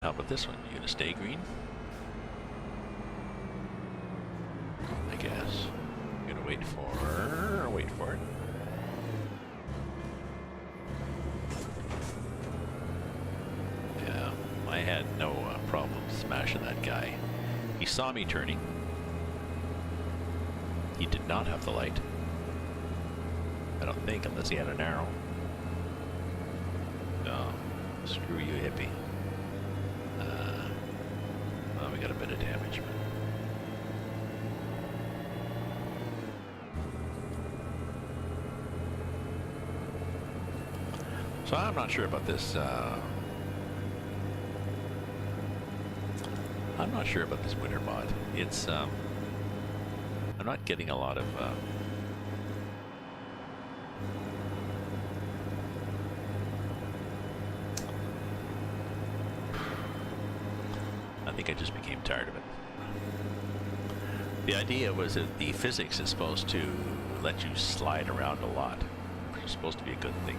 How about this one? You gonna stay green? I guess. You're gonna wait for it. Yeah, I had no problem smashing that guy. He saw me turning. He did not have the light. I don't think, unless he had an arrow. Oh, screw you, hippie. Well, we got a bit of damage. So I'm not sure about this. I'm not sure about this winter mod. It's I'm not getting a lot of. I think I just became tired of it. The idea was that the physics is supposed to let you slide around a lot, which is supposed to be a good thing,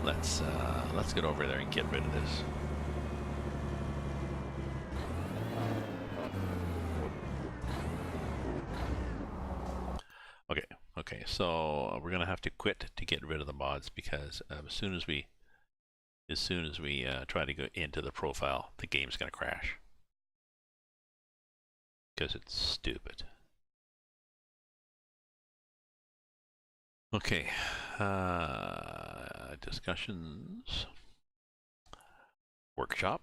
but let's get over there and get rid of this. Okay, so we're gonna have to quit to get rid of the mods because as soon as we try to go into the profile, the game's gonna crash because it's stupid. Okay, discussions, workshop,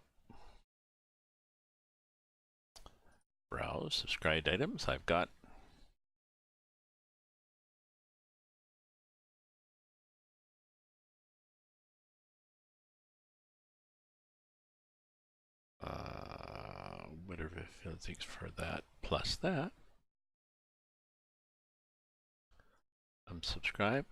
browse, subscribed items. I've got whatever things for that plus that. Unsubscribe.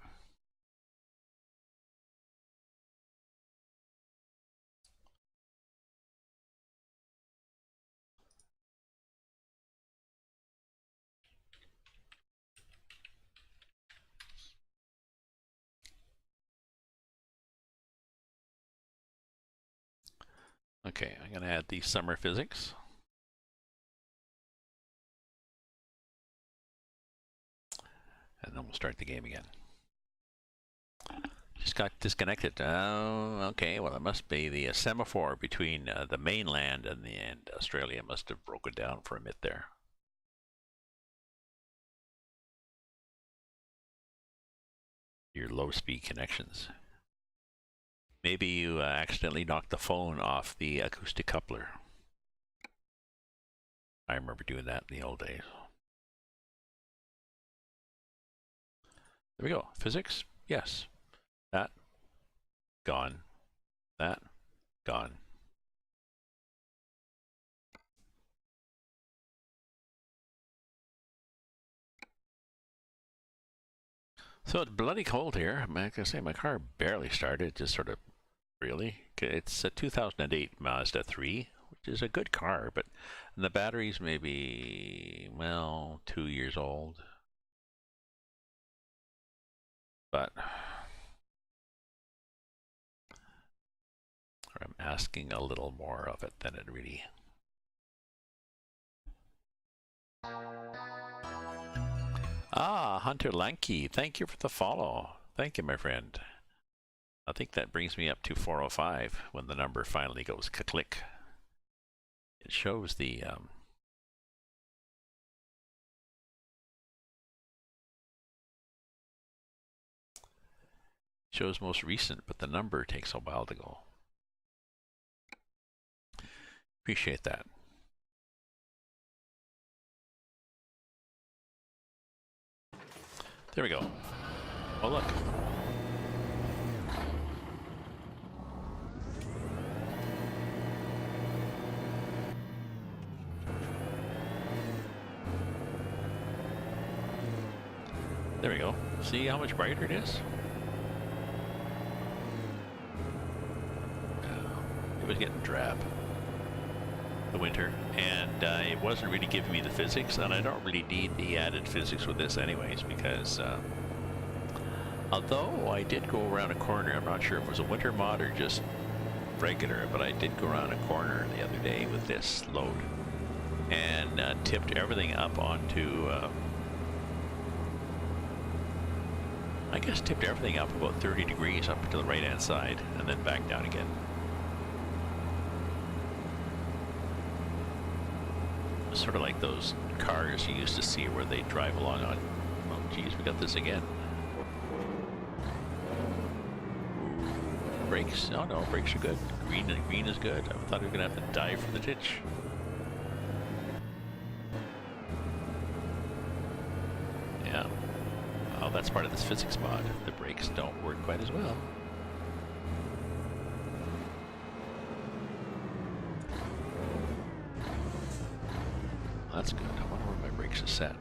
Okay, I'm going to add the summer physics. And then we'll start the game again. Just got disconnected. Oh, okay. Well, it must be the semaphore between the mainland and Australia must have broken down for a bit there. Your low-speed connections. Maybe you accidentally knocked the phone off the acoustic coupler. I remember doing that in the old days. There we go. Physics? Yes. That. Gone. That. Gone. So it's bloody cold here. Like I say, my car barely started. Just sort of, really. It's a 2008 Mazda 3, which is a good car, but the battery's maybe, well, 2 years old. But I'm asking a little more of it than it really. Ah, Hunter Lanky, thank you for the follow. Thank you, my friend. I think that brings me up to 405 when the number finally goes click. It shows the shows most recent, but the number takes a while to go. Appreciate that. There we go. Oh, look. There we go. See how much brighter it is? It was getting drab. The winter, and it wasn't really giving me the physics, and I don't really need the added physics with this anyways, because Although I did go around a corner, I'm not sure if it was a winter mod or just regular, but I did go around a corner the other day with this load and tipped everything up onto, I guess tipped everything up about 30 degrees up to the right hand side and then back down again. Sort of like those cars you used to see where they drive along on, oh geez, we got this again. Brakes, oh no, brakes are good. Green is good. I thought we were gonna have to dive for the ditch. Yeah. Oh, that's part of this physics mod. The brakes don't work quite as well. That's good. I wonder where my brakes are set.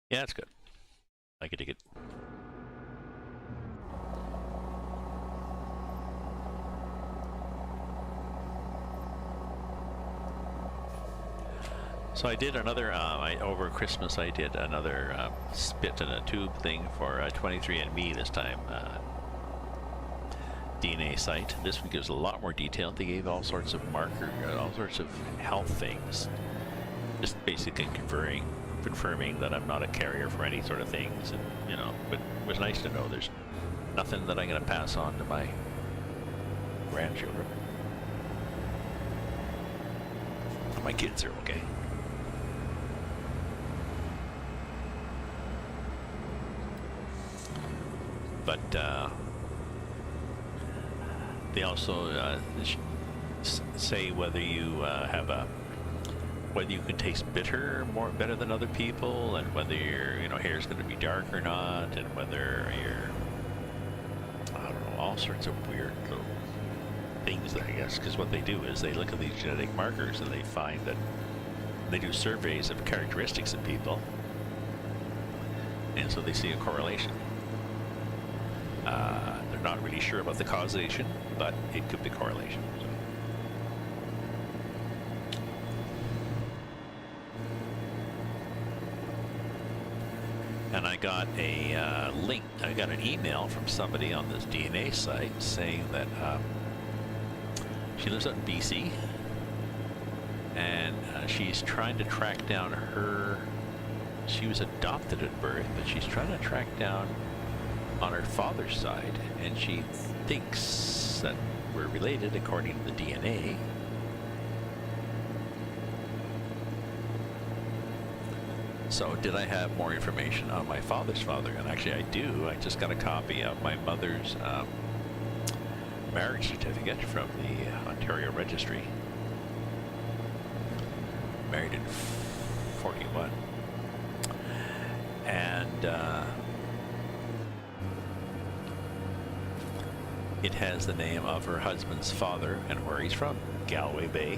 Yeah, that's good. I can dig it. So I did another, over Christmas I did another spit in a tube thing for 23andMe this time. DNA site. This one gives a lot more detail. They gave all sorts of all sorts of health things. Just basically confirming that I'm not a carrier for any sort of things. And, you know, but it was nice to know there's nothing that I'm going to pass on to my grandchildren. My kids are okay. But they also say whether you have whether you can taste better than other people, and whether your hair is going to be dark or not, and whether you're, I don't know, all sorts of weird little things, I guess. Because what they do is they look at these genetic markers and they find that they do surveys of characteristics of people, and so they see a correlation. They're not really sure about the causation, but it could be correlation. And I got a link, I got an email from somebody on this DNA site saying that she lives out in BC, and she's trying to track down she was adopted at birth, but she's trying to track down on her father's side, and she thinks that we're related according to the DNA. So did I have more information on my father's father? And actually I do. I just got a copy of my mother's marriage certificate from the Ontario Registry. Married in 41. And it has the name of her husband's father and where he's from, Galway Bay,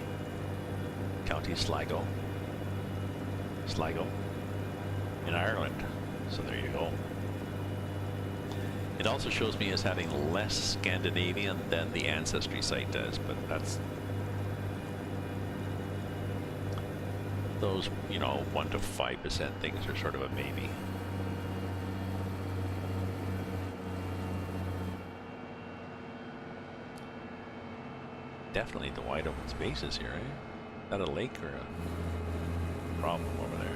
County Sligo, in Ireland. So there you go. It also shows me as having less Scandinavian than the Ancestry site does, but that's those, 1 to 5% things are sort of a maybe. Definitely the wide open spaces here, eh? Is that a lake or a problem over there?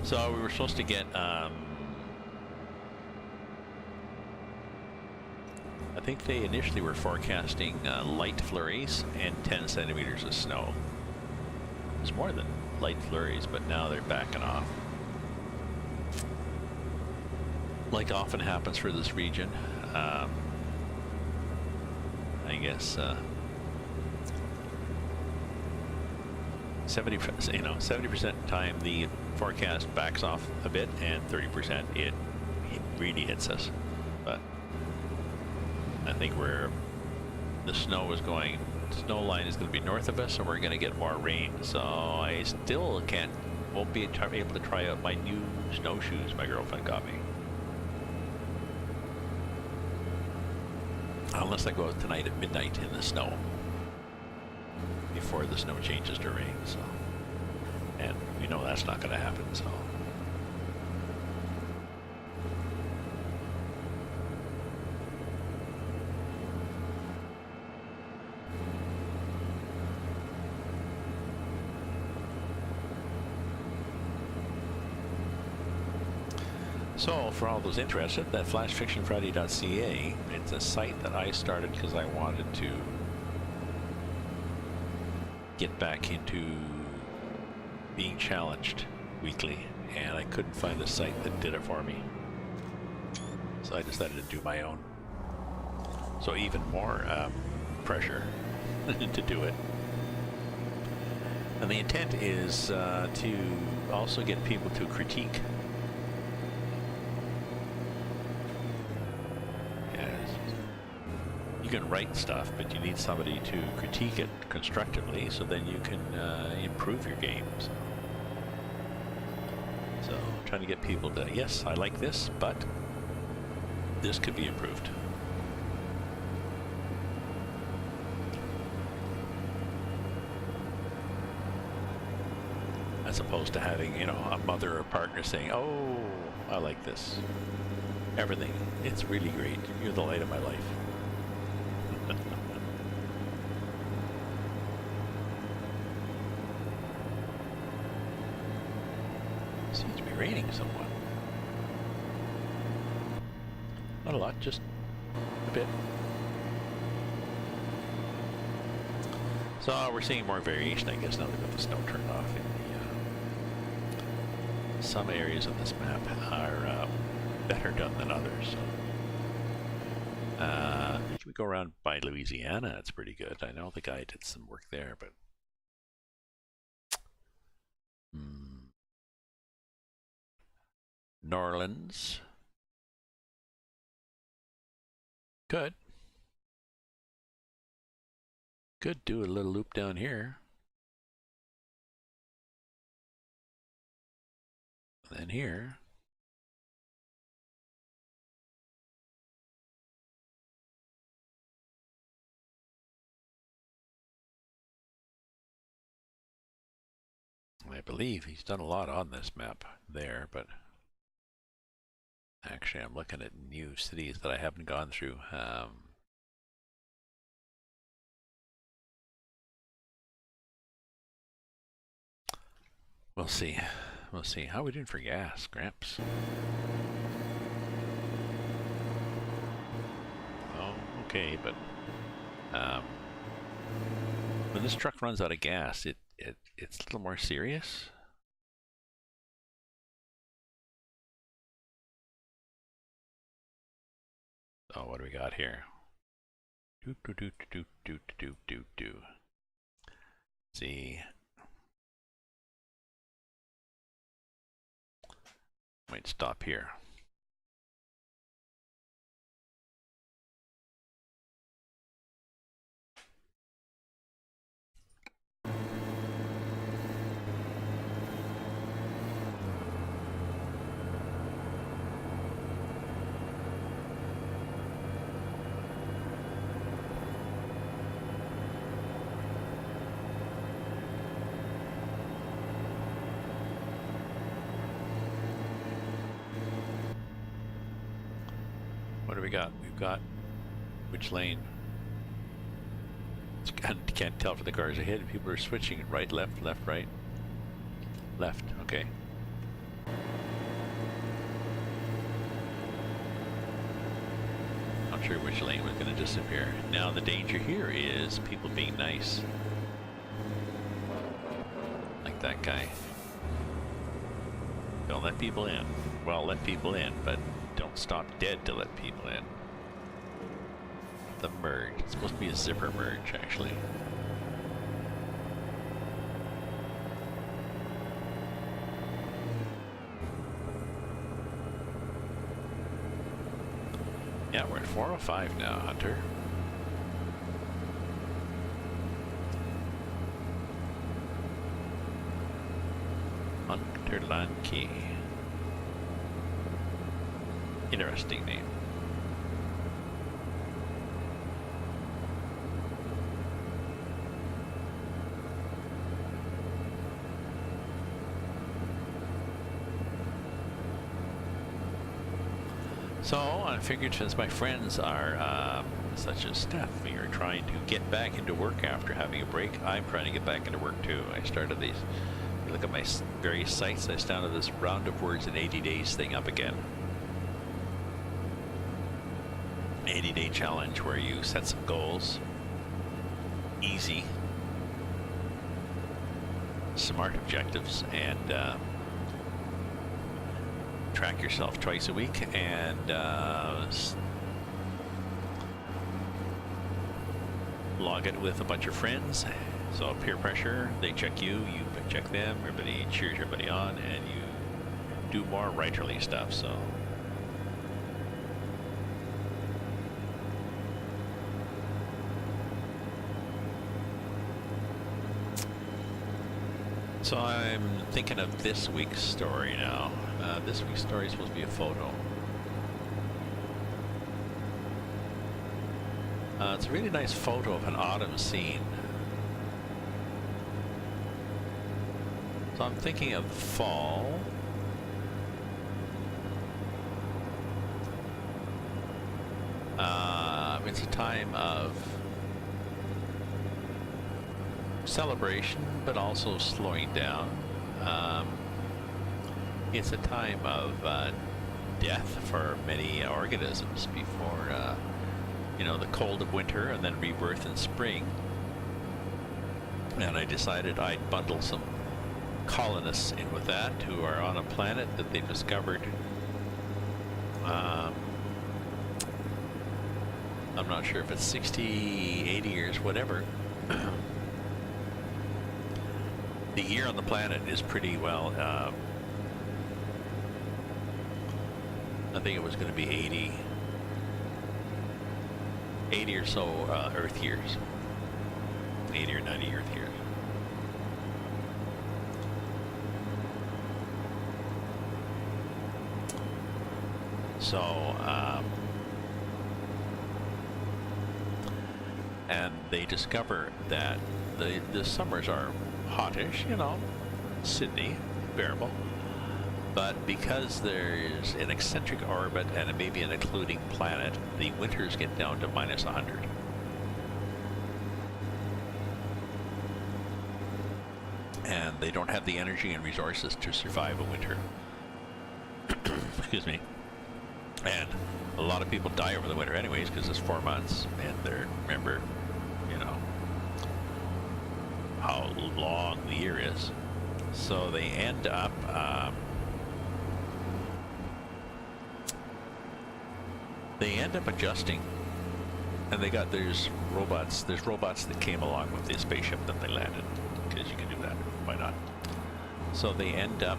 So we were supposed to get, I think they initially were forecasting light flurries and 10 centimeters of snow. It's more than light flurries, but now they're backing off. Like often happens for this region, I guess 70% time the forecast backs off a bit, and 30% it really hits us. But I think the snow line is going to be north of us, and we're going to get more rain. So I still can't won't be able to try out my new snowshoes my girlfriend got me. Unless I go out tonight at midnight in the snow. Before the snow changes to rain, so. And we know that's not going to happen, so. So, for all those interested, that flashfictionfriday.ca, it's a site that I started because I wanted to get back into being challenged weekly, and I couldn't find a site that did it for me. So I decided to do my own. So even more pressure to do it. And the intent is to also get people to critique. You can write stuff, but you need somebody to critique it constructively so then you can improve your games. So trying to get people to, yes, I like this, but this could be improved. As opposed to having, you know, a mother or partner saying, oh, I like this. Everything. It's really great. You're the light of my life. Seems to be raining somewhat. Not a lot, just a bit. So we're seeing more variation, I guess, now that we've got the snow turned off. Some areas of this map are better done than others. If we go around by Louisiana, it's pretty good. I know the guy did some work there, but New Orleans, good. Could do a little loop down here. And then here. I believe he's done a lot on this map there, but actually I'm looking at new cities that I haven't gone through. We'll see. We'll see. How are we doing for gas, Gramps? Oh, okay, but when this truck runs out of gas, it's a little more serious. Oh, what do we got here? See. Might stop here. What do we got? We've got which lane? Can't tell for the cars ahead. People are switching right, left, left, right. Left, okay. Not sure which lane was going to disappear. Now the danger here is people being nice. Like that guy. Don't let people in. Well, let people in, but don't stop dead to let people in. The merge. It's supposed to be a zipper merge, actually. Yeah, we're at 405 now, Hunter. Hunt. Interlanke. Interesting name. So I figured since my friends are such as Steph, we are trying to get back into work after having a break. I'm trying to get back into work too. I started these, you look at my various sites, I started this round of words in 80 days thing up again. 80-day challenge where you set some goals. Easy. Smart objectives, and track yourself twice a week, and log it with a bunch of friends. So peer pressure, they check you, you check them, everybody cheers everybody on, and you do more writerly stuff. So I'm thinking of this week's story now. This week's story is supposed to be a photo. It's a really nice photo of an autumn scene. So I'm thinking of fall. It's a time of celebration, but also slowing down. It's a time of death for many organisms before, you know, the cold of winter and then rebirth in spring. And I decided I'd bundle some colonists in with that who are on a planet that they've discovered. I'm not sure if it's 60, 80 years, whatever. The year on the planet is pretty well, I think it was going to be 80 or so Earth years, 80 or 90 Earth years. So, and they discover that the summers are hottish, you know, Sydney, bearable. But because there's an eccentric orbit and maybe an occluding planet, the winters get down to minus 100. And they don't have the energy and resources to survive a winter. Excuse me. And a lot of people die over the winter anyways because it's 4 months, and they're, remember, you know, how long the year is. So they end up adjusting, and there's robots that came along with the spaceship that they landed, because you can do that, why not? So they end up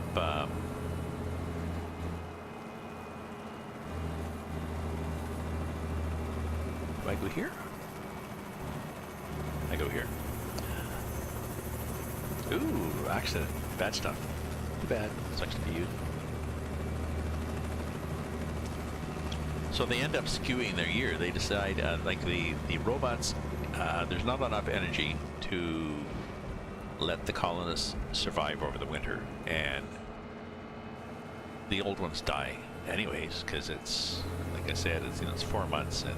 do I go here? I go here. Ooh, accident. Bad stuff. Too bad. Sucks to be you. So they end up skewing their year. They decide, like the robots, there's not enough energy to let the colonists survive over the winter, and the old ones die anyways, because it's, like I said, it's, you know, it's 4 months, and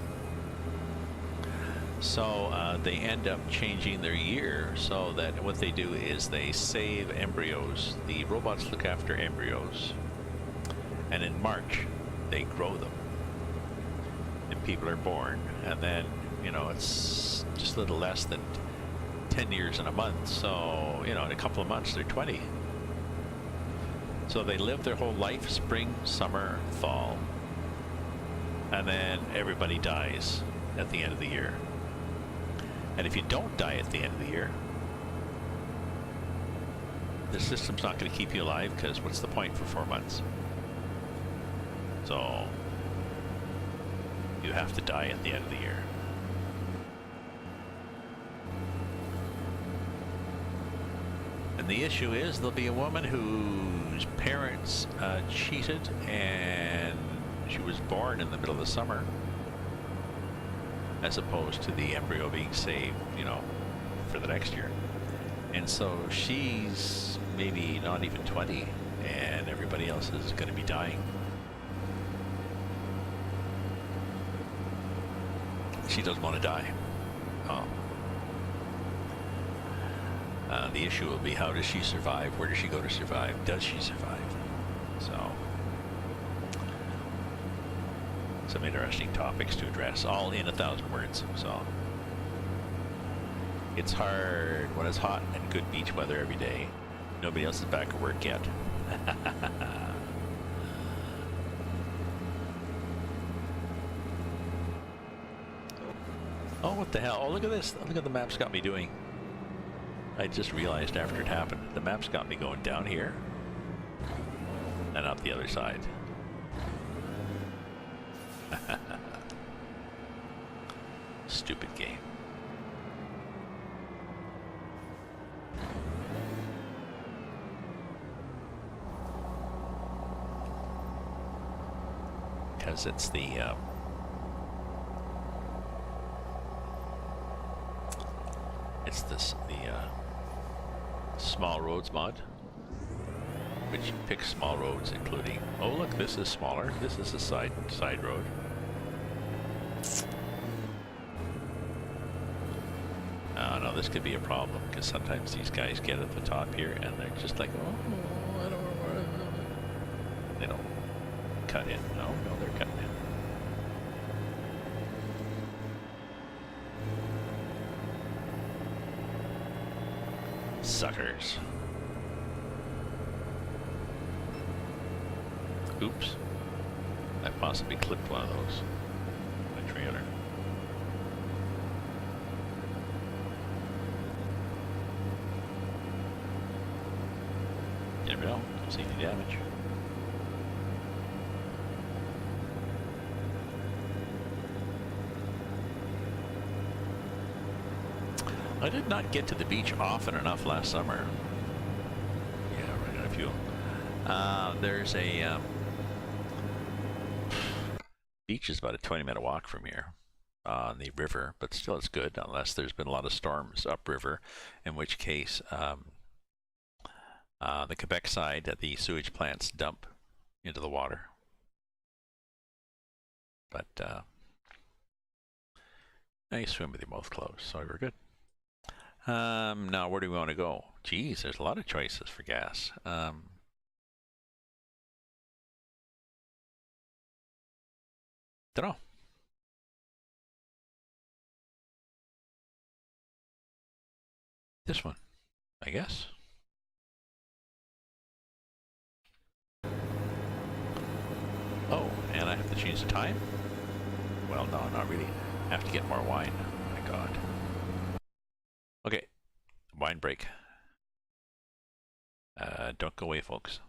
so they end up changing their year so that what they do is they save embryos. The robots look after embryos, and in March they grow them, and people are born, and then, you know, it's just a little less than 10 years in a month, so, you know, in a couple of months they're 20. So they live their whole life, spring, summer, fall, and then everybody dies at the end of the year. And if you don't die at the end of the year, the system's not going to keep you alive, because what's the point for 4 months? So you have to die at the end of the year. And the issue is there'll be a woman whose parents cheated and she was born in the middle of the summer, as opposed to the embryo being saved, you know, for the next year. And so she's maybe not even 20 and everybody else is going to be dying. She doesn't want to die. The issue will be, how does she survive? Where does she go to survive? Does she survive? So, some interesting topics to address, all in 1,000 words. So, it's hard when it's hot and good beach weather every day. Nobody else is back at work yet. Oh, what the hell? Oh, look at this. Look at the map's got me doing. I just realized after it happened, the map's got me going down here and up the other side. Stupid game. Because it's the small roads mod, which picks small roads, including, oh look, this is smaller. This is a side road. Oh no, this could be a problem because sometimes these guys get at the top here and they're just like, oh, I don't know where. They don't cut in. No, they're cutting in. Suckers. Oops. I possibly clipped one of those. My trailer. You never know. Don't see any damage. I did not get to the beach often enough last summer. Yeah, running out of fuel. There's a beach is about a 20-minute walk from here on the river, but still it's good unless there's been a lot of storms upriver, in which case the Quebec side, the sewage plants dump into the water. But I swim with your mouth closed, so we're good. Now where do we want to go? Geez, there's a lot of choices for gas. Don't know. This one, I guess. Oh, and I have to change the time? Well, no, not really. I have to get more wine. Oh my God. Okay, wine break. Don't go away, folks.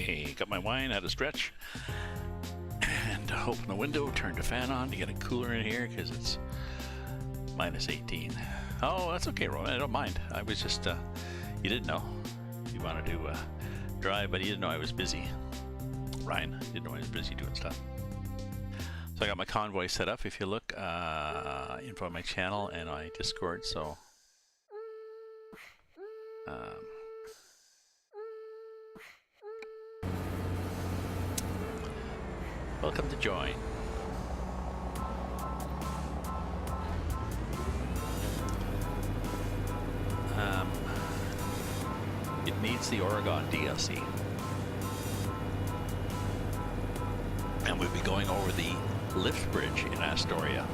Okay, got my wine, had a stretch, and open the window, turn the fan on to get it cooler in here because it's minus 18. Oh, that's okay, Roman. I don't mind. I was just, you didn't know. You wanted to drive, but you didn't know I was busy. Ryan didn't know I was busy doing stuff. So I got my convoy set up. If you look, info on my channel and my Discord. So, welcome to join. It needs the Oregon DLC. And we'll be going over the lift bridge in Astoria.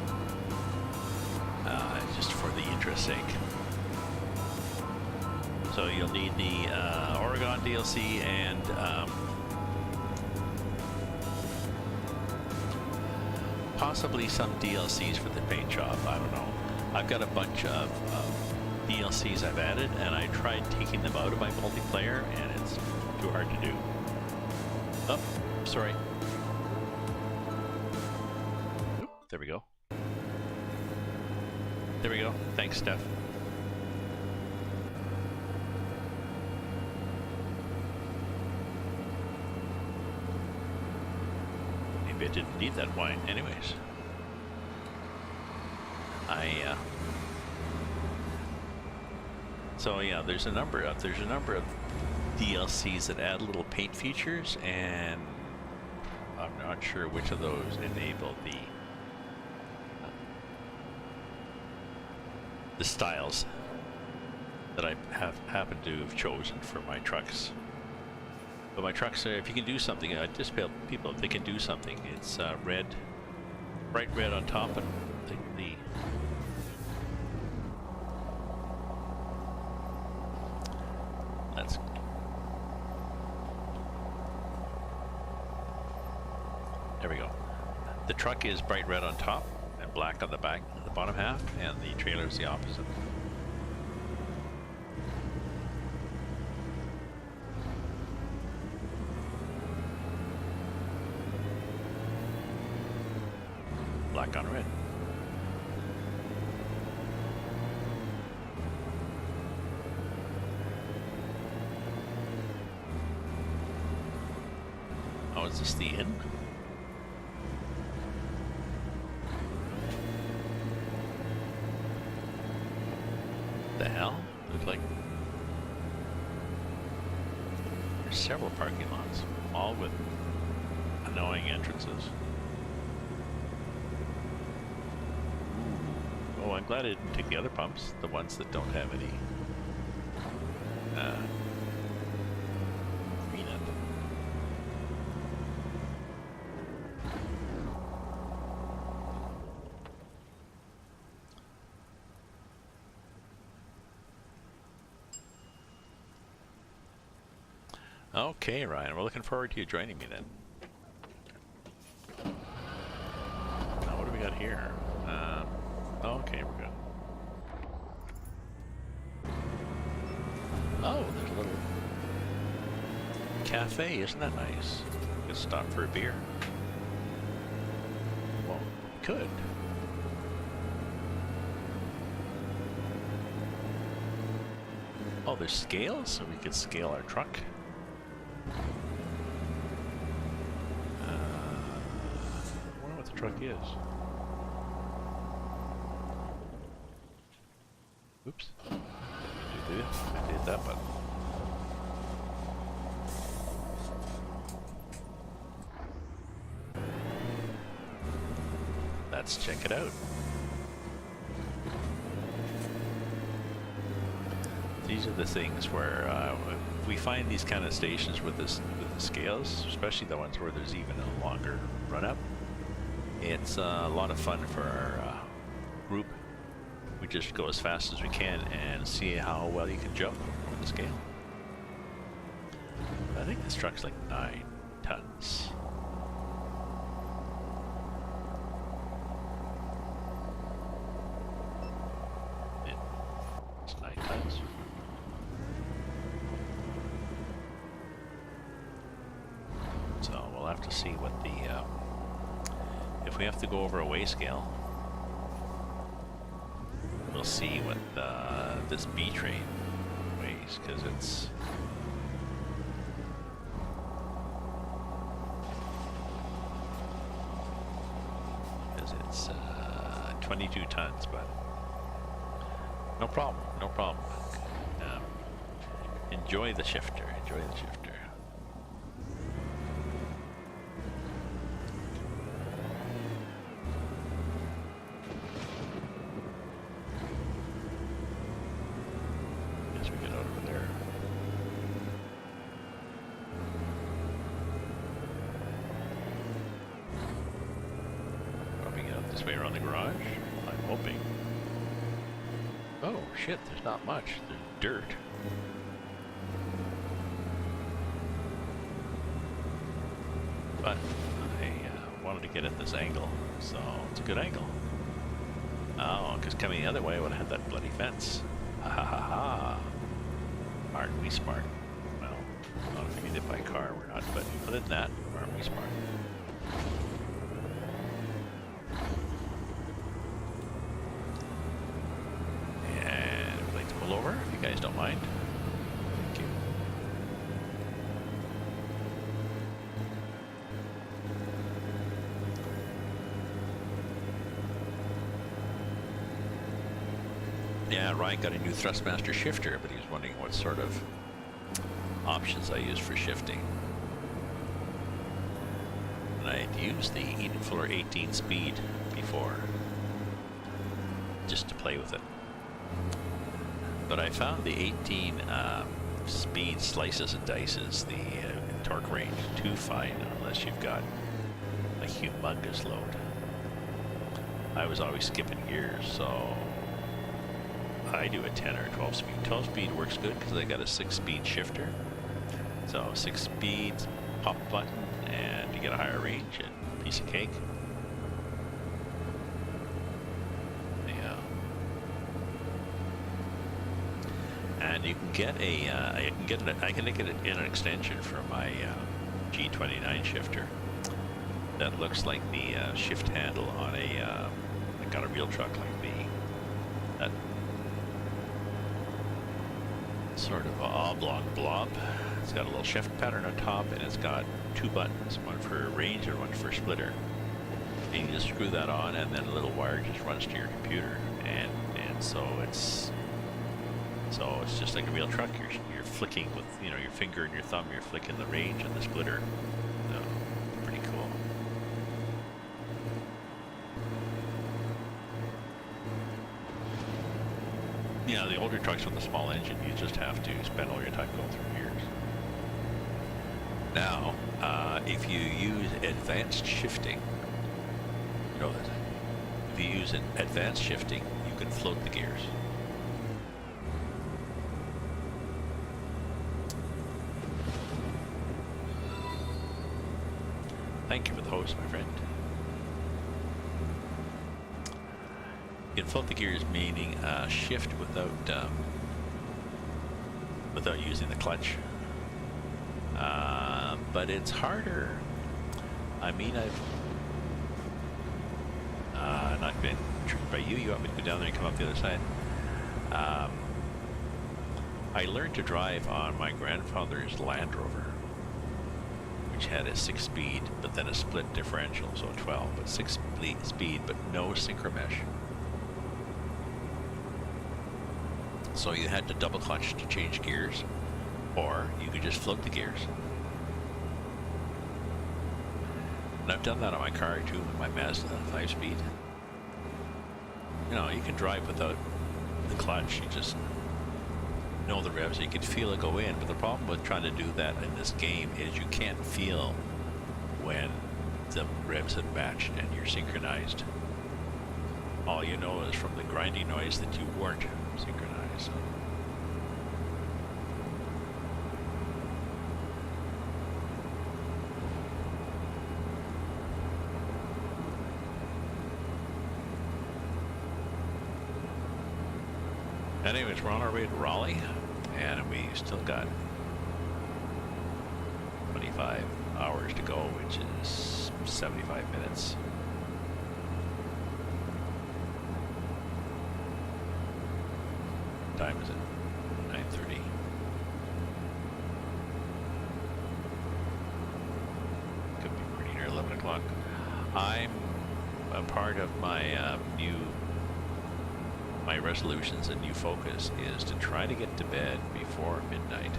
Just for the interest sake. So you'll need the Oregon DLC and possibly some DLCs for the paint job. I don't know. I've got a bunch of DLCs I've added, and I tried taking them out of my multiplayer, and it's too hard to do. Oh, sorry. Oop, there we go. There we go. Thanks, Steph. Maybe I didn't need that wine anyways. So yeah, there's a number of DLCs that add little paint features, and I'm not sure which of those enable the styles that I happen to have chosen for my trucks. But my trucks are, if you can do something, I just tell people if they can do something, it's red, bright red on top, and the that's there we go. The truck is bright red on top and black on the back, the bottom half, and the trailer is the opposite. Black on red. Oh, is this the inn? The hell? Looks like there's several parking lots, all with annoying entrances. Oh, I'm glad I didn't take the other pumps, the ones that don't have any peanut. Okay, Ryan, we're looking forward to you joining me then. Now, what do we got here? Okay, we're good. Oh, there's a little cafe, isn't that nice? We could stop for a beer. Well, we could. Oh, there's scales, so we could scale our truck. I wonder what the truck is. Oops. I did that button. Let's check it out. These are the things where we find these kind of stations with the scales, especially the ones where there's even a longer run up. It's a lot of fun for our group. We just go as fast as we can and see how well you can jump over the scale. I think this truck's like 9 tons. It's 9 tons. to see what the if we have to go over a weigh scale, we'll see what this B train weighs, because it's it's 22 tons, but no problem, no problem. Enjoy the shifter, enjoy the shifter. Guess we get out over there. Probably get out this way around the garage, I'm hoping. Oh shit, there's not much, there's dirt. But I wanted to get at this angle, so it's a good angle. Oh, because coming the other way I would have had that bloody fence. Ha ha ha ha. Aren't we smart? Well, not if we get hit by a car, we're not, but other than that, aren't we smart? And I'd like to pull over, if you guys don't mind. Thank you. Yeah, Ryan got a new Thrustmaster shifter, but he was wondering what sort of options I use for shifting. And I had used the Eden Fuller 18 speed before, just to play with it. But I found the 18 speed slices and dices the torque range too fine unless you've got a humongous load. I was always skipping gears, so I do a 10 or 12 speed. 12 speed works good because I got a 6-speed shifter. So 6 speeds, pop button, and you get a higher range and piece of cake. Yeah. And you can get a, I can get it in an extension for my G29 shifter that looks like the shift handle on a, I got a real truck like that sort of oblong blob. It's got a little shift pattern on top, and it's got 2 buttons, one for range and one for splitter. And you just screw that on, and then a little wire just runs to your computer, and so it's just like a real truck. You're flicking with, you know, your finger and your thumb. You're flicking the range and the splitter. So pretty cool. Yeah, the older trucks with the small engine, you just have to spend all your time going through gears. Now, if you use advanced shifting, you know that. If you use advanced shifting, you can float the gears. Thank you for the host, my friend. You can float the gears, meaning shift without using the clutch. But it's harder. I mean, I've not been tricked by you. You want me to go down there and come up the other side. I learned to drive on my grandfather's Land Rover, which had a 6-speed, but then a split differential, so 12, but 6-speed, but no synchro mesh. So you had to double clutch to change gears, or you could just float the gears. And I've done that on my car too, with my Mazda 5-speed. You know, you can drive without the clutch, you just know the revs, you can feel it go in, but the problem with trying to do that in this game is you can't feel when the revs have matched and you're synchronized. All you know is from the grinding noise that you weren't synchronized. Anyways, we're on our way to Raleigh, and we still got 25 hours to go, which is 75 minutes. Time is it? 9:30. Could be pretty near 11 o'clock. I'm a part of my my resolutions and new focus is to try to get to bed before midnight.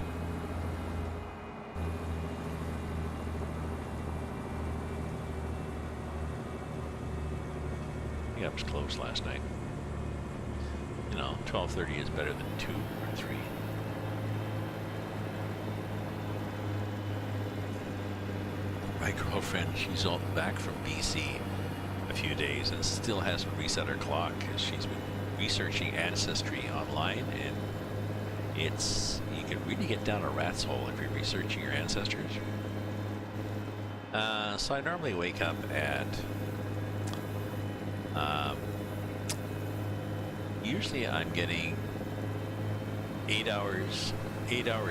I was close last night. You know, 12:30 is better than 2 or 3. My girlfriend, she's all back from BC a few days and still hasn't reset her clock. She's been researching ancestry online, and you can really get down a rat's hole if you're researching your ancestors. So I normally wake up at usually I'm getting 8 hours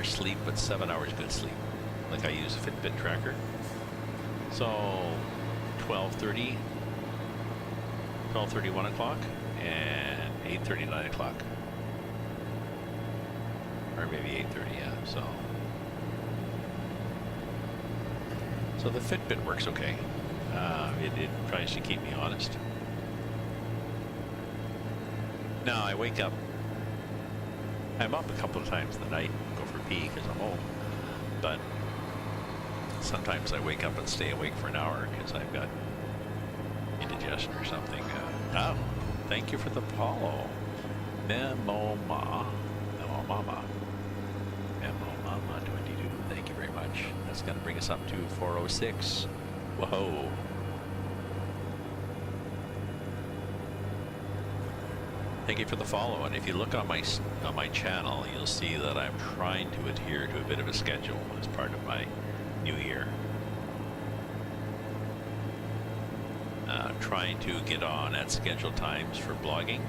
sleep, but 7 hours good sleep. Like I use a Fitbit tracker. So 12:30, 1 o'clock, and 8:30, 9 o'clock. Or maybe 8:30, yeah. So the Fitbit works okay. It tries to keep me honest. Now I wake up. I'm up a couple of times in the night, go for pee because I'm home. But sometimes I wake up and stay awake for an hour because I've got indigestion or something. Oh, thank you for the follow. Memo Mama 22. Thank you very much. That's going to bring us up to 406. Whoa. Thank you for the follow, and if you look on my channel, you'll see that I'm trying to adhere to a bit of a schedule as part of my new year. Trying to get on at scheduled times for blogging,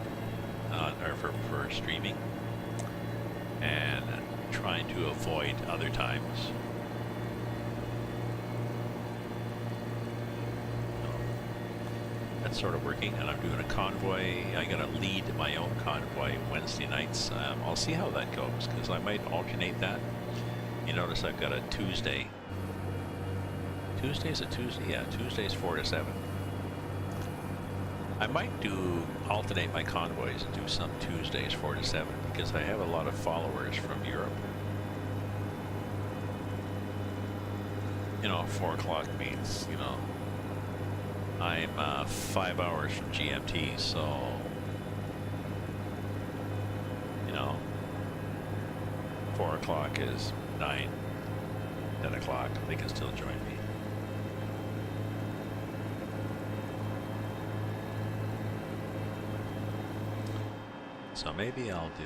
or for streaming, and trying to avoid other times. That's sort of working, and I'm doing a convoy. I'm going to lead my own convoy Wednesday nights. I'll see how that goes, because I might alternate that. You notice I've got a Tuesday. Tuesday's a Tuesday? Yeah, Tuesday's 4 to 7. I might alternate my convoys and do some Tuesdays 4 to 7, because I have a lot of followers from Europe. You know, 4 o'clock means, you know, I'm 5 hours from GMT, so, you know, 4 o'clock is 9, 10 o'clock. They can still join me. So maybe I'll do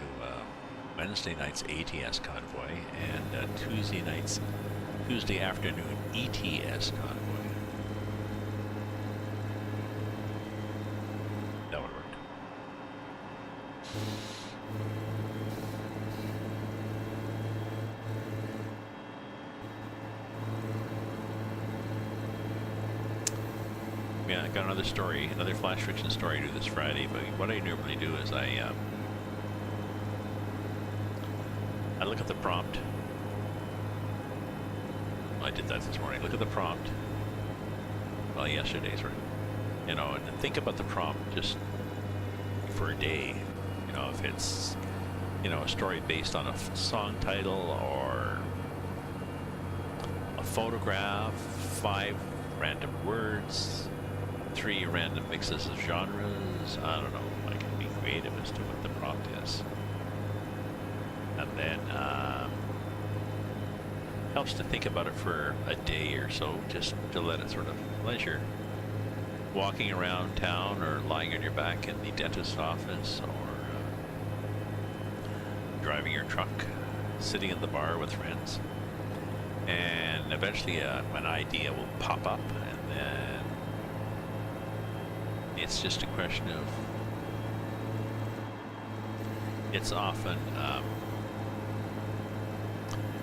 Wednesday night's ATS convoy and Tuesday afternoon ETS convoy. That would work. Yeah, I got another story, another flash fiction story to do this Friday, but what I normally do is I look at the prompt. Well, I did that this morning. Look at the prompt. Well, yesterday's, right? You know, and think about the prompt just for a day. You know, if it's, you know, a story based on a song title or a photograph, 5 random words, 3 random mixes of genres. I don't know. I can be creative as to what the prompt is. And then helps to think about it for a day or so, just to let it sort of leisure. Walking around town or lying on your back in the dentist's office or driving your truck, sitting in the bar with friends. And eventually an idea will pop up, and then it's just a question of, it's often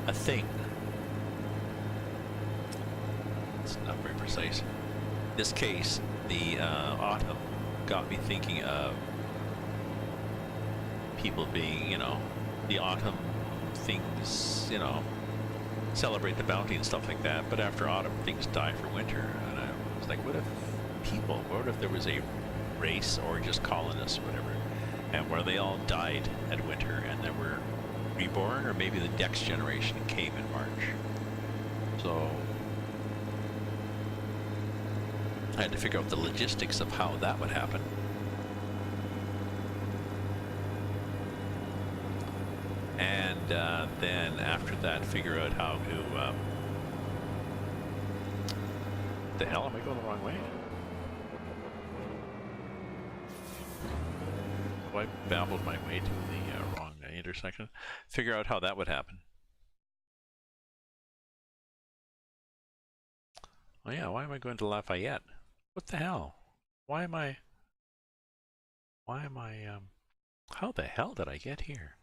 a thing That's not very precise. In this case, the autumn got me thinking of people being, the autumn things, celebrate the bounty and stuff like that, but after autumn things die for winter. And I was like, what if there was a race or just colonists or whatever, and where they all died at winter and then were reborn, or maybe the next generation came in March. So I had to figure out the logistics of how that would happen. And then after that, figure out how to... the hell, am I going the wrong way? So I babbled my way to the wrong intersection. Figure out how that would happen. Oh yeah, why am I going to Lafayette? What the hell? Why am I... how the hell did I get here?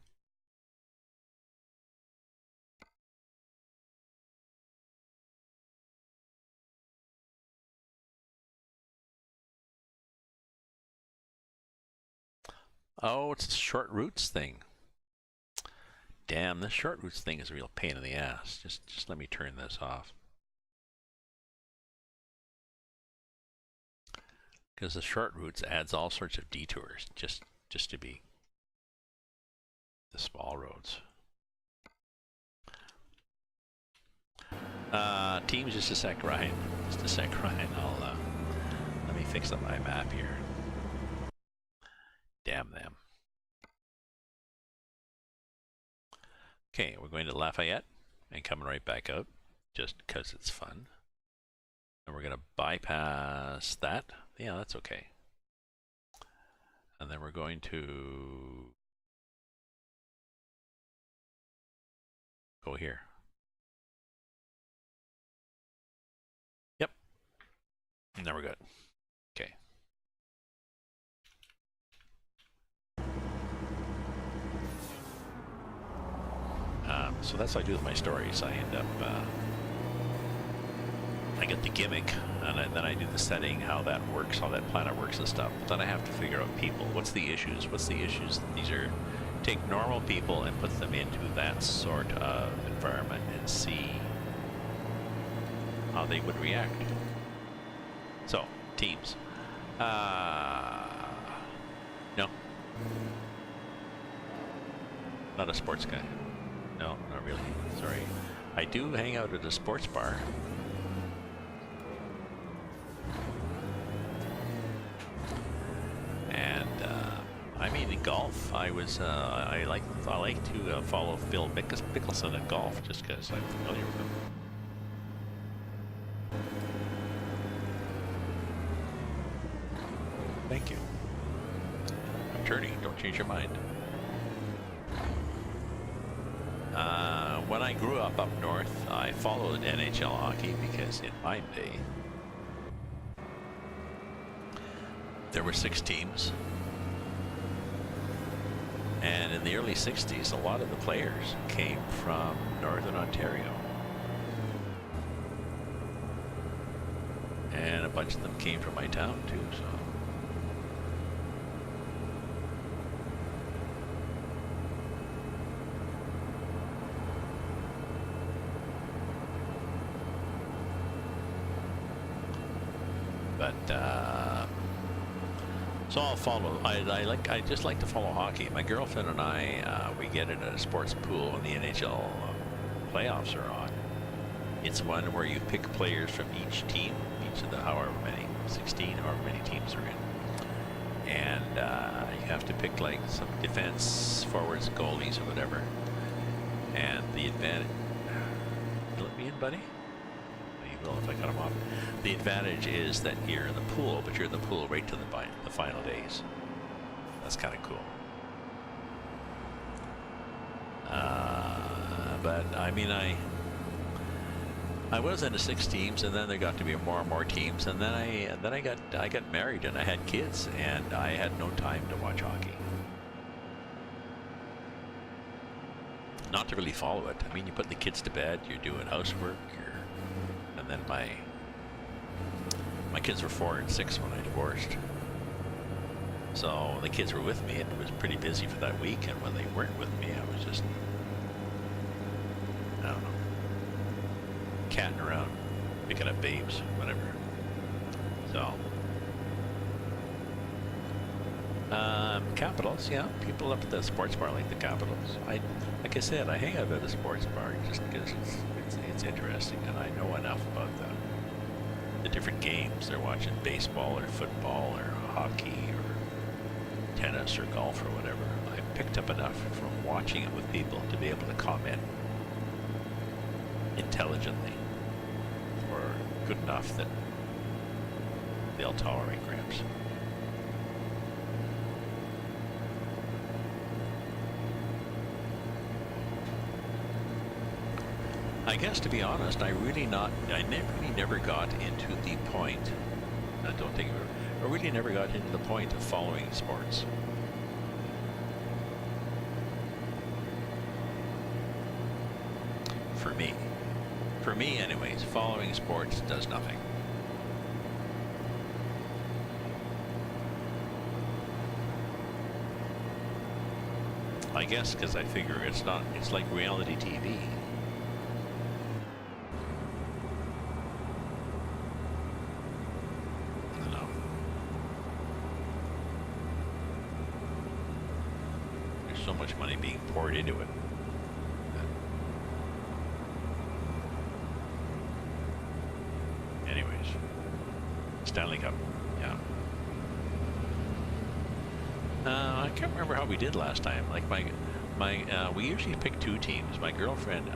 Oh, it's the short routes thing. Damn, this short routes thing is a real pain in the ass. Just let me turn this off. Because the short routes adds all sorts of detours just to be the small roads. Teams, just a sec, Ryan. Just a sec, Ryan. I'll let me fix up my map here. Damn them. Okay, we're going to Lafayette and coming right back out just because it's fun. And we're going to bypass that. Yeah, that's okay. And then we're going to go here. Yep. And then we're good. Okay. So that's what I do with my stories. I end up, I get the gimmick, and then I do the setting, how that works, how that planet works and stuff. But then I have to figure out people. What's the issues? What's the issues? These are, take normal people and put them into that sort of environment and see how they would react. So, teams. No. Not a sports guy. No, not really. Sorry. I do hang out at a sports bar. And I mean, in golf, I like to follow Phil Mickelson in golf just because I'm familiar with him. Thank you. I'm turning. Don't change your mind. When I grew up north, I followed NHL hockey because in my day, there were 6 teams. And in the early 60s, a lot of the players came from Northern Ontario. And a bunch of them came from my town too, so. So I'll follow. I just like to follow hockey. My girlfriend and I, we get in a sports pool when the NHL playoffs are on. It's one where you pick players from each team, each of the however many, 16, however many teams are in, and you have to pick like some defense, forwards, goalies, or whatever. And the advantage. You let me in, buddy? If I cut them off. The advantage is that you're in the pool, but you're in the pool right to the final days. That's kind of cool. But I mean, I was into 6 teams, and then there got to be more and more teams, and then I got married and I had kids, and I had no time to watch hockey. Not to really follow it. I mean, you put the kids to bed, you're doing housework, and then my My kids were 4 and 6 when I divorced. So the kids were with me, and it was pretty busy for that week. And when they weren't with me, I was just, I don't know, catting around, picking up babes, whatever. So, Capitals, yeah, people up at the sports bar like the Capitals. Like I said, I hang out at a sports bar just because it's interesting, and I know enough about the different games. They're watching baseball or football or hockey or tennis or golf or whatever. I picked up enough from watching it with people to be able to comment intelligently, or good enough that they'll tolerate gramps. I guess, to be honest, I really never got into the point. Don't take it. I really never got into the point of following sports. For me, anyways, following sports does nothing. I guess because I figure it's like reality TV. So much money being poured into it. Anyways, Stanley Cup, yeah. I can't remember how we did last time. Like we usually pick 2 teams. My girlfriend,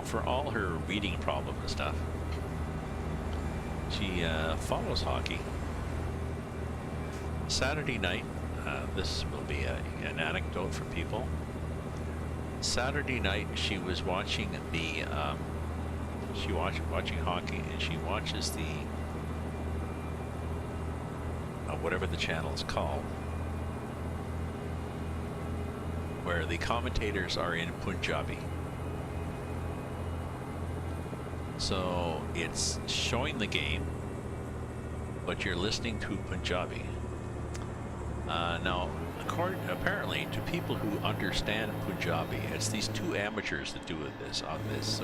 for all her reading problem and stuff, she follows hockey. Saturday night. This will be an anecdote for people. Saturday night, she was watching watching hockey, and she watches the whatever the channel is called, where the commentators are in Punjabi. So it's showing the game, but you're listening to Punjabi. Now, apparently, to people who understand Punjabi, it's these 2 amateurs that do this on this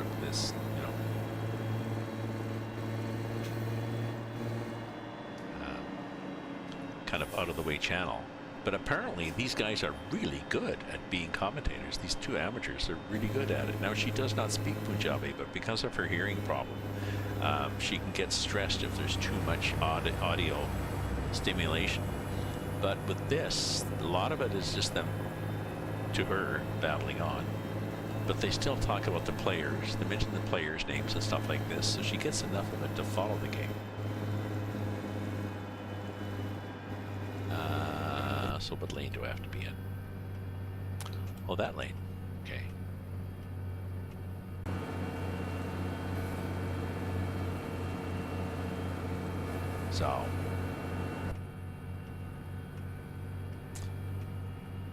kind of out of the way channel. But apparently, these guys are really good at being commentators. These 2 amateurs are really good at it. Now, she does not speak Punjabi, but because of her hearing problem, she can get stressed if there's too much audio stimulation. But with this, a lot of it is just them, to her, battling on. But they still talk about the players. They mention the players' names and stuff like this, so she gets enough of it to follow the game. So what lane do I have to be in? Oh, that lane. Okay. So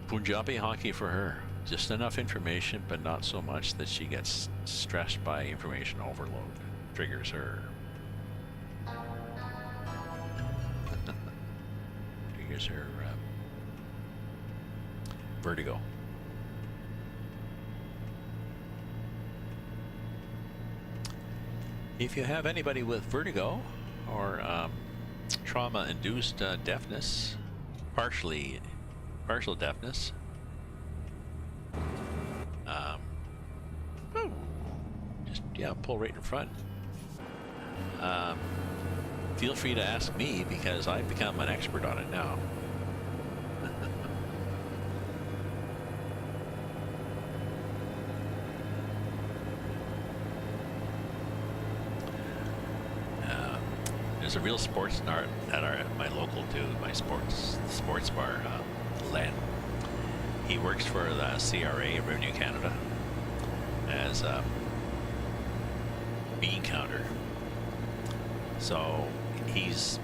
Punjabi hockey for her. Just enough information, but not so much that she gets stressed by information overload. Triggers her. Triggers her vertigo. If you have anybody with vertigo or trauma-induced deafness, partial deafness, pull right in front. Feel free to ask me, because I've become an expert on it now. There's a real sports nerd at my local too, my sports bar, Len. He works for the CRA, Revenue Canada, as a bean counter. So he's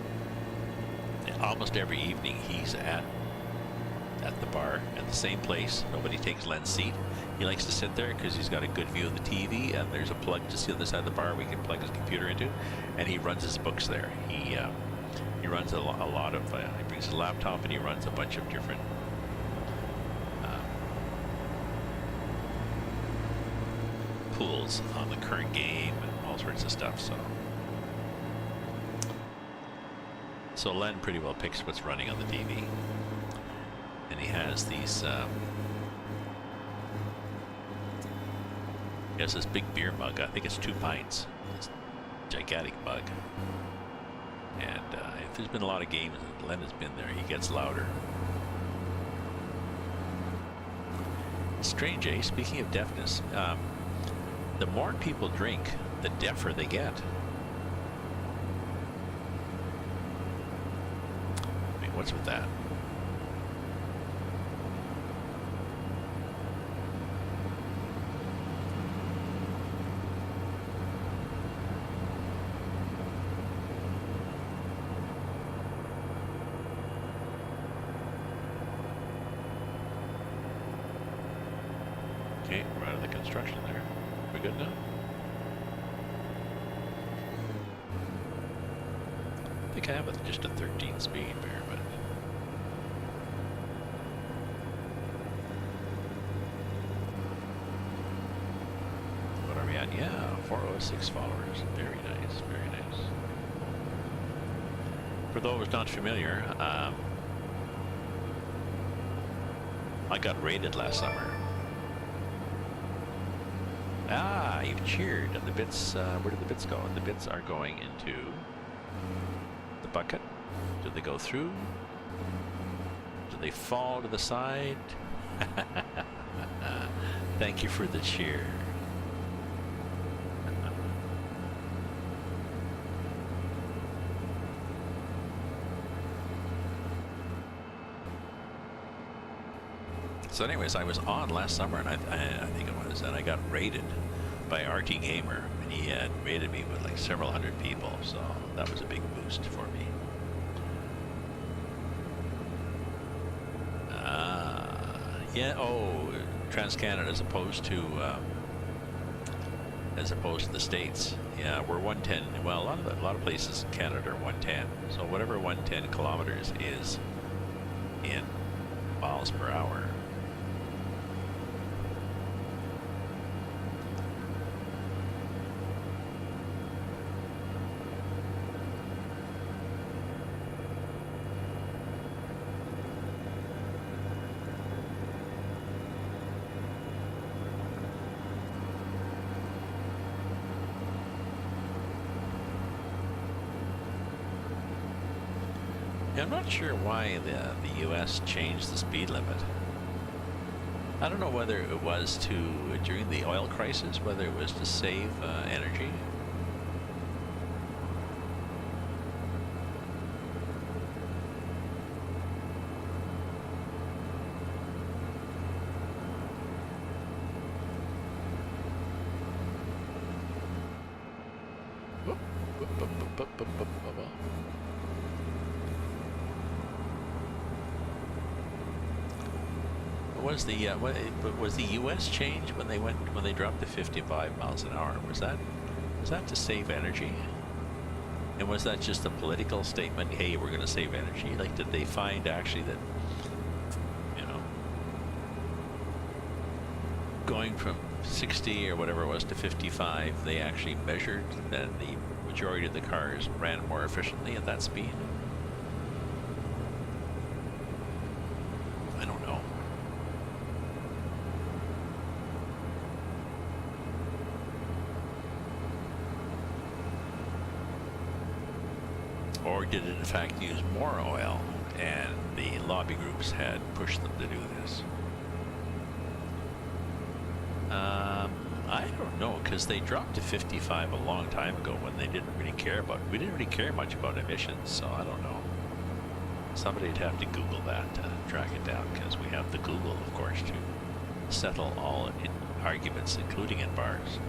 almost every evening he's at at the bar at the same place. Nobody takes Len's seat. He likes to sit there because he's got a good view of the TV, and there's a plug just the other side of the bar we can plug his computer into, and he runs his books there. He runs a lot of. He brings his laptop and he runs a bunch of different. Pools on the current game and all sorts of stuff. So Len pretty well picks what's running on the TV, and he has these. He has this big beer mug. I think it's 2 pints. This gigantic mug. And if there's been a lot of games and Len has been there, he gets louder. Strange, eh? Speaking of deafness, the more people drink, the deafer they get. I mean, what's with that? Okay, we're out of the construction there. We good now? I think I have just a 13 speed bear, but what are we at? Yeah, 406 followers. Very nice, very nice. For those not familiar, I got raided last summer. Ah, you've cheered, and the bits, where did the bits go? The bits are going into the bucket. Do they go through? Do they fall to the side? Thank you for the cheer. So anyways, I was on last summer, and I think it was, and I got raided by RT Gamer, and he had raided me with like several hundred people, so that was a big boost for me. Yeah, oh, Trans-Canada as opposed to the States. Yeah, we're 110. Well, a lot of places in Canada are 110. So whatever 110 kilometers is in miles per hour. I'm not sure why the U.S. changed the speed limit. I don't know whether it was during the oil crisis, whether it was to save energy. Was the U.S. change when they dropped to 55 miles an hour? Was that to save energy? And was that just a political statement? Hey, we're going to save energy. Like, did they find actually that, you know, going from 60 or whatever it was to 55, they actually measured that the majority of the cars ran more efficiently at that speed? Or did it in fact use more oil, and the lobby groups had pushed them to do this? I don't know, because they dropped to 55 a long time ago when we didn't really care much about emissions, so I don't know. Somebody'd have to Google that to track it down, because we have the Google, of course, to settle all arguments, including in bars.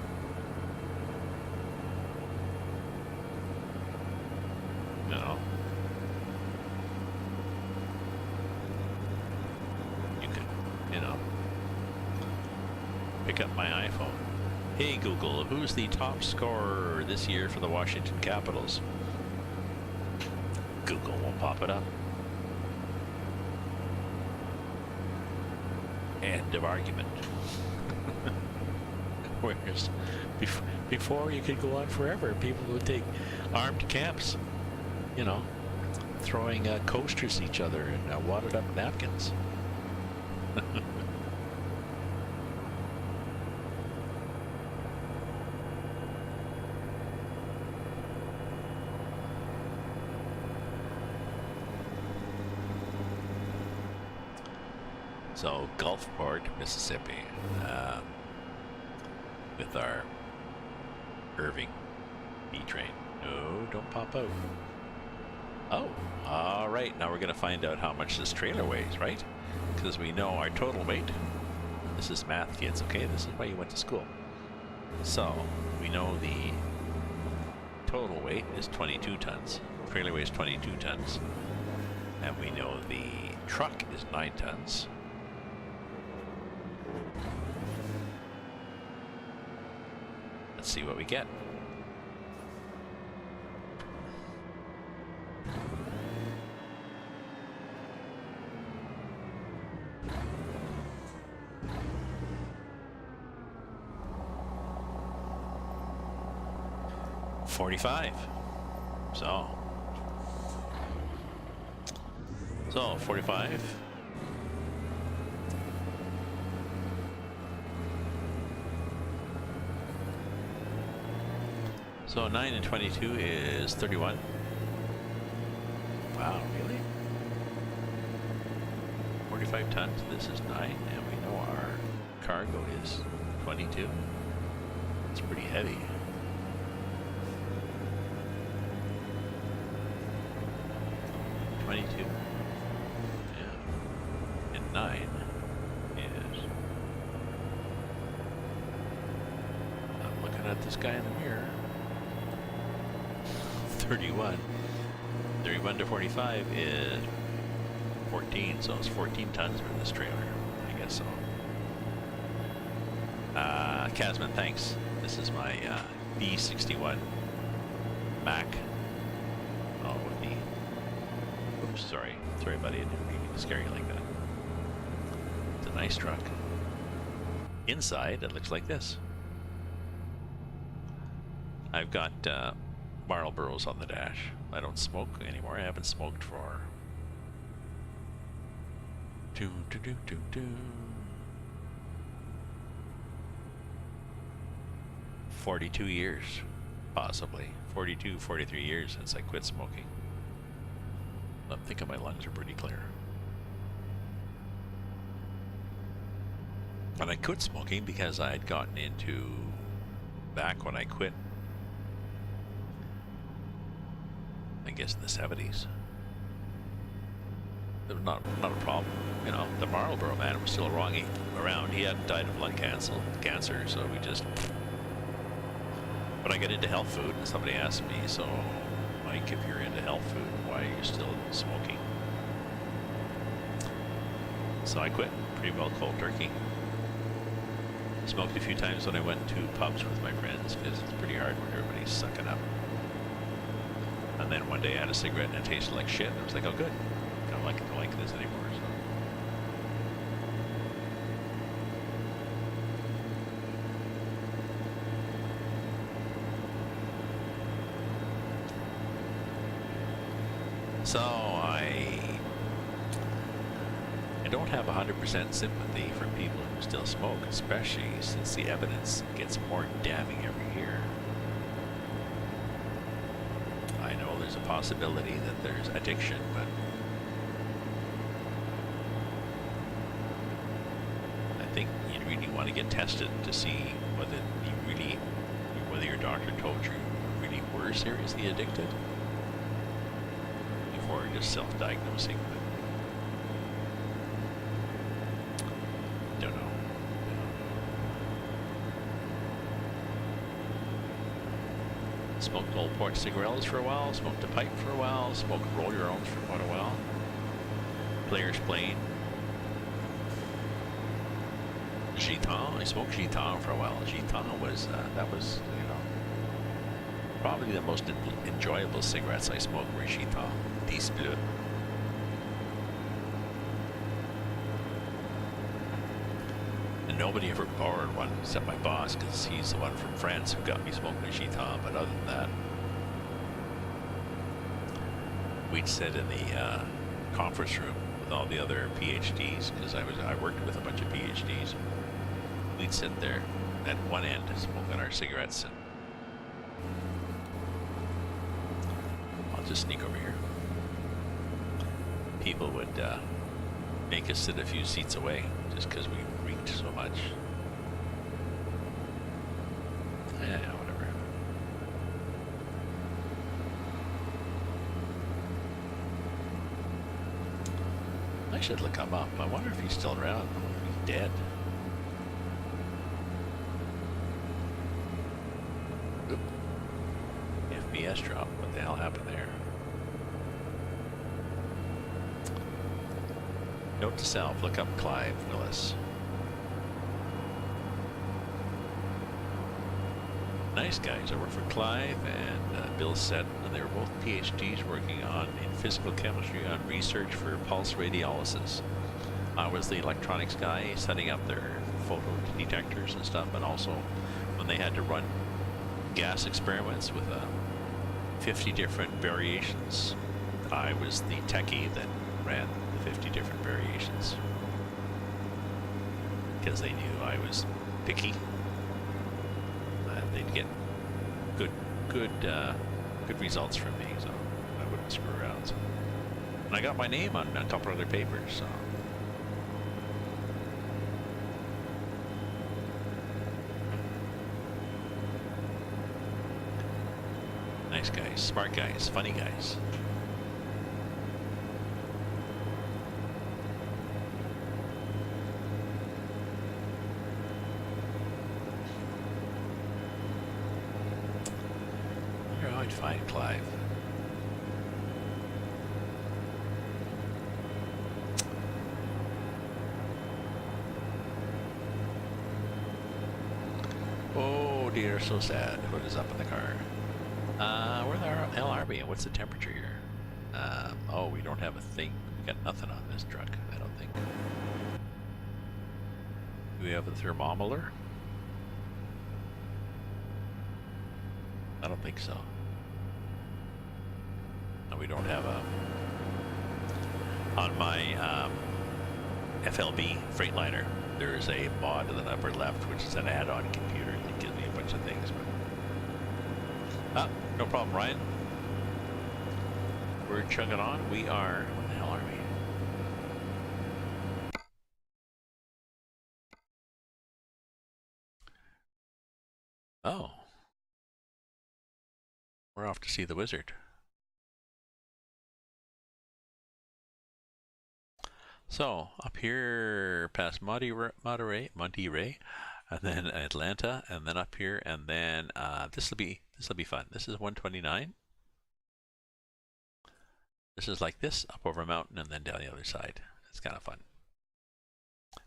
look at my iPhone. Hey Google, who's the top scorer this year for the Washington Capitals? Google will pop it up. End of argument. Whereas before you could go on forever. People would take armed camps, you know, throwing coasters at each other and wadded up napkins. So Gulfport, Mississippi, with our Irving B train. No, don't pop out. Oh, all right. Now we're going to find out how much this trailer weighs, right? Because we know our total weight. This is math, kids, okay? This is why you went to school. So we know the total weight is 22 tons. Trailer weighs 22 tons. And we know the truck is 9 tons. Let's see what we get. $45. So 45. So 9 and 22 is 31. Wow, really? 45 tons. This is 9, and we know our cargo is 22. It's pretty heavy. Yeah. And 9 is... I'm looking at this guy in the mirror. 31. 31 to 45 is 14, so it's 14 tons for this trailer. I guess so. Casman, thanks. This is my B61 Mac. Oh, with the... Oops, sorry. Sorry, buddy. I didn't mean to scare you like that. It's a nice truck. Inside, it looks like this. I've got Marlboros on the dash. I don't smoke anymore. I haven't smoked for 42 years, possibly 42, 43 years since I quit smoking. I'm thinking my lungs are pretty clear. And I quit smoking because I had gotten into, back when I quit, I guess in the 70s. It was not a problem, you know. The Marlboro man was still around. He hadn't died of lung cancer, so we just. But I got into health food, and somebody asked me, so Mike, if you're into health food, why are you still smoking? So I quit pretty well cold turkey. Smoked a few times when I went to pubs with my friends because it's pretty hard when everybody's sucking up. And then one day I had a cigarette and it tasted like shit. And I was like, oh good, I don't like this anymore. So I don't have 100% sympathy for people who still smoke, especially since the evidence gets more damning every year. I know there's a possibility that there's addiction, but I think you really want to get tested to see whether your doctor told you really were seriously addicted before just self-diagnosing. Don't know. Smoked old port cigarettes for a while, smoked a pipe for a while, smoked roll your own for quite a while. Players playing. Gitan. I smoked Gitan for a while. Gitan was that was probably the most enjoyable cigarettes I smoked were Gitan. 10 Bleu. And nobody ever borrowed one except my boss, because he's the one from France who got me smoking a Gitan. But other than that, we'd sit in the conference room with all the other PhDs, because I worked with a bunch of PhDs. We'd sit there at one end smoking our cigarettes, and I'll just sneak over here. People would make us sit a few seats away just because we reeked so much. Yeah, whatever. I should look him up. I wonder if he's still around. I wonder if he's dead. Oop. FBS drop. What the hell happened there? Note to self, look up Clive Willis. Nice guys. I worked for Clive and Bill Seton, and they were both PhDs working in physical chemistry on research for pulse radiolysis. I was the electronics guy setting up their photo detectors and stuff, and also when they had to run gas experiments with 50 different variations, I was the techie that ran 50 different variations, because they knew I was picky. They'd get good results from me, so I wouldn't screw around. So. And I got my name on top of other papers. So. Nice guys, smart guys, funny guys. I'd find Clive. Oh dear, so sad. What is up in the car? Where the hell are we? And what's the temperature here? Oh, we don't have a thing. We got nothing on this truck, I don't think. Do we have a thermometer? I don't think so. No, we don't have a... On my FLB Freightliner, there's a mod in the upper left, which is an add-on computer that gives me a bunch of things. But... no problem, Ryan. We're chugging on. We are... What the hell are we? Oh. We're off to see the wizard. So, up here past Monterey, and then Atlanta, and then up here, and then this'll be fun. This is 129. This is like this, up over a mountain, and then down the other side. It's kind of fun.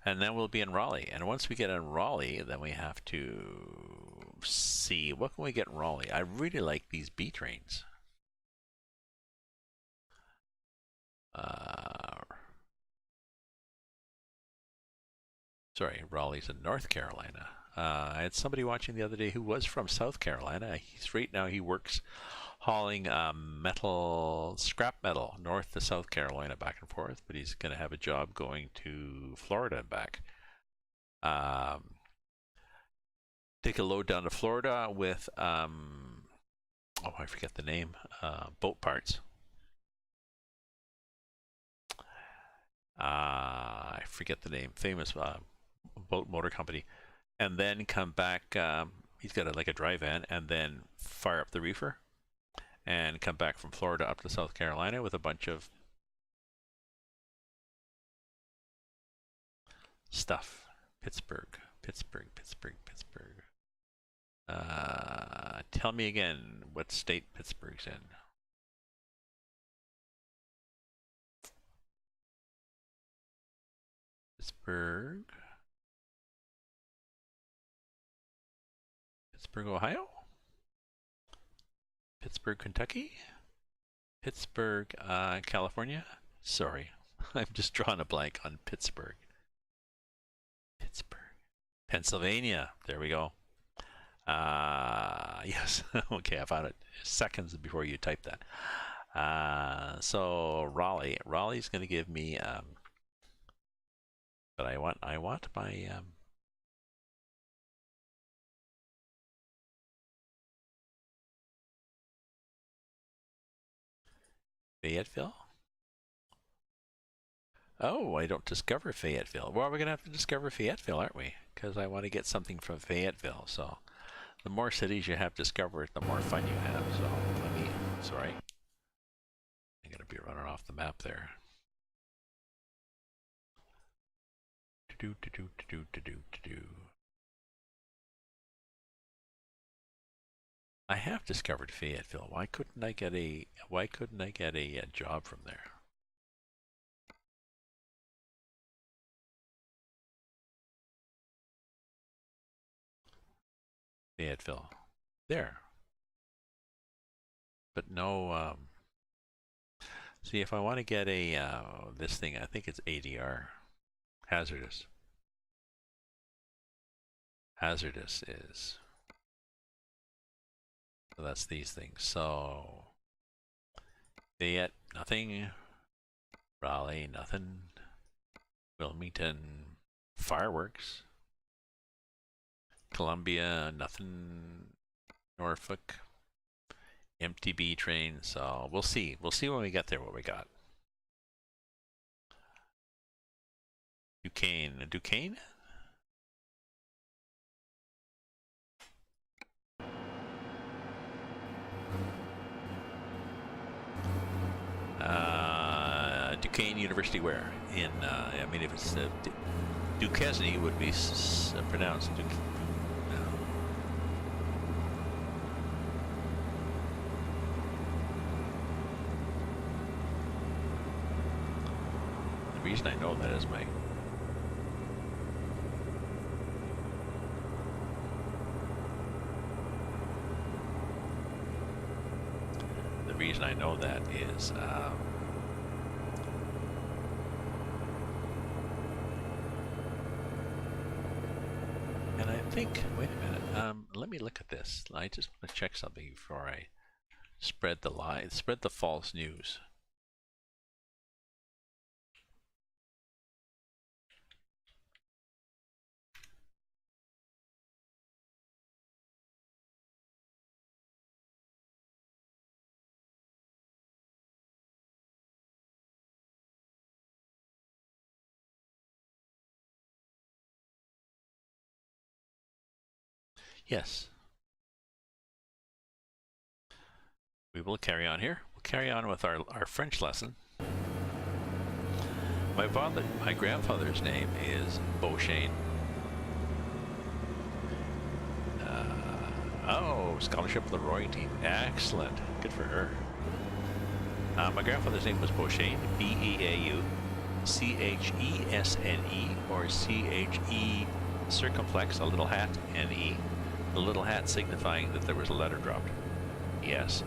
And then we'll be in Raleigh. And once we get in Raleigh, then we have to see, what can we get in Raleigh? I really like these B trains. Sorry, Raleigh's in North Carolina. I had somebody watching the other day who was from South Carolina. Right now he works hauling scrap metal, north to South Carolina, back and forth, but he's going to have a job going to Florida and back. Take a load down to Florida with, oh, I forget the name, boat parts. I forget the name, famous boat motor company, and then come back. He's got like a dry van, and then fire up the reefer and come back from Florida up to South Carolina with a bunch of stuff. Pittsburgh. Tell me again what state Pittsburgh's in. Pittsburgh. Pittsburgh, Ohio? Pittsburgh, Kentucky? Pittsburgh, California? Sorry, I'm just drawing a blank on Pittsburgh. Pittsburgh. Pennsylvania. There we go. Yes. Okay, I found it seconds before you typed that. So Raleigh. Raleigh's going to give me, but I want my, Fayetteville? Oh, I don't discover Fayetteville. Well, we're going to have to discover Fayetteville, aren't we? Because I want to get something from Fayetteville. So the more cities you have discovered, the more fun you have. So let me, sorry. I'm going to be running off the map there. I have discovered Fayetteville. Why couldn't I get a job from there? Fayetteville. There. But no, see, if I want to get a, this thing, I think it's ADR. Hazardous. Hazardous is, so that's these things. So, Fayette, nothing. Raleigh, nothing. Wilmington, fireworks. Columbia, nothing. Norfolk, MTB train. So we'll see. We'll see when we get there what we got. Duquesne. Duquesne? Duquesne University where? In, I mean, if it's Duquesne would be pronounced Duquesne. The reason I know that is my reason I know that is and I think, wait a minute, let me look at this. I just want to check something before I spread the lie, spread the false news. Yes. We will carry on here. We'll carry on with our French lesson. My grandfather's name is Beauchesne. Oh, scholarship of the Roy team. Excellent. Good for her. My grandfather's name was Beauchesne, B-E-A-U, C-H-E-S-N-E, or C-H-E circumflex, a little hat, N-E. The little hat signifying that there was a letter dropped. Yes.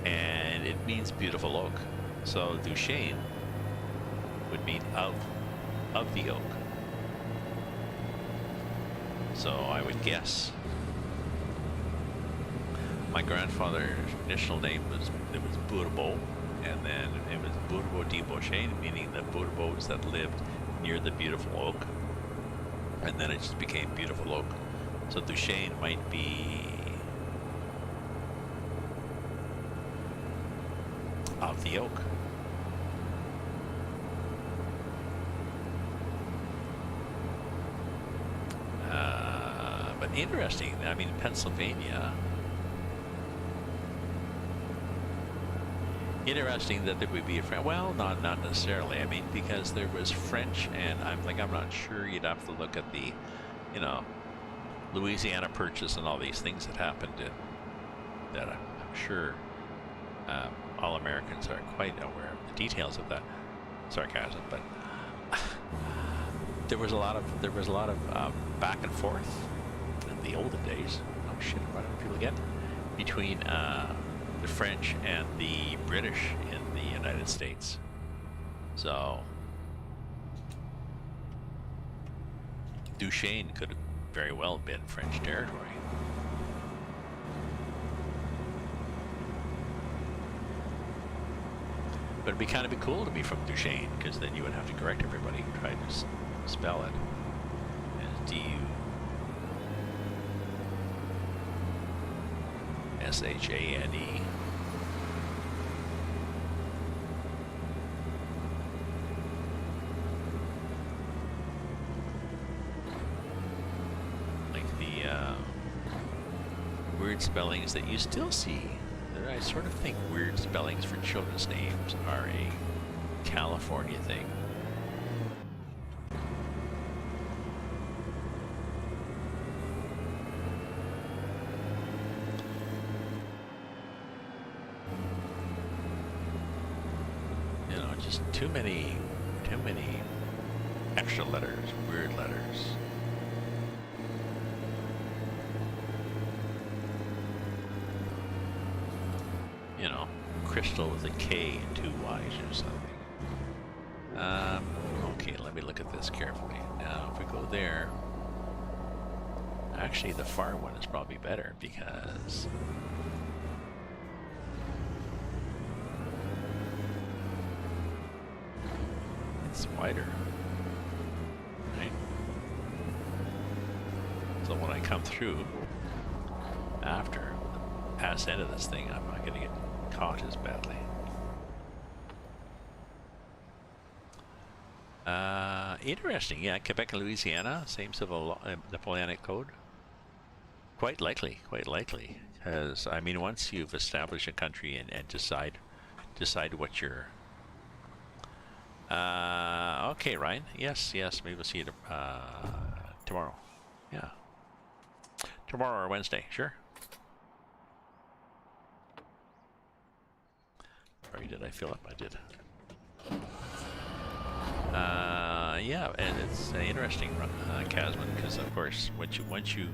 And it means beautiful oak. So Duchesne would mean of the oak. So I would guess my grandfather's initial name was Bourbeau, and then it was Bourbeau de Beauchesne, meaning the Bourbeaus that lived near the beautiful oak, and then it just became beautiful oak. So Duchesne might be of the oak. But interesting, I mean, Pennsylvania, interesting that there would be a French, well, not necessarily, I mean, because there was French, and I'm not sure, you'd have to look at the, you know, Louisiana Purchase and all these things that happened that I'm sure all Americans are quite aware of the details of that. Sarcasm, but there was a lot of back and forth in the olden days. shit, what do people get? Between the French and the British in the United States. So Duchesne could have very well been French territory. But it'd be kind of cool to be from Duchesne, because then you would have to correct everybody who tried to spell it as D-U-S-H-A-N-E. Like the weird spellings that you still see. I sort of think weird spellings for children's names are a California thing. You know, just too many extra letters, weird letters. You know, crystal with a K and 2 Y's or something. Okay, let me look at this carefully. Now, if we go there, actually the far one is probably better because it's wider, right? So when I come through after the pass end of this thing, I'm not going to get caught as badly. Interesting, yeah. Quebec and Louisiana, same civil Napoleonic code. Quite likely, because I mean, once you've established a country and decide what you're. Okay, Ryan. Yes. Maybe we'll see you tomorrow. Yeah, tomorrow or Wednesday. Sure. Sorry, did I fill up? I did. Yeah, and it's interesting, Casman, because of course, once you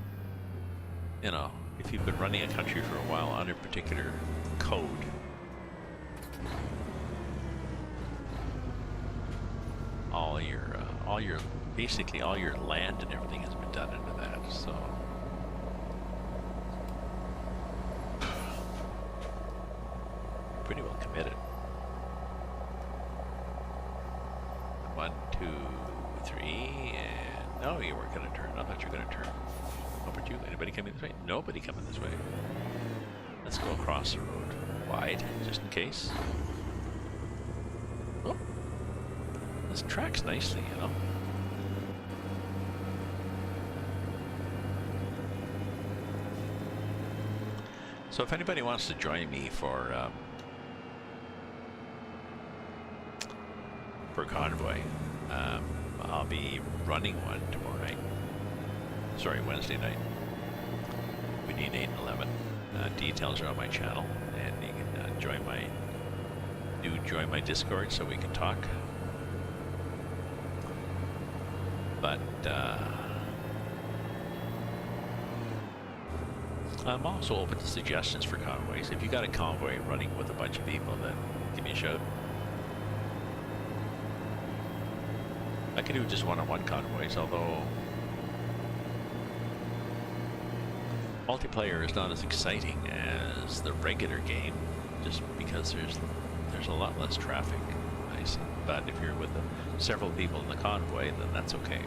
know, if you've been running a country for a while under a particular code, basically all your land and everything has been done into that. So. Pretty well committed. 1, 2, 3, and no, you weren't going to turn. I thought you were going to turn. Over to you. Anybody coming this way? Nobody coming this way. Let's go across the road wide, just in case. Oh, this tracks nicely, you know. So if anybody wants to join me for convoy, I'll be running one tomorrow night. Sorry, Wednesday night. We need 8 and 11. Details are on my channel, and you can join my Discord so we can talk. But I'm also open to suggestions for convoys. If you got a convoy running with a bunch of people, then give me a shout. I could do just one-on-one convoys, although multiplayer is not as exciting as the regular game, just because there's a lot less traffic. I see. But if you're with several people in the convoy, then that's okay.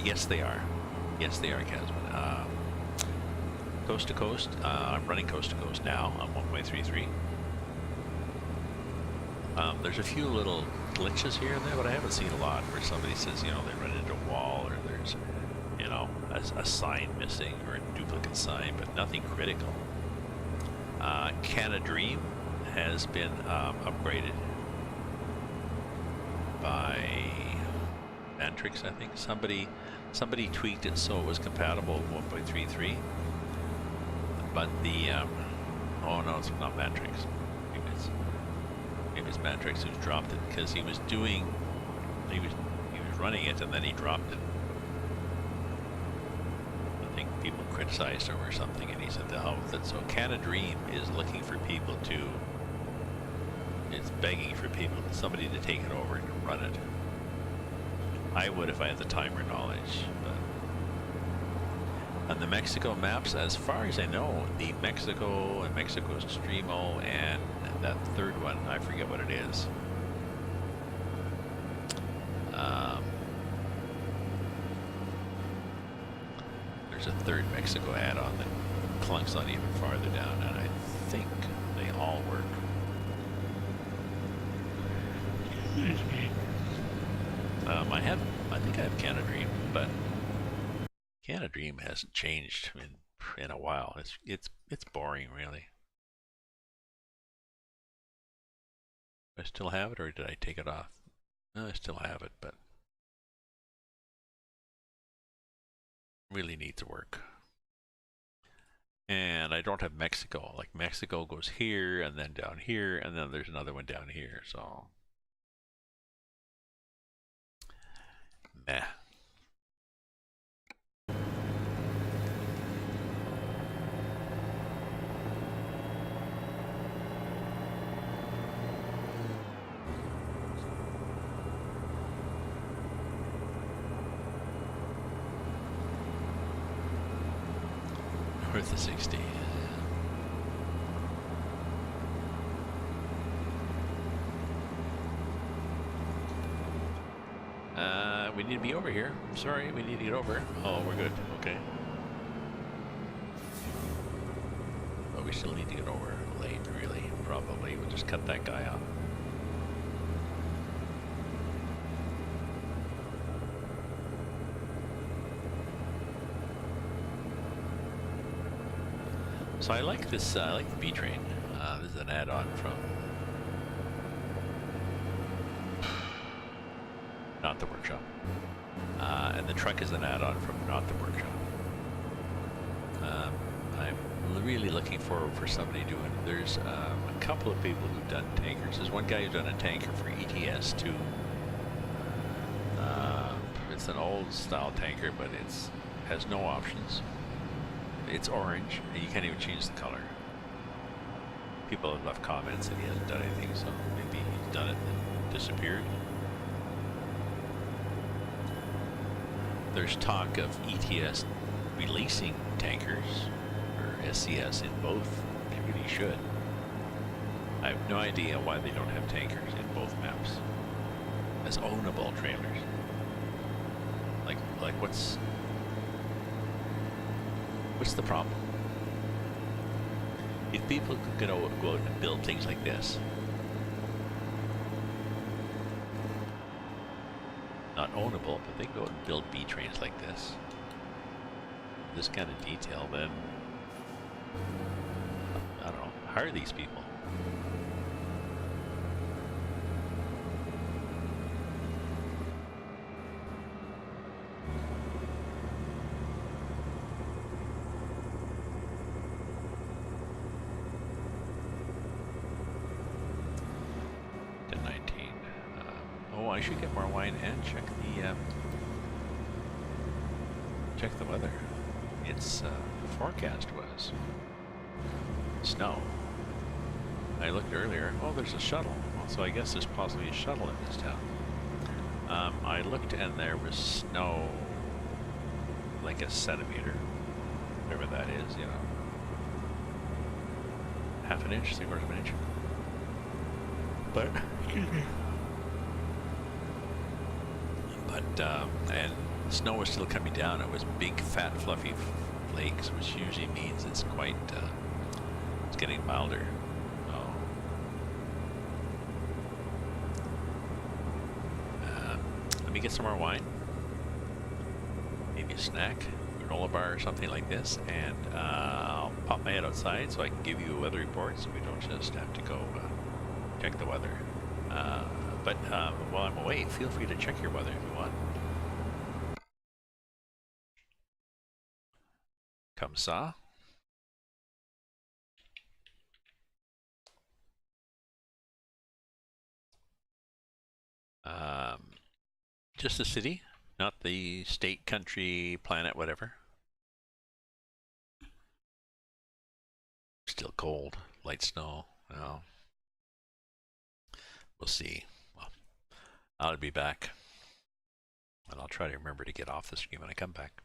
Yes, they are. Yes, they are, Casman. Coast to coast. I'm running coast to coast now. I'm 1.33. There's a few little glitches here and there, but I haven't seen a lot where somebody says, you know, they run into a wall, or there's, you know, a sign missing or a duplicate sign, but nothing critical. Canada Dream has been upgraded by Mantrix, I think. Somebody tweaked it so it was compatible with 1.33, but the oh no, it's not Mantrix. Maybe was Matrix who dropped it because he was running it and then he dropped it. I think people criticized him or something, and he said the hell with it. So Canada Dream is looking for people to. It's begging for somebody to take it over and run it. I would if I had the time or knowledge. But on the Mexico maps, as far as I know, the Mexico and Mexico Extremo and that third one, I forget what it is. There's a third Mexico add-on that clunks on even farther down, and I think they all work. I think I have Canada Dream, but Canada Dream hasn't changed in a while. It's boring, really. Do I still have it, or did I take it off? No, I still have it, but really needs to work. And I don't have Mexico. Like Mexico goes here, and then down here, and then there's another one down here. So, meh. North of 60. We need to be over here. Sorry, we need to get over. Oh, we're good. Okay. But we still need to get over late, really. Probably. We'll just cut that guy off. So I like this, I like the B train. This is an add-on from Not the Workshop. And the truck is an add-on from Not the Workshop. I'm really looking forward for somebody doing, there's a couple of people who've done tankers. There's one guy who's done a tanker for ATS Still. It's an old style tanker, but it's has no options. It's orange, and you can't even change the color. People have left comments that he hasn't done anything, so maybe he's done it and disappeared. There's talk of ETS releasing tankers, or SCS in both. They really should. I have no idea why they don't have tankers in both maps as ownable trailers. Like what's the problem? If people could go out and build things like this, not ownable, but they can go out and build B trains like this kind of detail, then I don't know, hire these people. I should get more wine and check the weather. Its forecast was snow. I looked earlier. Oh, there's a shuttle. So I guess there's possibly a shuttle in this town. I looked and there was snow, like a centimeter, whatever that is. You know, half an inch, 3/4 of an inch. But. And snow was still coming down. It was big, fat, fluffy flakes, which usually means it's quite, it's getting milder. Oh. Let me get some more wine. Maybe a snack, granola bar or something like this, and I'll pop my head outside so I can give you a weather report so we don't just have to go check the weather. But while I'm away, feel free to check your weather if you want. Comme ça. Just the city, not the state, country, planet, whatever. Still cold, light snow. Well, we'll see. Well, I'll be back, and I'll try to remember to get off the screen when I come back.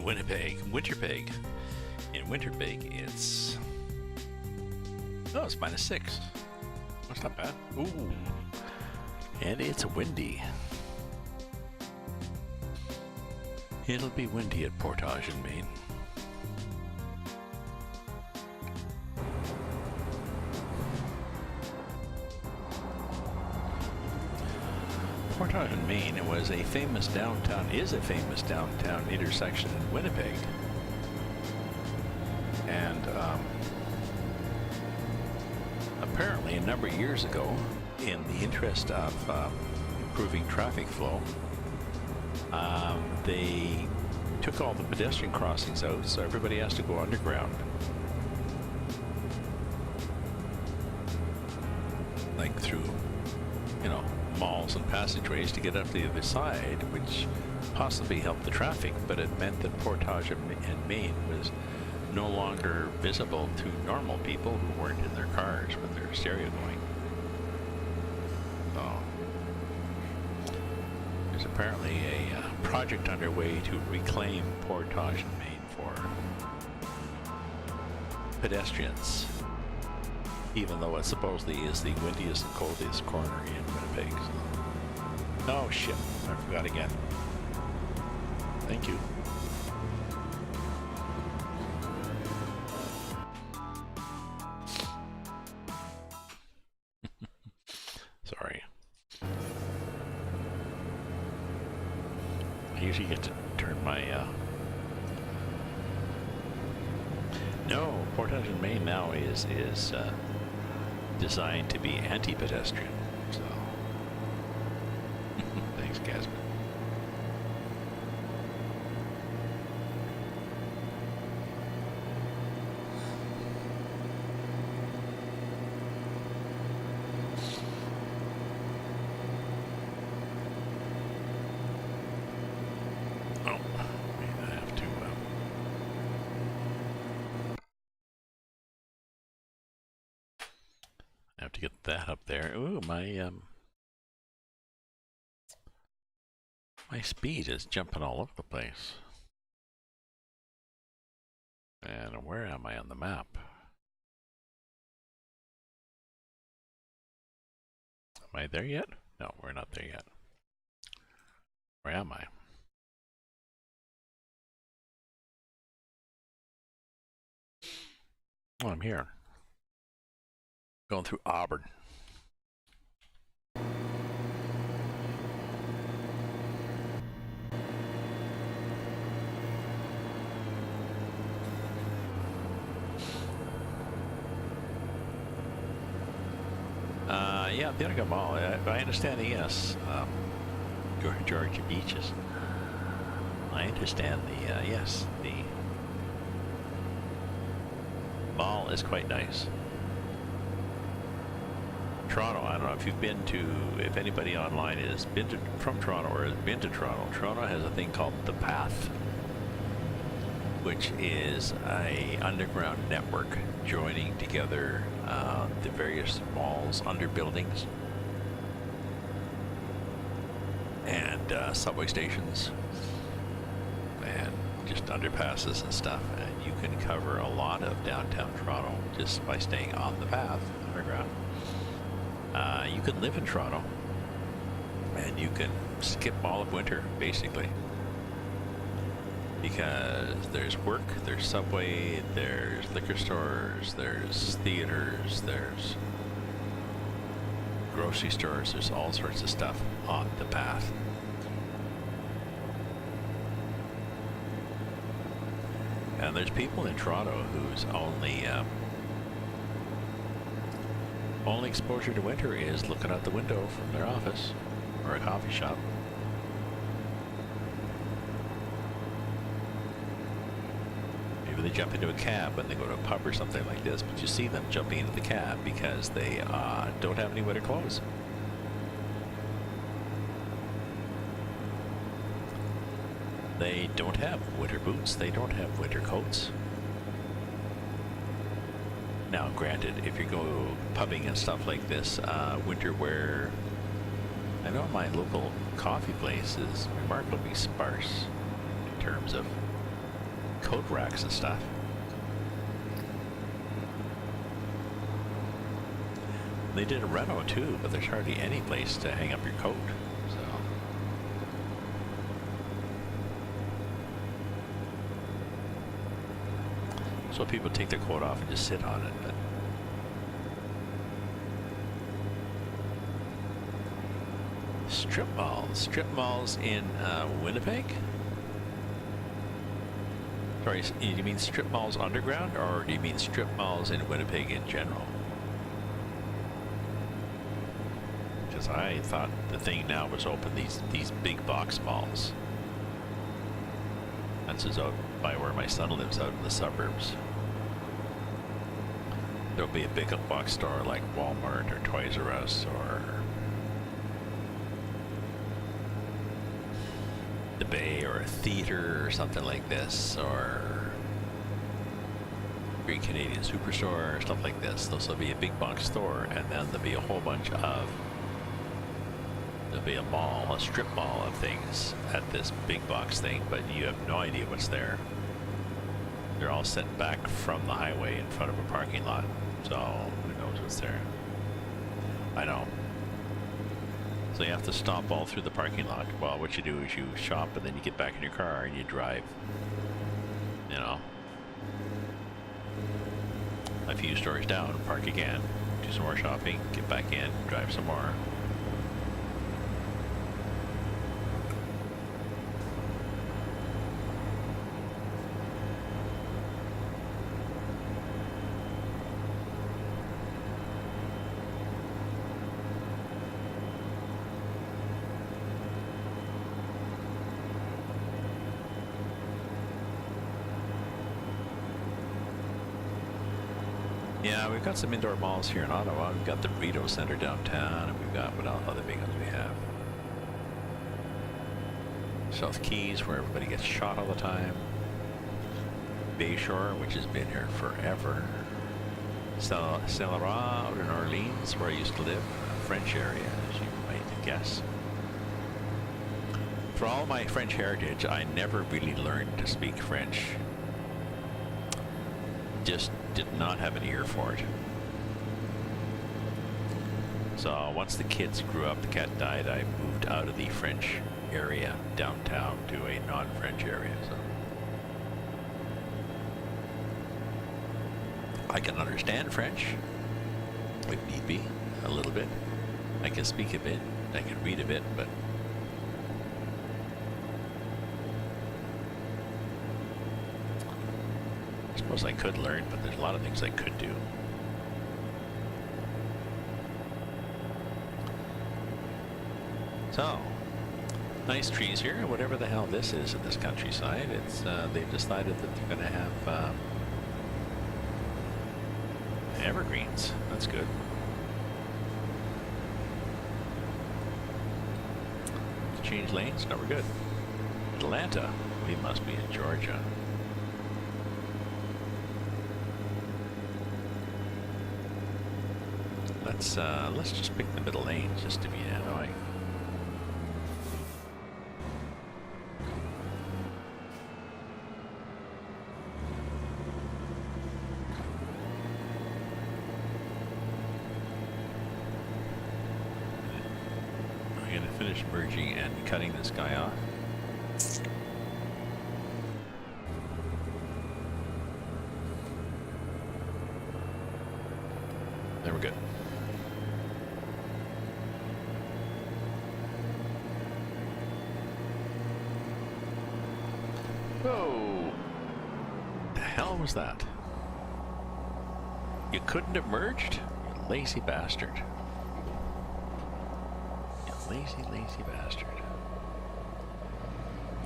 Winnipeg, Winterpeg. In Winterpeg, it's -6. That's not bad. Ooh, and it's windy. It'll be windy at Portage in Maine. Portage in Maine is a famous downtown intersection in Winnipeg. And apparently a number of years ago, in the interest of improving traffic flow, they took all the pedestrian crossings out, so everybody has to go underground. Like through, malls and passageways to get up the other side, which possibly helped the traffic, but it meant that Portage and Main was no longer visible to normal people who weren't in their cars with their stereo going. So there's apparently a project underway to reclaim Portage and Main for pedestrians, even though it supposedly is the windiest and coldest corner in Winnipeg. So. Oh shit, I forgot again. Thank you. Sorry. I usually get to turn my no, Portage and Main now is designed to be anti-pedestrian. So thanks, Casper. To get that up there. Ooh, my my speed is jumping all over the place. And where am I on the map? Am I there yet? No, we're not there yet. Where am I? Oh, I'm here. Going through Auburn. Yeah, the Utica Mall. I understand the yes. Georgia Beaches. I understand the yes. The mall is quite nice. Toronto, I don't know if you've been to, if anybody online has been to, from Toronto or has been to Toronto. Toronto has a thing called The Path, which is a underground network joining together the various malls, under buildings, and subway stations, and just underpasses and stuff. And you can cover a lot of downtown Toronto just by staying on the path underground. You can live in Toronto, and you can skip all of winter, basically, because there's work, there's subway, there's liquor stores, there's theaters, there's grocery stores, there's all sorts of stuff on the path. And there's people in Toronto whose only exposure to winter is looking out the window from their office or a coffee shop. Maybe they jump into a cab when they go to a pub or something like this, but you see them jumping into the cab because they don't have any winter clothes. They don't have winter boots, they don't have winter coats. Now, granted, if you go pubbing and stuff like this, winter wear, I know my local coffee place is remarkably sparse in terms of coat racks and stuff. They did a reno too, but there's hardly any place to hang up your coat. So people take their coat off and just sit on it. But strip malls in Winnipeg? Sorry, do you mean strip malls underground, or do you mean strip malls in Winnipeg in general? Because I thought the thing now was open these big box malls. That's just out by where my son lives, out in the suburbs. There'll be a big box store like Walmart or Toys R Us or the Bay or a theater or something like this, or Great Canadian Superstore or stuff like this. This will be a big box store, and then there'll be a whole bunch of, there'll be a mall, a strip mall of things at this big box thing, but you have no idea what's there. They're all set back from the highway in front of a parking lot, so who knows what's there. I know. So you have to stop all through the parking lot. Well, what you do is you shop and then you get back in your car and you drive, you know, a few stores down, park again, do some more shopping, get back in, drive some more. Yeah, we've got some indoor malls here in Ottawa. We've got the Burrito Center downtown, and we've got what other big ones we have. South Keys, where everybody gets shot all the time. Bayshore, which has been here forever. Saint-Laurent out in Orleans, where I used to live, a French area, as you might guess. For all my French heritage, I never really learned to speak French. Just did not have an ear for it. So once the kids grew up, the cat died, I moved out of the French area downtown to a non-French area. So I can understand French, if need be, a little bit. I can speak a bit, I can read a bit, but I suppose I could learn, but there's a lot of things I could do. So, nice trees here. Whatever the hell this is in this countryside, it's they've decided that they're going to have evergreens. That's good. Change lanes? No, we're good. Atlanta. We must be in Georgia. Let's just pick the middle lane just to be annoying. We're gonna finish merging and cutting this guy off. There, we're good. Whoa! The hell was that? You couldn't have merged? You lazy bastard. You lazy, lazy bastard.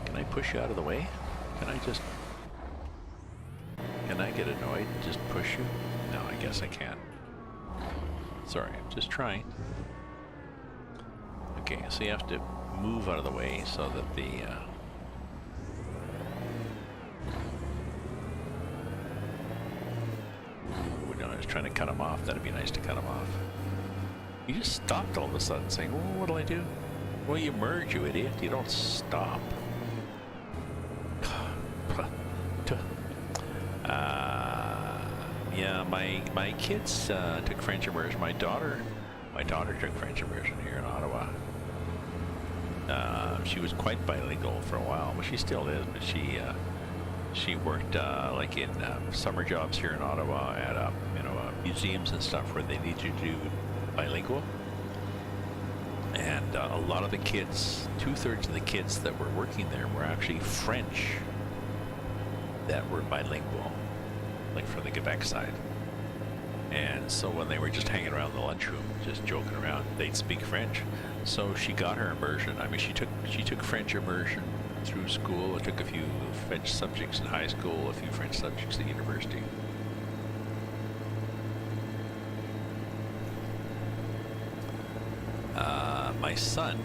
Can I push you out of the way? Can I just... Can I get annoyed and just push you? No, I guess I can't. Sorry, I'm just trying. Okay, so you have to move out of the way so that the... I was trying to cut him off. That'd be nice to cut him off. You just stopped all of a sudden saying, well, what'll I do? Well, you merge, you idiot. You don't stop. Yeah, my kids took French immersion. My daughter took French immersion here in Ottawa. She was quite bilingual for a while, but she still is. But she worked like in summer jobs here in Ottawa at museums and stuff where they need you to do bilingual. And a lot of the kids, 2/3 of the kids that were working there were actually French that were bilingual, like from the Quebec side. And so when they were just hanging around the lunchroom, just joking around, they'd speak French. So she got her immersion. I mean, she took French immersion through school. I took a few French subjects in high school, a few French subjects at university. My son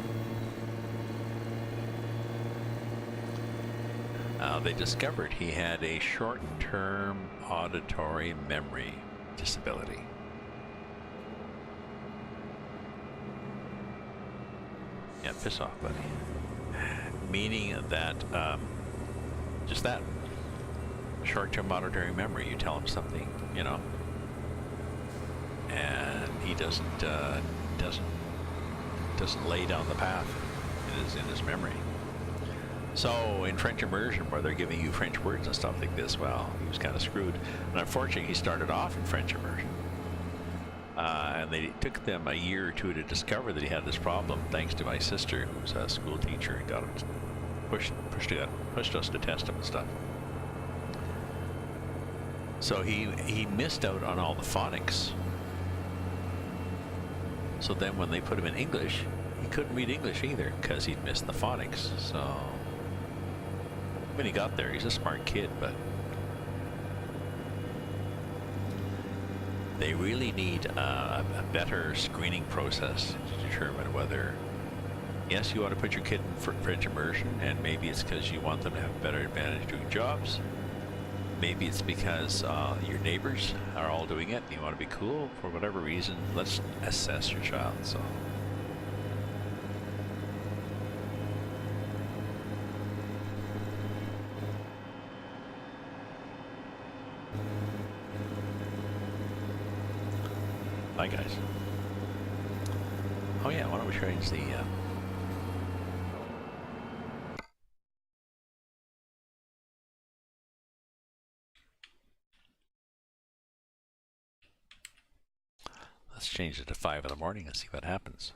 They discovered he had a short-term auditory memory disability. Yeah, piss off, buddy. Meaning that, just that, short-term auditory memory. You tell him something, you know, and he doesn't lay down the path. It is in his memory. So in French immersion, where they're giving you French words and stuff like this, well, he was kind of screwed. And unfortunately, he started off in French immersion. And they took them a year or two to discover that he had this problem, thanks to my sister, who's a school teacher, and got him pushed us to test him and stuff. So he missed out on all the phonics. So then when they put him in English, he couldn't read English either because he'd missed the phonics. So when he got there, he's a smart kid, but they really need a better screening process to determine whether, yes, you want to put your kid in French immersion, and maybe it's because you want them to have a better advantage doing jobs. Maybe it's because your neighbors are all doing it and you want to be cool. For whatever reason, let's assess your child. So bye, guys. Oh yeah, why don't we change the let's change it to 5 in the morning and see what happens.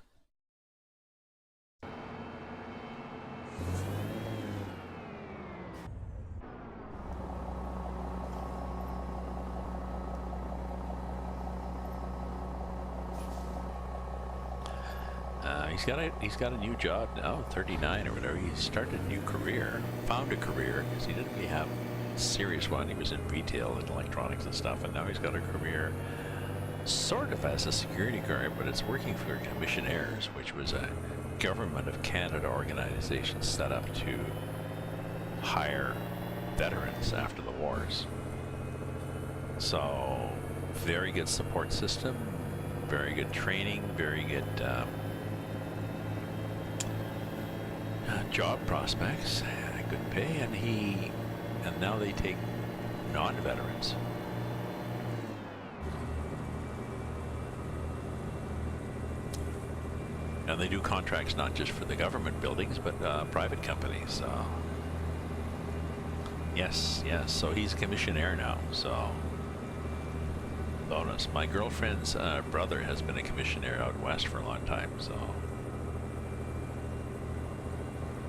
He's got a new job now, 39 or whatever. He started a new career, found a career, because he didn't really have a serious one. He was in retail and electronics and stuff, and now he's got a career sort of as a security guard, but it's working for Commissionaires, which was a Government of Canada organization set up to hire veterans after the wars. So very good support system, very good training, very good job prospects, good pay, and now they take non-veterans. And they do contracts not just for the government buildings, but private companies. So yes, so he's a commissionaire now, so bonus. My girlfriend's brother has been a commissionaire out west for a long time, so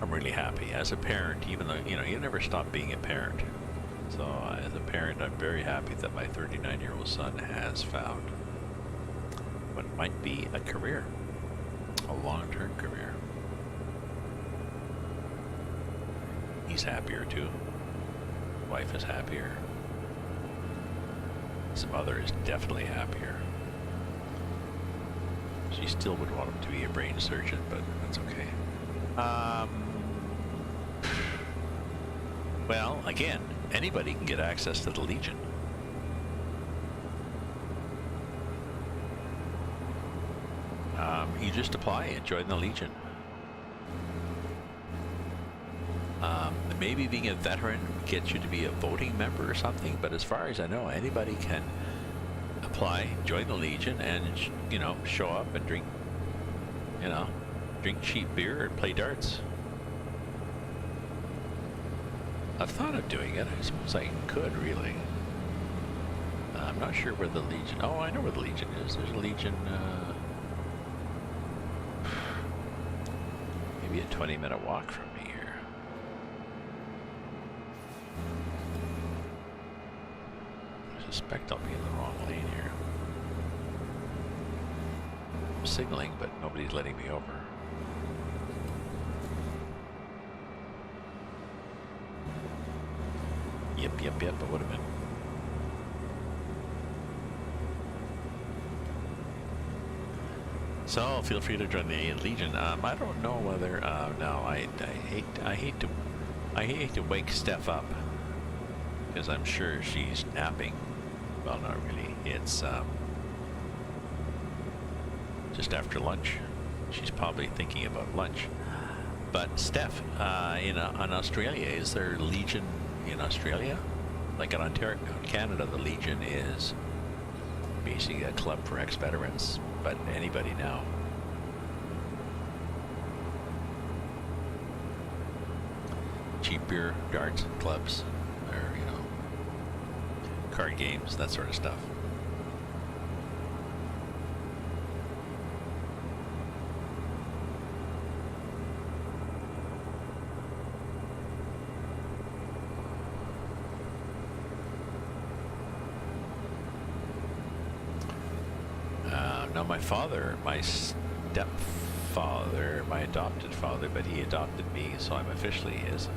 I'm really happy. As a parent, even though, you know, you never stop being a parent. So as a parent, I'm very happy that my 39-year-old son has found what might be a career, a long-term career. He's happier too. Wife is happier. His mother is definitely happier. She still would want him to be a brain surgeon, but that's okay. Well, again, anybody can get access to the Legion. You just apply and join the Legion. Maybe being a veteran gets you to be a voting member or something, but as far as I know, anybody can apply, join the Legion, and, you know, show up and drink, you know, drink cheap beer and play darts. I've thought of doing it. I suppose I could, really. I'm not sure where the Legion... Oh, I know where the Legion is. There's a Legion... maybe a 20-minute walk from me here. I suspect I'll be in the wrong lane here. I'm signaling, but nobody's letting me over. Yep, it would have been. So feel free to join the Legion. I don't know whether no, I hate to I hate to wake Steph up because I'm sure she's napping. Well, not really. It's just after lunch. She's probably thinking about lunch. But Steph, in Australia, is there Legion in Australia? Like in Ontario, Canada, the Legion is basically a club for ex-veterans, but anybody now. Cheap beer, darts, clubs, or, you know, card games, that sort of stuff. Now my stepfather, my adopted father, but he adopted me, so I'm officially his,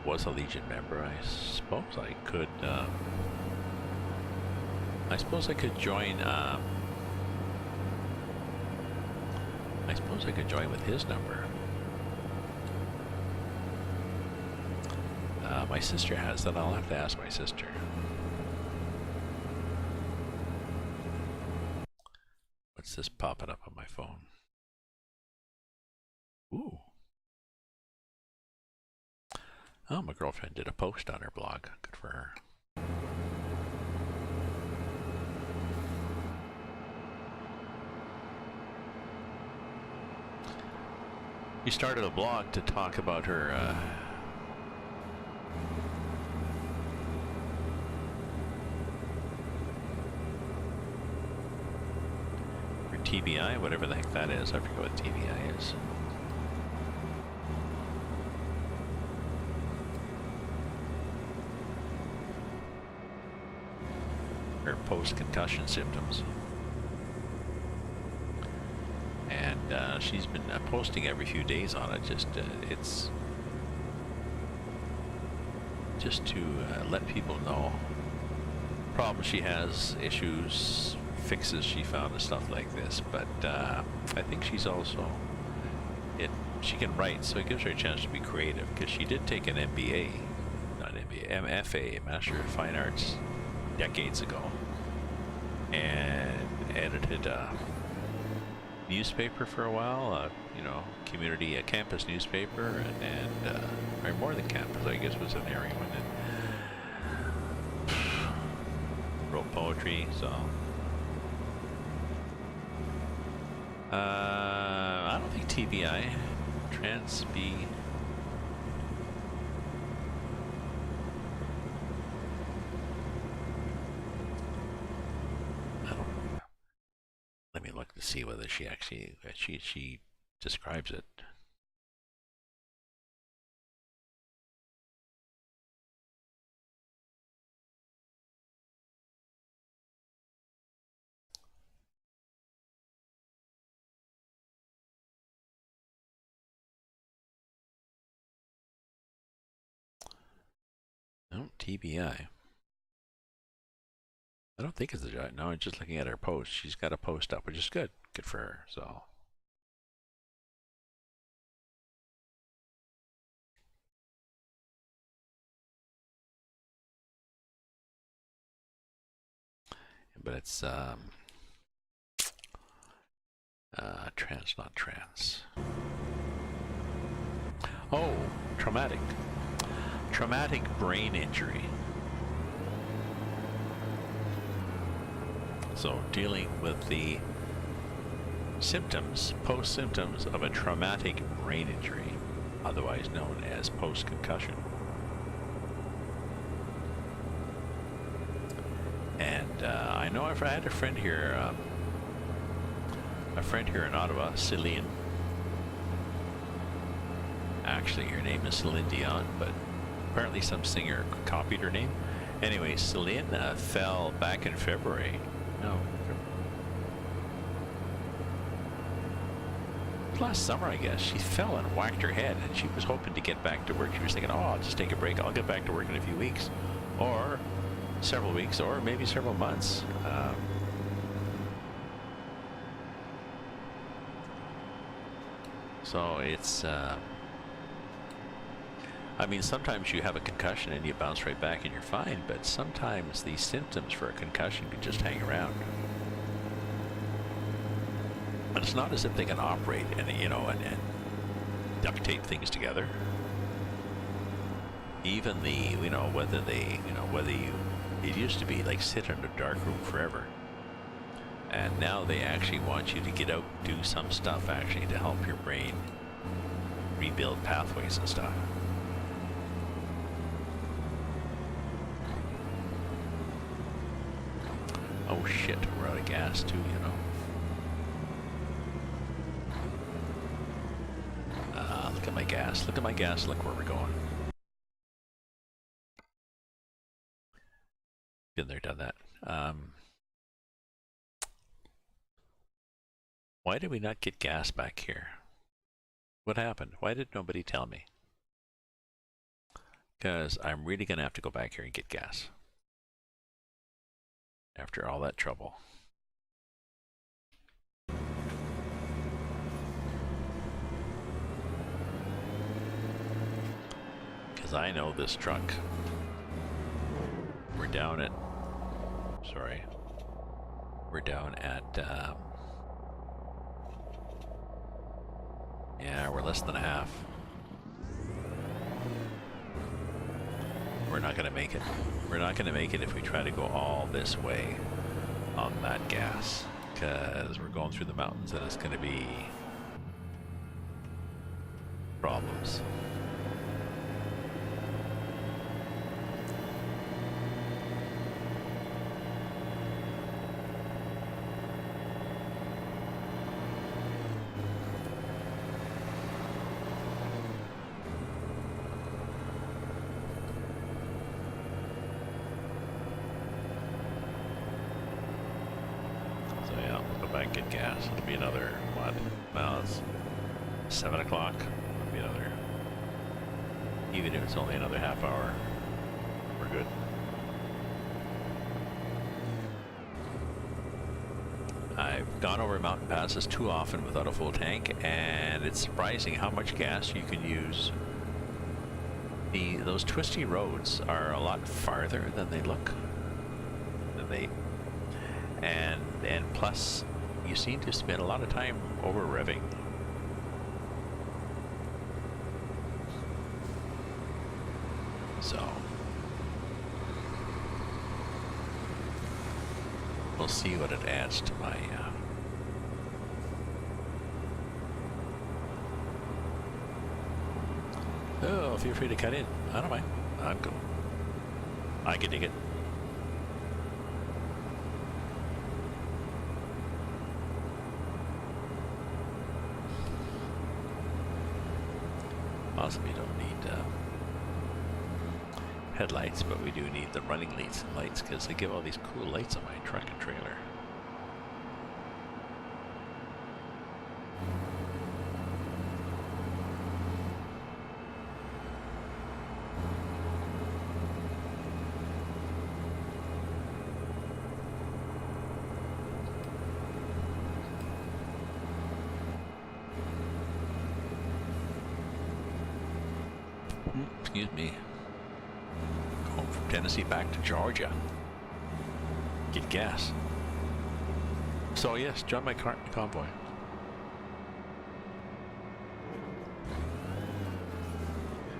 was a Legion member. I suppose I could join, I suppose I could join with his number. My sister has that. I'll have to ask my sister. What's this popping up on my phone? Ooh. Oh, my girlfriend did a post on her blog. Good for her. She started a blog to talk about her TBI, whatever the heck that is. I forget what TBI is. Her post-concussion symptoms. And she's been posting every few days on it. It's just to let people know problems she has, issues, fixes she found, and stuff like this. But I think she's also she can write, so it gives her a chance to be creative, because she did take an MBA, not MBA, MFA, Master of Fine Arts, decades ago, and edited a newspaper for a while, you know, a campus newspaper, and or more than campus, I guess, was an area one, and wrote poetry, so. I don't think TBI, trans B. Let me look to see whether she actually, she describes it. No, TBI. I don't think it's the job. No, I'm just looking at her post. She's got a post up, which is good. Good for her, so. But it's, trans, not trans. Oh, traumatic. Traumatic brain injury. So dealing with the symptoms, post-symptoms of a traumatic brain injury, otherwise known as post-concussion. And I know I had a friend here in Ottawa, Celine. Actually, her name is Celine Dion, but apparently some singer copied her name. Anyway, Celine fell back in February. No. Last summer, I guess. She fell and whacked her head, and she was hoping to get back to work. She was thinking, oh, I'll just take a break. I'll get back to work in a few weeks, or several weeks, or maybe several months. So it's I mean, sometimes you have a concussion and you bounce right back and you're fine, but sometimes these symptoms for a concussion can just hang around. And it's not as if they can operate and, you know, and duct tape things together. Even the, you know, whether they, you know, whether you, it used to be like sit in a dark room forever. And now they actually want you to get out and do some stuff actually to help your brain rebuild pathways and stuff. Oh shit, we're out of gas too, you know. Look at my gas, look at my gas, look where we're going. Been there, done that. Why did we not get gas back here? What happened? Why did nobody tell me? Because I'm really going to have to go back here and get gas. After all that trouble. Because I know this truck. We're down at... Sorry. We're down at... yeah, we're less than a half. We're not going to make it. We're not going to make it if we try to go all this way on that gas. Because we're going through the mountains and it's going to be problems. Get gas. It'll be another, what? Well, it's 7 o'clock. It'll be another, even if it's only another half hour, we're good. I've gone over mountain passes too often without a full tank, and it's surprising how much gas you can use. Those twisty roads are a lot farther than they look. And plus, you seem to spend a lot of time over revving. So we'll see what it adds to my oh, feel free to cut in. I don't mind. I'm cool. I can dig it. Possibly don't need headlights, but we do need the running lights because they give all these cool lights on my truck and trailer. Excuse me. Going from Tennessee back to Georgia. Get gas. So yes, join my convoy.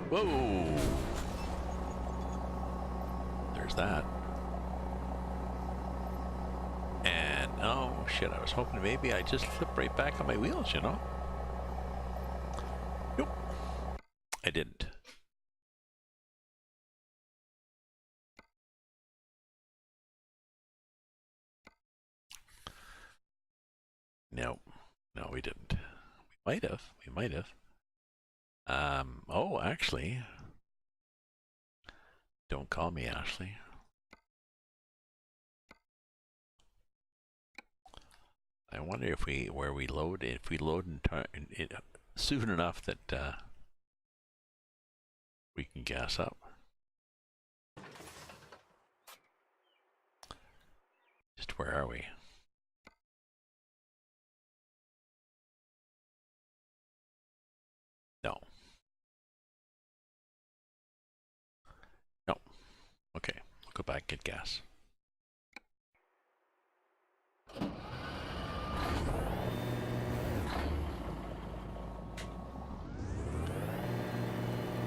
Whoa! There's that. And oh shit, I was hoping maybe I just flip right back on my wheels, you know? Nope. I didn't. No, no, we didn't. We might have. We might have. Oh, actually, don't call me Ashley. I wonder if we load it soon enough that we can gas up. Just where are we? No. Okay, I'll go back and get gas.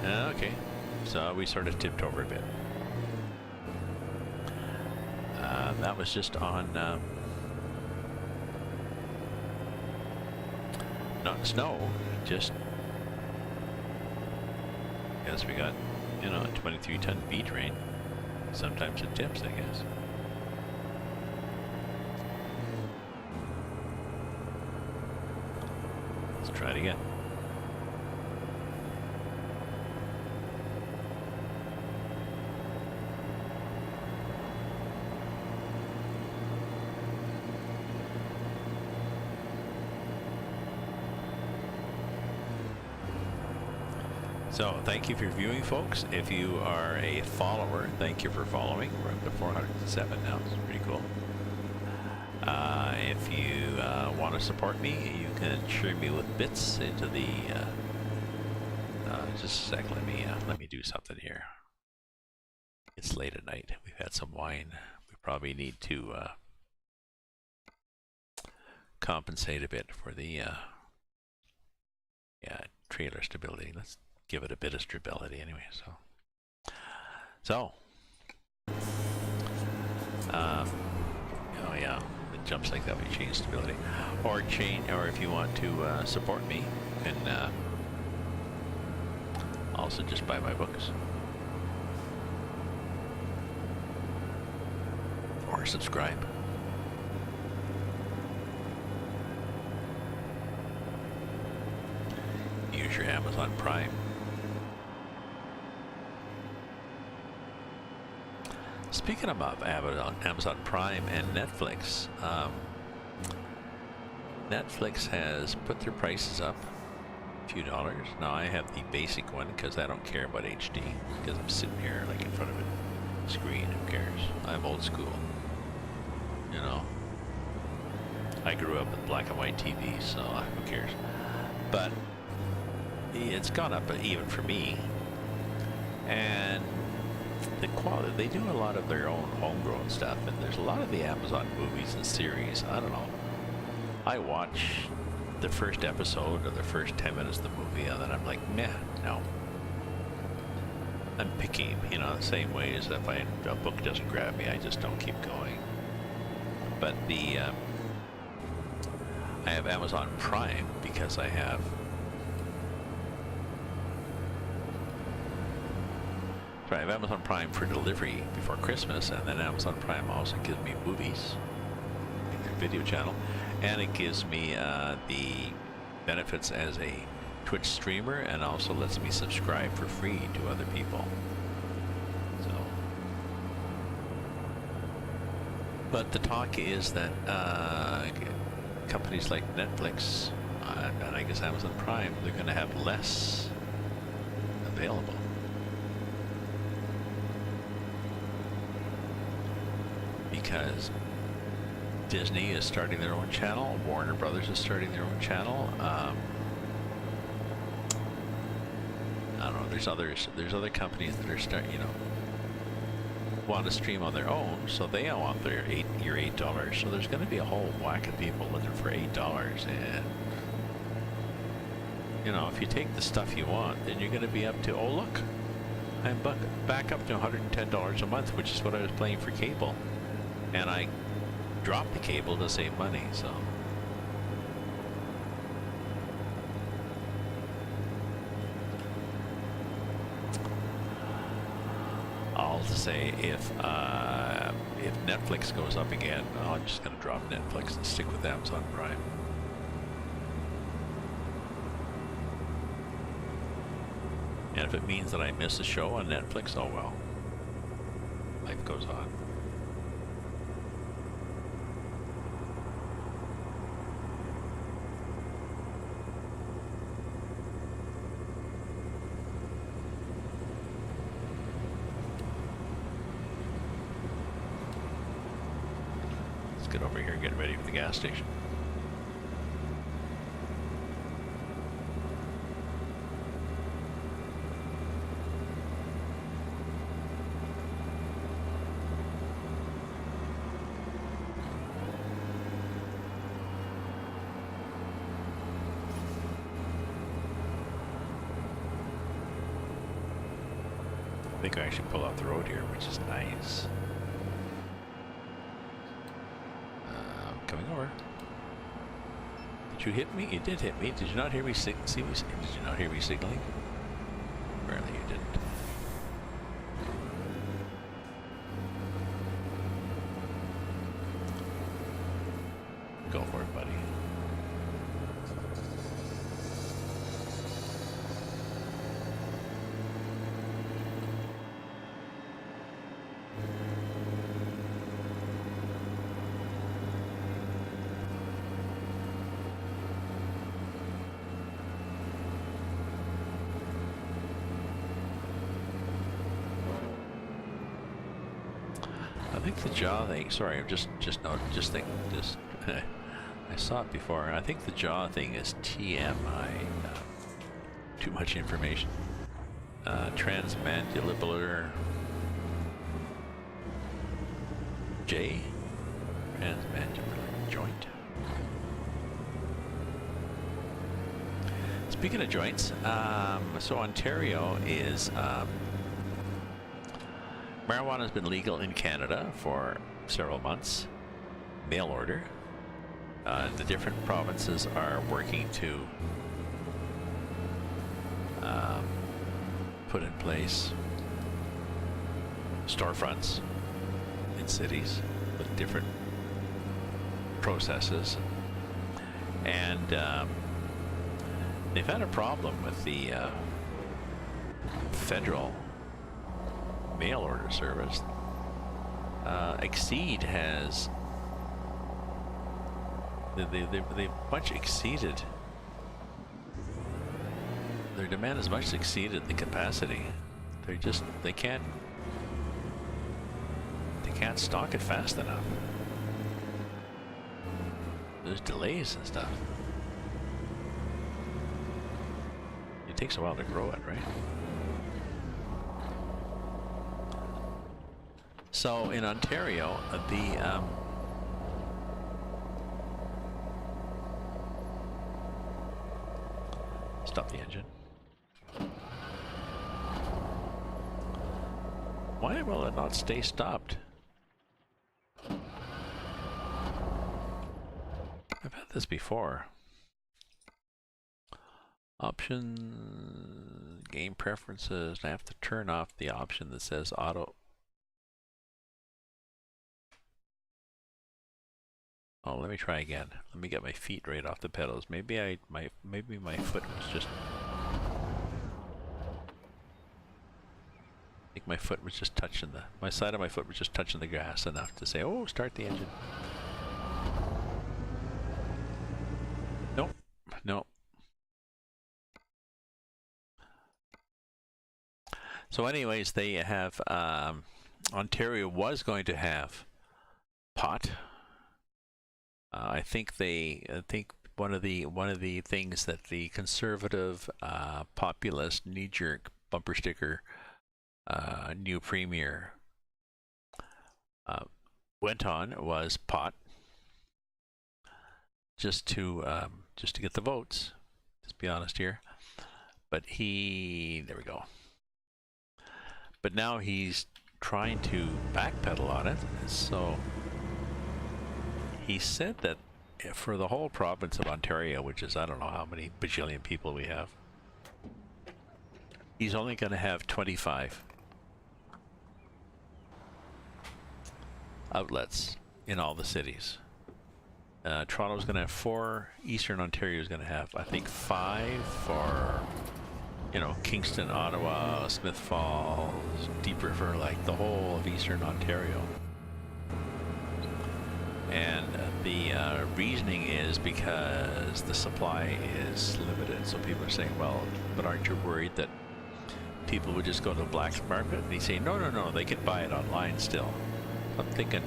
Okay, so we sort of tipped over a bit. That was just on not snow, just as we got, you know, a 23-ton beat rain. Sometimes it tips, I guess. Let's try it again. So thank you for viewing, folks. If you are a follower, thank you for following. We're up to 407 now. It's pretty cool. If you want to support me, you can cheer me with bits into the. Just a sec. Let me do something here. It's late at night. We've had some wine. We probably need to compensate a bit for the trailer stability. Let's give it a bit of stability anyway. So oh yeah, it jumps like that when you change stability, or if you want to support me, and also just buy my books or subscribe. Use your Amazon Prime. Speaking of Amazon Prime and Netflix, Netflix has put their prices up a few dollars. Now I have the basic one because I don't care about HD, because I'm sitting here like in front of a screen. Who cares? I'm old school. You know, I grew up with black and white TV, so who cares? But it's gone up even for me, and the quality, they do a lot of their own homegrown stuff, and there's a lot of the Amazon movies and series. I don't know, I watch the first episode or the first 10 minutes of the movie, and then I'm like, meh, no. I'm picky, you know, the same way as if a book doesn't grab me, I just don't keep going. But I have Amazon Prime because I have Amazon Prime for delivery before Christmas, and then Amazon Prime also gives me movies, video channel, and it gives me the benefits as a Twitch streamer, and also lets me subscribe for free to other people. So, but the talk is that companies like Netflix and I guess Amazon Prime, they're going to have less available. Because Disney is starting their own channel, Warner Brothers is starting their own channel. I don't know. There's other companies that are want to stream on their own, so they all want their $8. So there's going to be a whole whack of people looking for $8, and you know, if you take the stuff you want, then you're going to be up to, oh look, I'm back up to $110 a month, which is what I was paying for cable. And I dropped the cable to save money, so. All to say, if Netflix goes up again, I'm just going to drop Netflix and stick with Amazon Prime. And if it means that I miss a show on Netflix, oh well. Life goes on. Get over here and get ready for the gas station. I think I actually pull off the road here, which is nice. Coming over. Did you hit me? You did hit me. Did you not hear me see me? Did you not hear me signaling? Apparently you didn't. Go for it, buddy. I think the jaw thing. Sorry, I'm just I saw it before. I think the jaw thing is TMI. Too much information. Transmandibular J. Transmandibular joint. Speaking of joints, so Ontario is marijuana has been legal in Canada for several months. Mail order. The different provinces are working to put in place storefronts in cities with different processes, and they've had a problem with the federal mail order service. Exceed has they much exceeded their demand has much exceeded the capacity. They can't stock it fast enough. There's delays and stuff. It takes a while to grow it, right? So in Ontario, stop the engine. Why will it not stay stopped? I've had this before. Options, game preferences. I have to turn off the option that says auto. Oh, let me try again. Let me get my feet right off the pedals. Maybe my foot was just. I think my foot was just touching my side of my foot was just touching the gas enough to say, "Oh, start the engine." Nope, nope. So, anyways, they have Ontario was going to have pot. I think one of the things that the conservative populist knee-jerk bumper sticker new premier went on was pot, just to get the votes. Let's be honest here, but there we go. But now he's trying to backpedal on it. So he said that for the whole province of Ontario, which is I don't know how many bajillion people we have, he's only going to have 25 outlets in all the cities. Toronto's going to have 4. Eastern Ontario is going to have, I think, 5 for, Kingston, Ottawa, Smith Falls, Deep River, like the whole of Eastern Ontario. And the reasoning is because the supply is limited. So people are saying, well, but aren't you worried that people would just go to the black market? And he's saying, no, they can buy it online still. I'm thinking,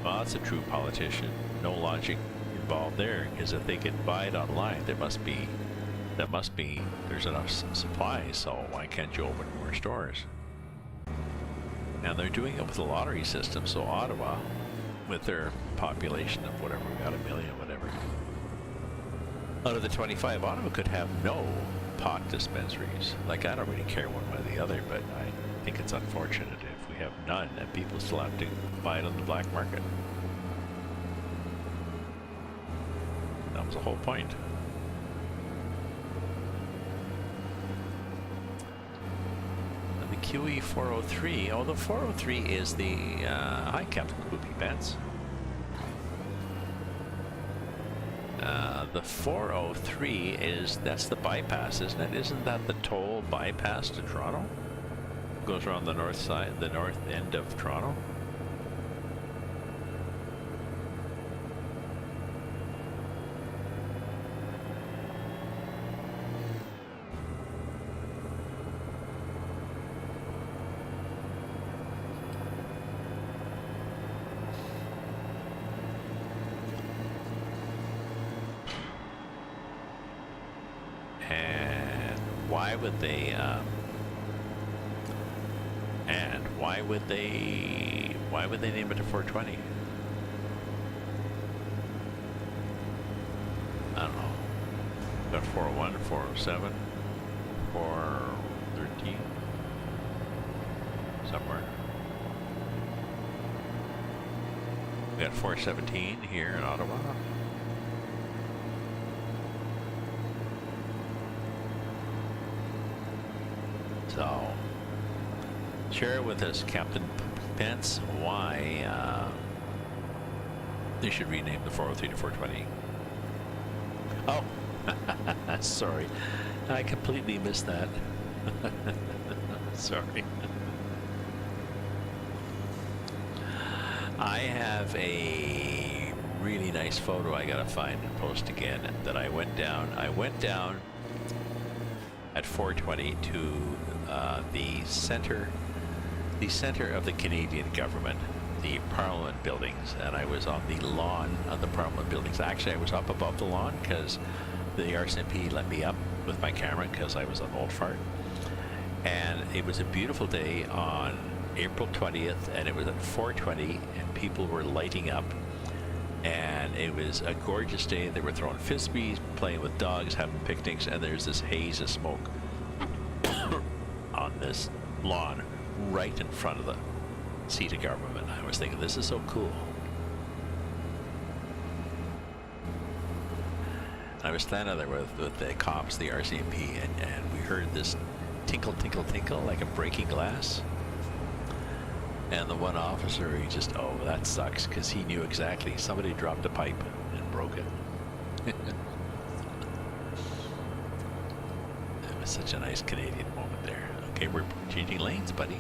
well, that's a true politician. No logic involved there, because if they can buy it online, there's enough supply, so why can't you open more stores? And they're doing it with the lottery system, so Ottawa, with their population of whatever, we got 1 million, whatever, out of the 25, Ottawa could have no pot dispensaries. Like, I don't really care one way or the other, but think it's unfortunate if we have none and people still have to buy it on the black market. That was the whole point. And the QE 403, oh, the 403 is the, hi Captain Poopy Pants. The 403 is, that's the bypass, isn't it? Isn't that the toll bypass to Toronto? Goes around the north side, the north end of Toronto. Why would they, why would they name it a 420? I don't know. Got 401, 407, 413, somewhere. We got 417 here in Ottawa. So, share with us, Captain Pence, why they should rename the 403 to 420. Oh, sorry. I completely missed that. Sorry. I have a really nice photo I gotta find and post again that I went down at 420 to the center of the Canadian government, the Parliament buildings, and I was on the lawn of the Parliament buildings. Actually, I was up above the lawn because the RCMP let me up with my camera because I was an old fart. And it was a beautiful day on April 20th, and it was at 4:20, and people were lighting up. And it was a gorgeous day. They were throwing frisbees, playing with dogs, having picnics, and there's this haze of smoke on this lawn right in front of the seat of government. I was thinking, this is so cool. I was standing there with the cops, the RCMP, and we heard this tinkle, tinkle, tinkle, like a breaking glass. And the one officer, he just, oh, that sucks, because he knew exactly. Somebody dropped a pipe and broke it. It was such a nice Canadian moment there. Okay, we're changing lanes, buddy.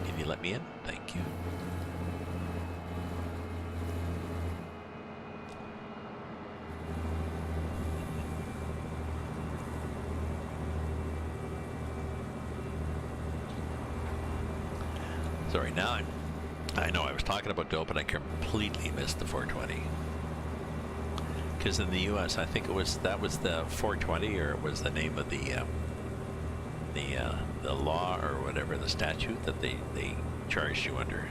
Can you let me in? Thank you. Sorry, now I know I was talking about dope, and I completely missed the 420. Because in the U.S., I think that was the 420, or it was the name of the law or whatever, the statute that they charged you under.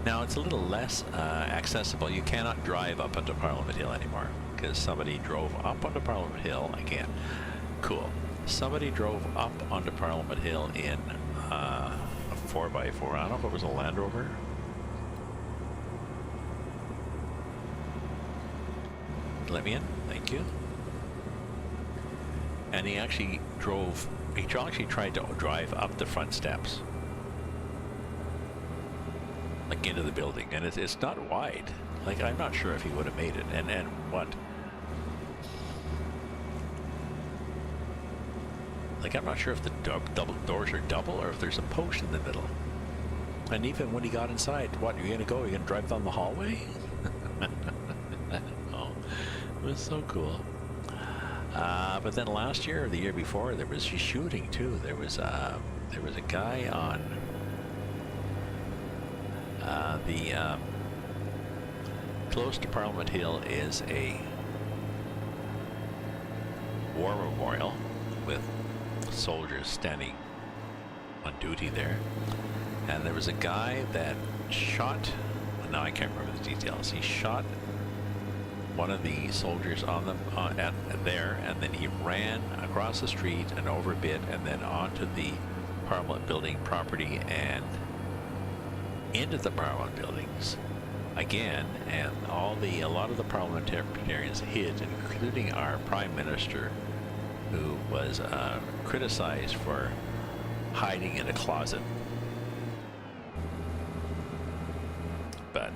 Now it's a little less accessible. You cannot drive up onto Parliament Hill anymore because somebody drove up onto Parliament Hill again. Cool. Somebody drove up onto Parliament Hill in a 4x4. I don't know if it was a Land Rover. Let me in. Thank you. And he actually tried to drive up the front steps, like into the building, and it's not wide. Like, I'm not sure if he would have made it. And what? Like, I'm not sure if the double doors are double or if there's a post in the middle. And even when he got inside, what, you're gonna go? You're gonna drive down the hallway? Oh, it was so cool. But then last year or the year before, there was shooting too. There was a guy on close to Parliament Hill is a war memorial with soldiers standing on duty there, and there was a guy that shot, now I can't remember the details, he shot one of the soldiers on the there, and then he ran across the street and over a bit, and then onto the Parliament building property and into the Parliament buildings again, and a lot of the parliamentarians hid, including our Prime Minister, who was criticized for hiding in a closet. But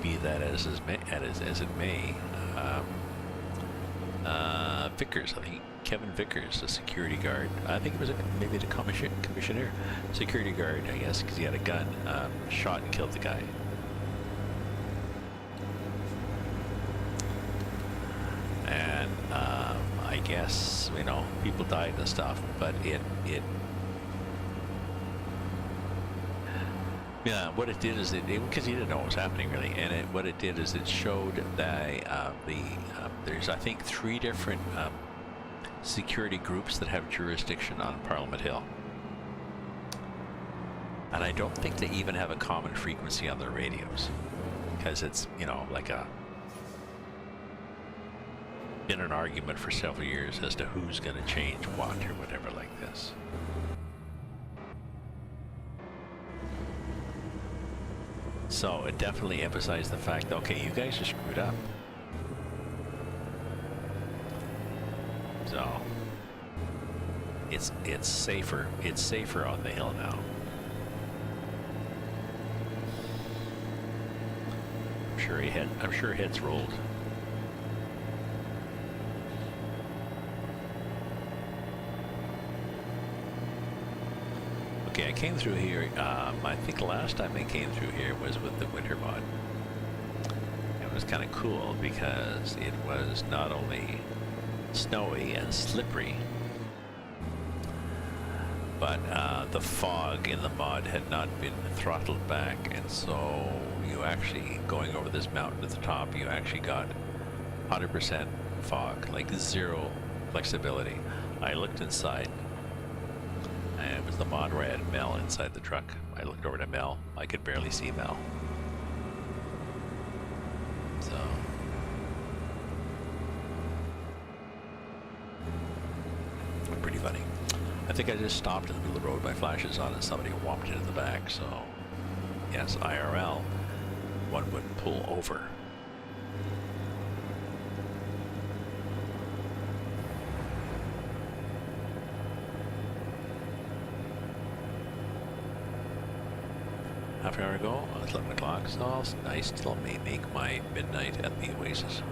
be that as it may, Vickers, I think Kevin Vickers, the security guard, I think it was maybe the commissioner, security guard, I guess, because he had a gun, shot and killed the guy. And I guess, you know, people died and stuff, but yeah, what it did is because he didn't know what was happening really, and what it did is it showed that there's, I think, 3 different security groups that have jurisdiction on Parliament Hill, and I don't think they even have a common frequency on their radios, because it's, you know, like been an argument for several years as to who's going to change what or whatever like this. So it definitely emphasized the fact that, okay, you guys are screwed up. So it's safer. It's safer on the hill now. I'm sure heads rolled. Okay, I came through here, I think the last time I came through here was with the winter mod. It was kind of cool because it was not only snowy and slippery, but the fog in the mod had not been throttled back, and so you actually, going over this mountain at the top, you actually got 100% fog, like 0 flexibility. I looked inside, and it was the mod where I had Mel inside the truck. I looked over to Mel. I could barely see Mel. So pretty funny. I think I just stopped in the middle of the road, my flashes on, and somebody whopped into the back. So yes, IRL, one would pull over. Half an hour ago, it's 11 o'clock, so I still may make my midnight at the Oasis.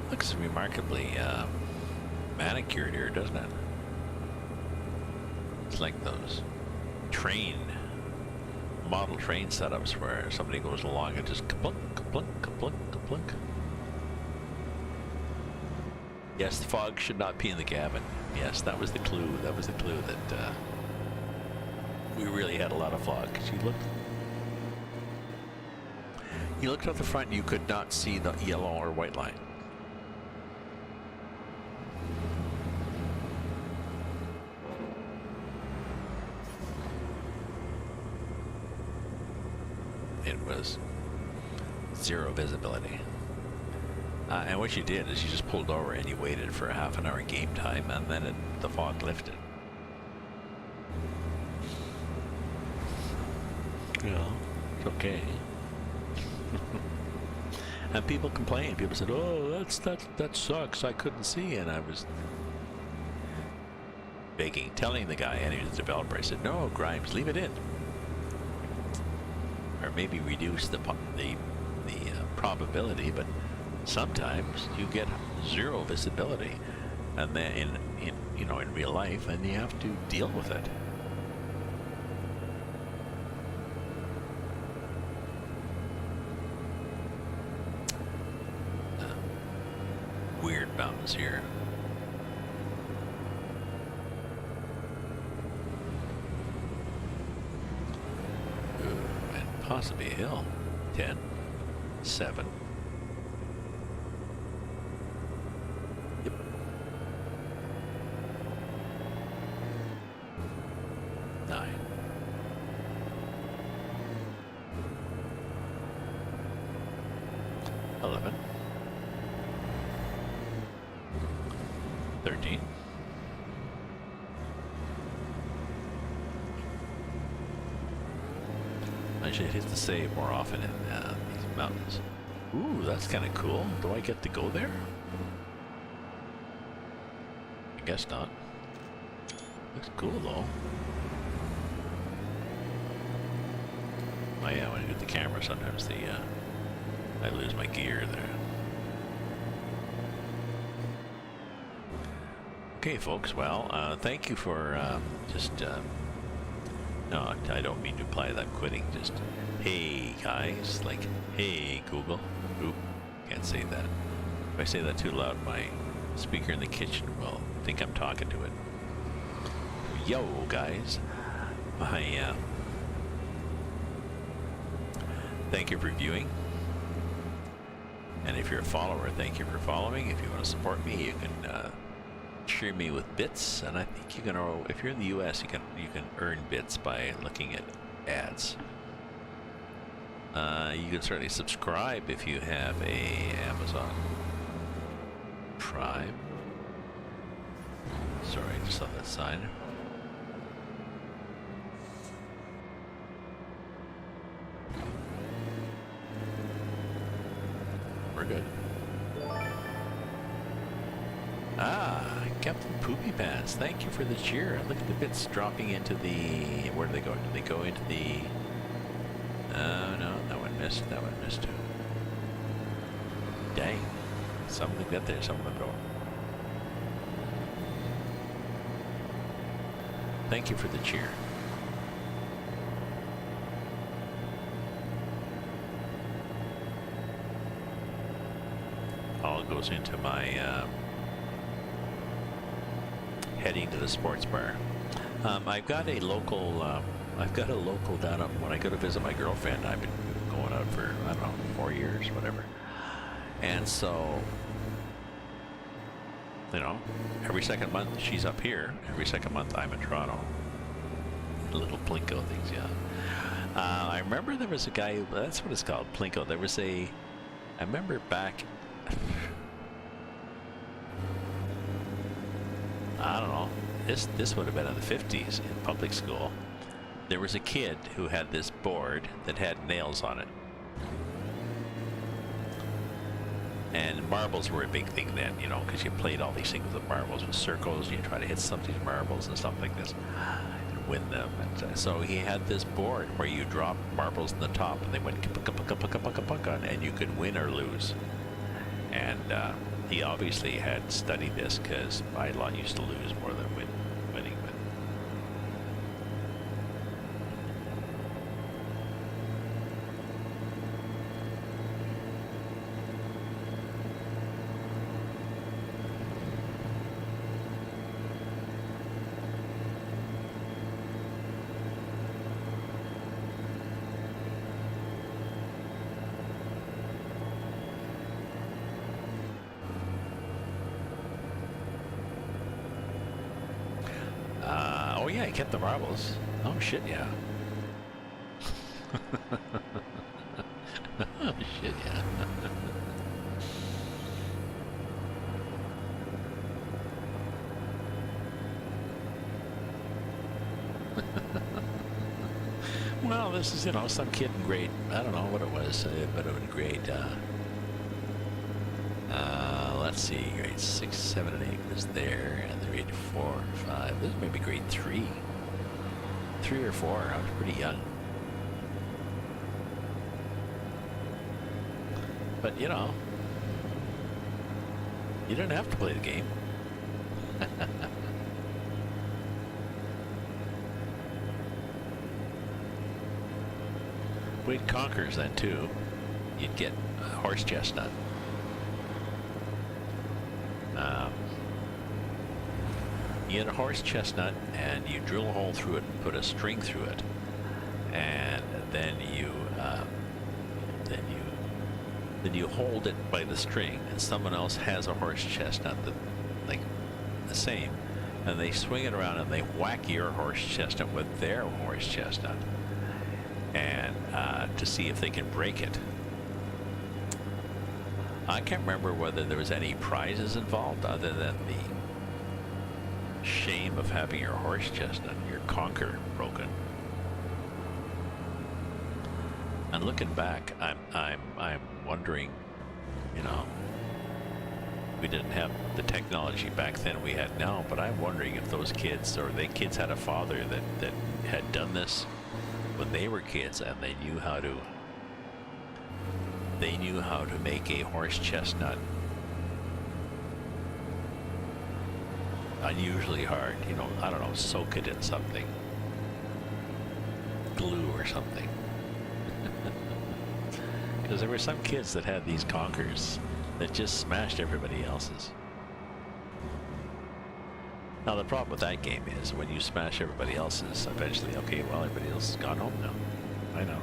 Looks remarkably manicured here, doesn't it? It's like those model train setups where somebody goes along and just kaplunk, kaplunk, kaplunk, kaplunk. Yes, the fog should not be in the cabin. Yes, that was the clue. That was the clue that we really had a lot of fog. You looked out the front and you could not see the yellow or white line. It was 0 visibility. And what you did is you just pulled over and you waited for a half an hour game time, and then the fog lifted. Yeah, it's okay. And people complained. People said, "Oh, that sucks. I couldn't see," and I was telling the guy, and he was the developer. I said, "No, Grimes, leave it in, or maybe reduce the probability." But sometimes you get 0 visibility, and then in real life, and you have to deal with it. Weird mountains here. possibly a hill? 10, 7. Yep. 9. 11. 13. I should hit the save more often in these mountains. Ooh, that's kind of cool. Do I get to go there? I guess not. Looks cool though. Oh yeah, when I do the camera, sometimes I lose my gear there. Okay, folks. Well, thank you for no, I don't mean to imply that I'm quitting. Just, hey guys, like, hey Google. Oop, can't say that. If I say that too loud, my speaker in the kitchen will think I'm talking to it. Yo, guys. Thank you for viewing. And if you're a follower, thank you for following. If you want to support me, you can cheer me with bits, and I think you can. If you're in the U.S., you can earn bits by looking at ads. You can certainly subscribe if you have a Amazon Prime. Sorry, I just saw that sign. We're good. Ah, Captain Poopy Pants, thank you for the cheer. Look at the bits dropping into the... Where do they go? Do they go into the... Oh, no, that one missed. That one missed too. Dang. Some of them got there, some of them don't. Thank you for the cheer. All goes into my... heading to the sports bar. I've got a local down up when I go to visit my girlfriend. I've been going out for, I don't know, 4 years, whatever. And so, you know, every second month she's up here. Every second month I'm in Toronto. Little Plinko things, yeah. I remember there was a guy, that's what it's called, Plinko. There was I remember back, I don't know, this would have been in the 50s in public school. There was a kid who had this board that had nails on it. And marbles were a big thing then, you know, because you played all these things with marbles, with circles, and you try to hit some of these marbles and stuff like this and win them. And so he had this board where you drop marbles in the top and they went ka-puka-puka-puka-puka, and you could win or lose. And he obviously had studied this, because I used to lose more than winning. Oh yeah, he kept the marbles. Oh shit, yeah. Oh shit, yeah. Well, this is, you know, some kid in grade, I don't know what it was, but it was grade, let's see, grade 6, 7, and 8 was there, and the grade 4, 5, this may be grade 3. 3 or 4, I was pretty young. But, you know, you don't have to play the game. We'd Conkers then too. You'd get a horse chestnut. You get a horse chestnut and you drill a hole through it and put a string through it, and then you uh, then you hold it by the string, and someone else has a horse chestnut that, like, the same, and they swing it around and they whack your horse chestnut with their horse chestnut, and to see if they can break it. I can't remember whether there was any prizes involved other than the shame of having your horse chestnut, your conker, broken. And looking back, I'm wondering, you know, we didn't have the technology back then we had now, but I'm wondering if those kids, or the kids had a father that had done this when they were kids, and they knew how to make a horse chestnut unusually hard, you know, I don't know, soak it in something, glue or something. Because there were some kids that had these conkers that just smashed everybody else's. Now the problem with that game is when you smash everybody else's, eventually, okay, well, everybody else has gone home now. I know.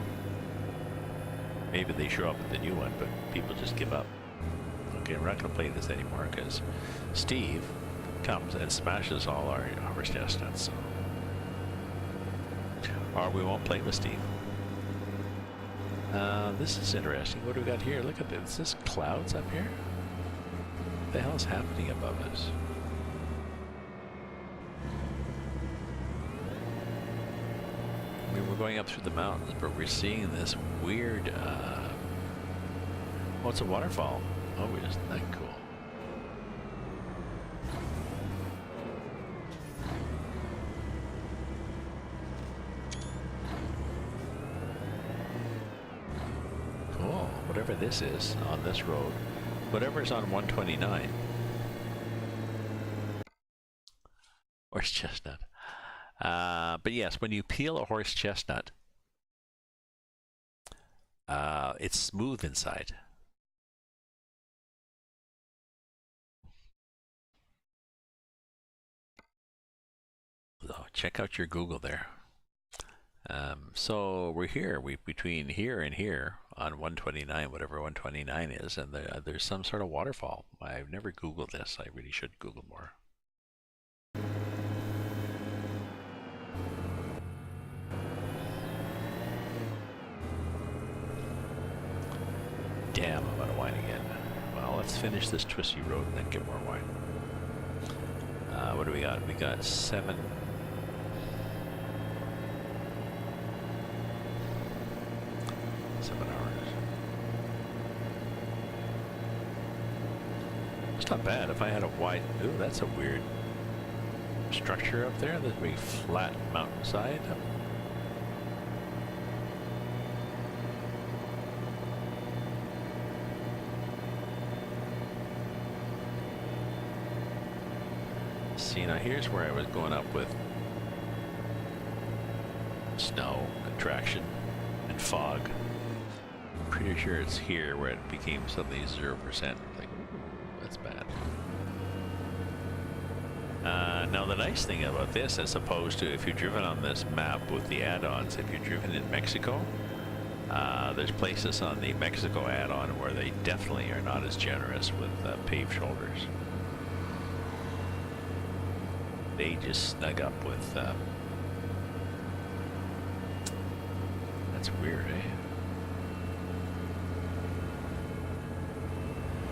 Maybe they show up at the new one, but people just give up. Okay, we're not going to play this anymore because Steve comes and smashes all our horse chestnuts. So. Or we won't play with Steve. This is interesting. What do we got here? Look at this. Is this clouds up here? What the hell is happening above us? I mean, we're going up through the mountains, but we're seeing this weird, oh, it's a waterfall. Oh, isn't that cool? Cool. Whatever this is on this road, whatever's on 129. Horse chestnut. But yes, when you peel a horse chestnut, it's smooth inside. So check out your Google there. So we're here, between here and here on 129, whatever 129 is, and there's some sort of waterfall. I've never Googled this. I really should Google more. Damn, I'm out of wine again. Well, let's finish this twisty road and then get more wine. What do we got? We got 7 hours. It's not bad. If I had a wide... Ooh, that's a weird structure up there. There's a big flat mountainside. See, now here's where I was going up with snow and traction and fog. I'm pretty sure it's here where it became suddenly 0%. Like, ooh, that's bad. Now the nice thing about this, as opposed to if you're driven on this map with the add-ons, if you're driven in Mexico, there's places on the Mexico add-on where they definitely are not as generous with paved shoulders. They just snug up with, that's weird, eh?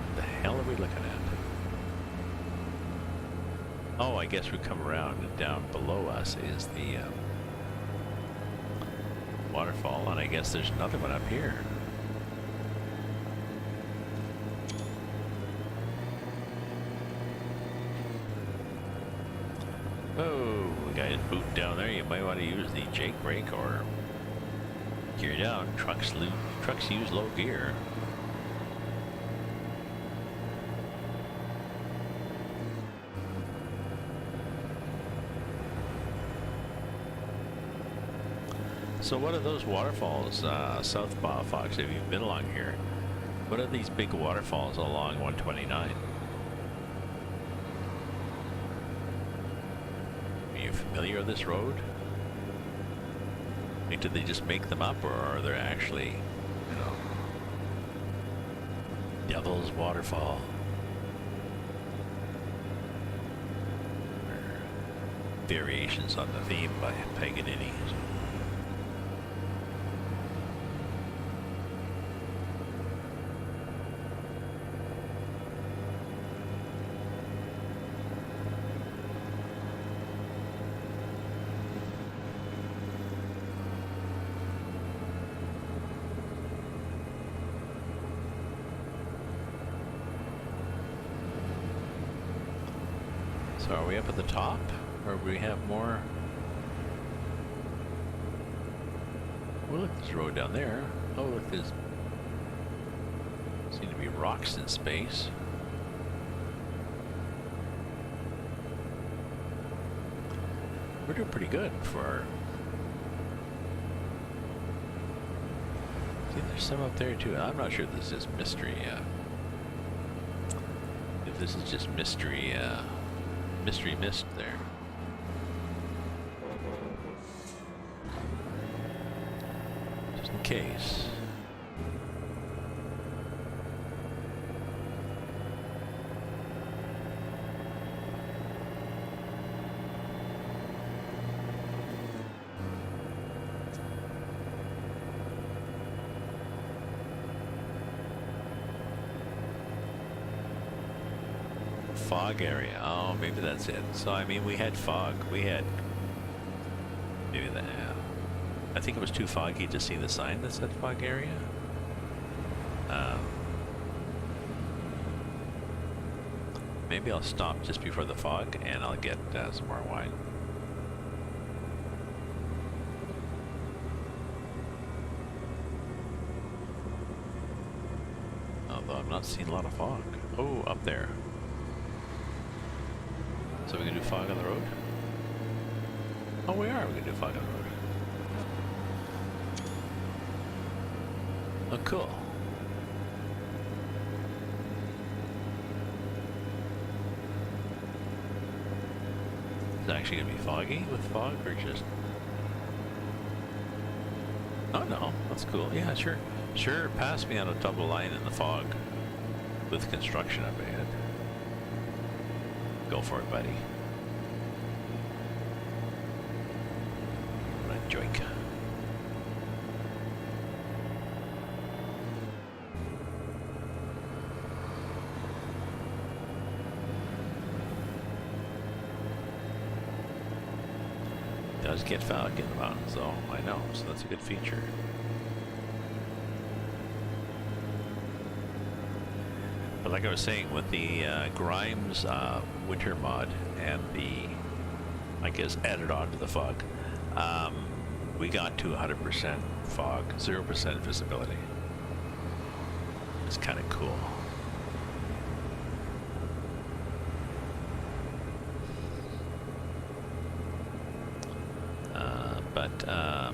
What the hell are we looking at? Oh, I guess we come around and down below us is the waterfall, and I guess there's another one up here. Oh, the guy's booting down there. You might want to use the Jake brake or gear down. Trucks use low gear. So what are those waterfalls, South Fox, if you've been along here? What are these big waterfalls along 129? Are you familiar with this road? Like, did they just make them up, or are there actually, Devil's Waterfall? Or variations on the theme by Paganini. So are we up at the top, or do we have more? Well, look, there's a road down there. Oh, look, there's seem to be rocks in space. We're doing pretty good for our... See, there's some up there too. I'm not sure if this is mystery. If this is just mystery mist there. Just in case. Fog area. Oh, maybe that's it. So, I mean, we had fog. We had... Maybe that... I think it was too foggy to see the sign that said fog area. Maybe I'll stop just before the fog and I'll get some more wine. Although I'm not seeing a lot of fog. Oh, up there. So we can do fog on the road? Oh, we are. We can do fog on the road. Oh, cool. Is it actually going to be foggy with fog, or just... Oh, no. That's cool. Yeah, sure. Sure, pass me on a double line in the fog with construction up ahead. Go for it, buddy. Right, joink. Does get fog in the mountains, though. I know, so that's a good feature. But like I was saying, with the Grimes winter mod and the, I guess, added on to the fog, we got to 100% fog, 0% visibility. It's kind of cool. But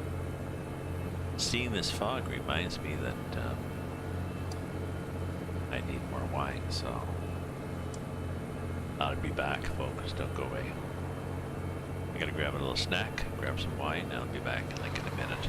seeing this fog reminds me that I need more wine, so I'll be back, folks. Don't go away. I gotta grab a little snack, grab some wine, and I'll be back like in a minute. So.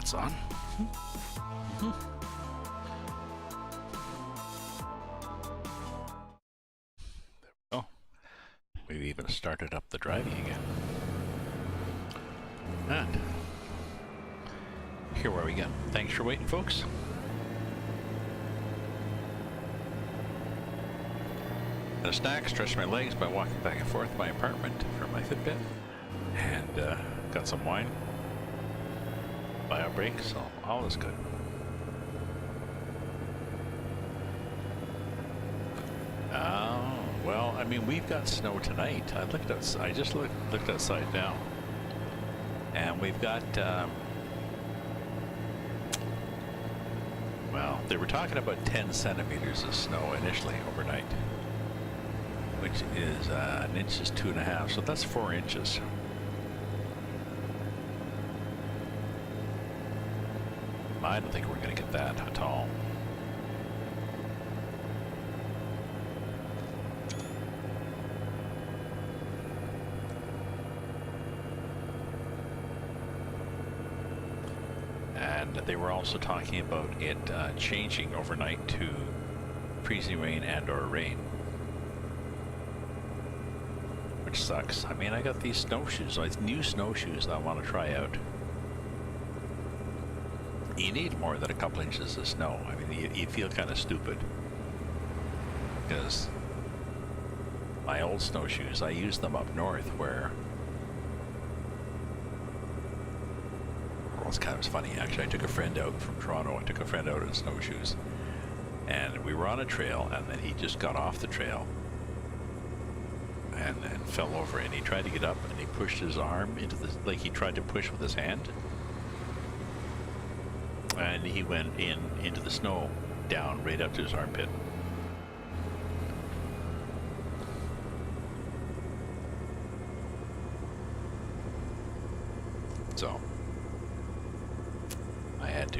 That's on. There we go. We've even started up the driving again. And here we go. Thanks for waiting, folks. Got a snack, stretched my legs by walking back and forth to my apartment from my Fitbit, and got some wine. Bio break, so all is good. Well, I mean, we've got snow tonight. I just looked outside now, and we've got. Well, they were talking about 10 centimeters of snow initially overnight, which is an inch is 2.5, so that's 4 inches. I don't think we're going to get that at all. And they were also talking about it changing overnight to freezing rain and/or rain, which sucks. I mean, I got these snowshoes, like new snowshoes that I want to try out. You need more than a couple inches of snow. I mean, you feel kind of stupid, because my old snowshoes, I used them up north where, well, it's kind of funny actually. I took a friend out from Toronto. I took a friend out in snowshoes, and we were on a trail, and then he just got off the trail and fell over, and he tried to get up, and he pushed his arm into the, like he tried to push with his hand, and he went into the snow, down right up to his armpit. So I had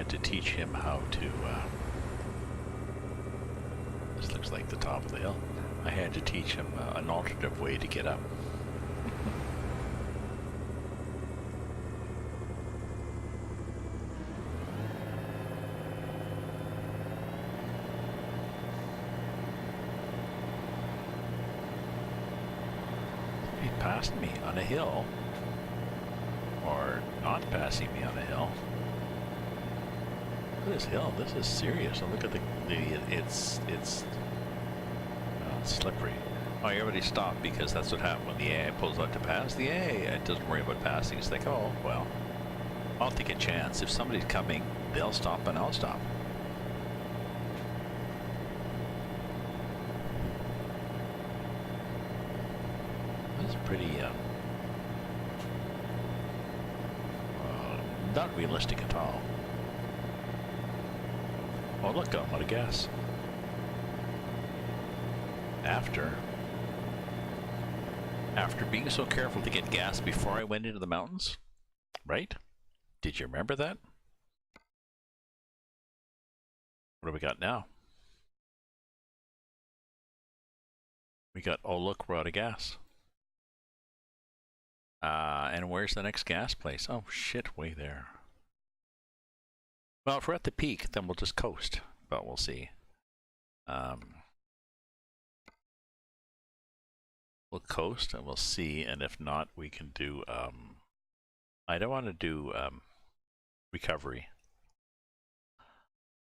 to teach him how to. This looks like the top of the hill. I had to teach him an alternative way to get up. He passed me on a hill, or not passing me on a hill. Look at this hill. This is serious. And look at it's slippery. Oh, everybody stopped because that's what happened when the AI pulls out to pass. The AI doesn't worry about passing. It's like, oh well, I'll take a chance. If somebody's coming, they'll stop and I'll stop. This is pretty not realistic at all. Oh look, I'm out of gas. After being so careful to get gas before I went into the mountains, right? Did you remember that? What do we got now? We got, oh look, we're out of gas. And where's the next gas place? Oh shit, way there. Well, if we're at the peak, then we'll just coast, but we'll see. We'll coast and we'll see, and if not, we can do, I don't want to do recovery.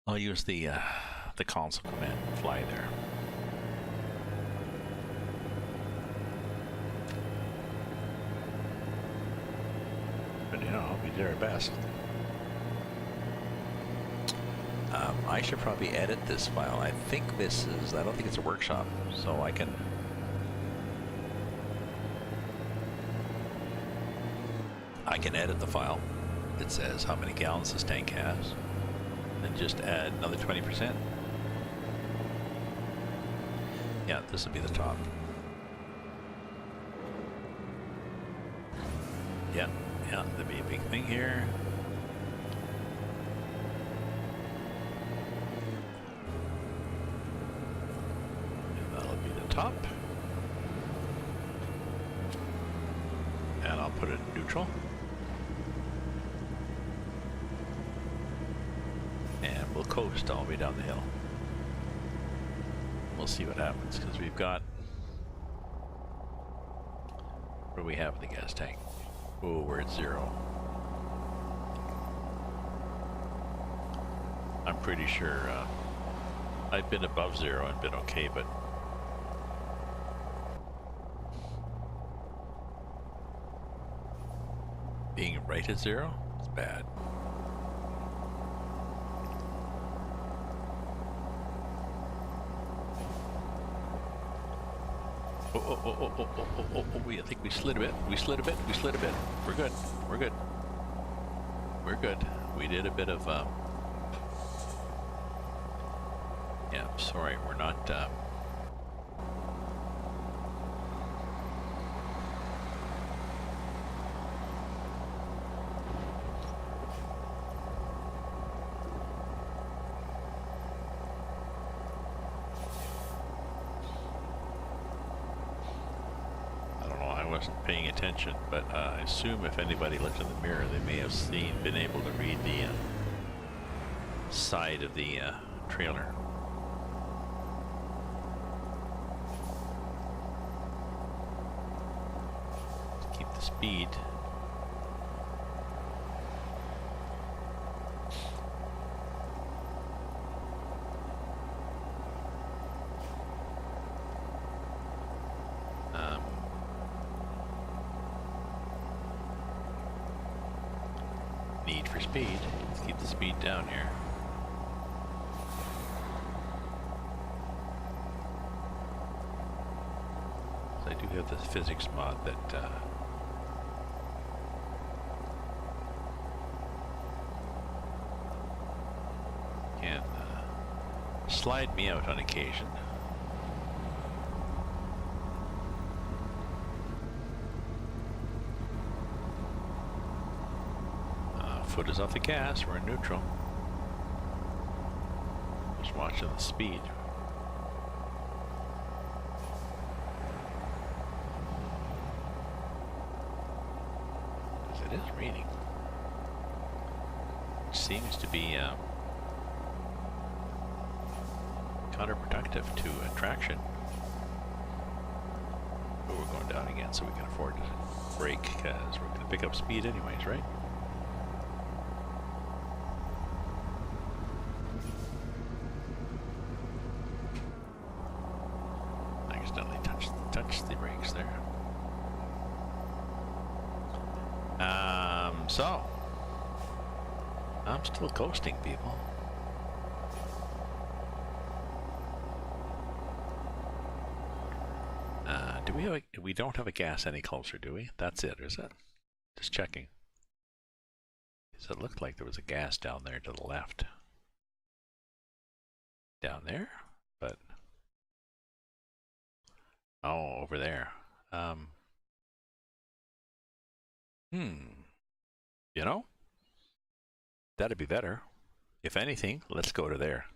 I'll use the console command and fly there. But you know, I'll be there at best. I should probably edit this file. I think this is, I don't think it's a workshop, so I can edit the file that says how many gallons this tank has, and just add another 20%. Yeah, this will be the top. Yeah, there'll be a big thing here. And that'll be the top. And I'll put it in neutral. and we'll coast all the way down the hill. We'll see what happens, because we've got... What do we have in the gas tank? Oh, we're at 0. I'm pretty sure I've been above 0 and been okay, but being right at 0 is bad. I think we slid a bit. We slid a bit. We're good. We're good. We're good. We did a bit of, yeah, sorry, we're not, paying attention, but I assume if anybody looked in the mirror, they may have been able to read the side of the trailer. Let's keep the speed. Need for speed. Let's keep the speed down here. So I do have the physics mod that can slide me out on occasion. Foot is off the gas, we're in neutral. Just watching the speed. Because it is raining. Which seems to be counterproductive to traction. But we're going down again, so we can afford to brake because we're going to pick up speed anyways, right? Touch the brakes there. So I'm still coasting, people. Do we have we don't have a gas any closer, do we? That's it, is it? Just checking. Because it looked like there was a gas down there to the left. Down there? But oh, over there. You know, that'd be better. If anything, let's go to there.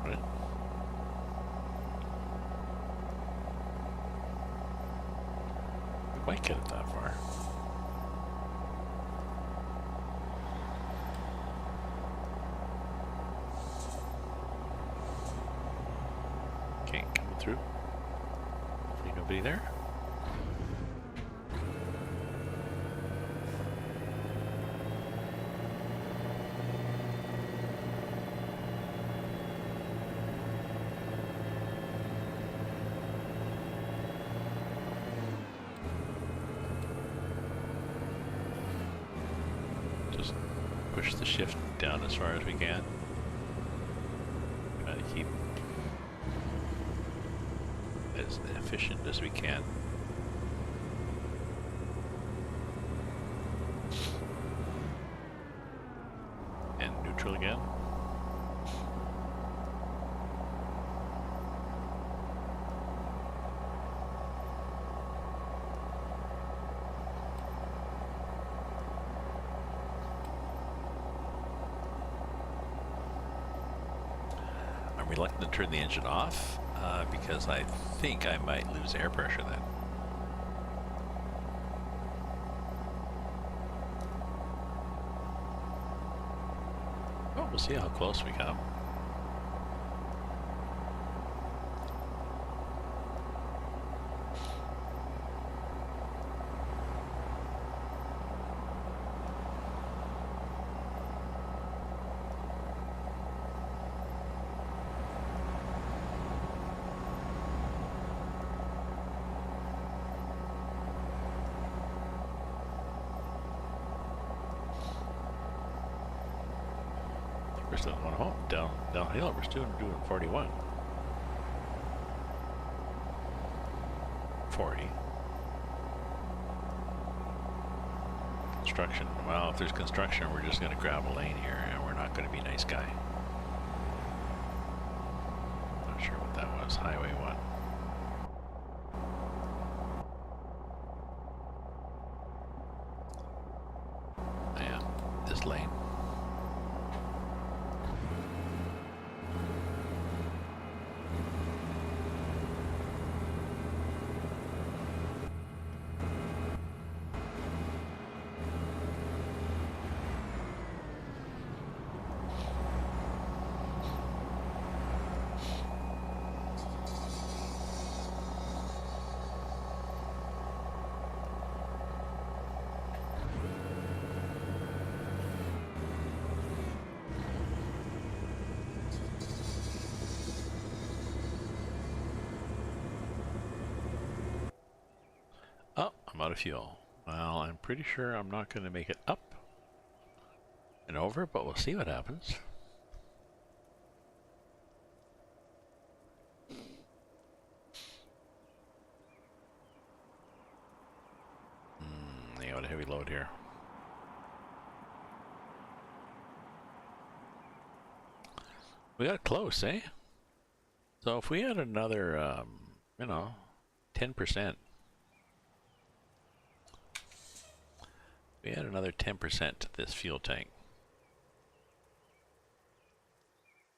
Right. We might get it that far. Through. Hopefully nobody there. Just push the shift down as far as we can. Try to keep as efficient as we can. And neutral again. I'm reluctant to turn the engine off. Because I think I might lose air pressure then. We'll see how close we come. We're still going home. Downhill, we're still doing 41. 40. Construction. Well, if there's construction, we're just going to grab a lane here, and we're not going to be nice guy. Not sure what that was. Highway 1. Yeah, this lane. Oh, I'm out of fuel. Well, I'm pretty sure I'm not going to make it up and over, but we'll see what happens. They got a heavy load here. We got close, eh? So if we had another, 10%. We had another 10% to this fuel tank.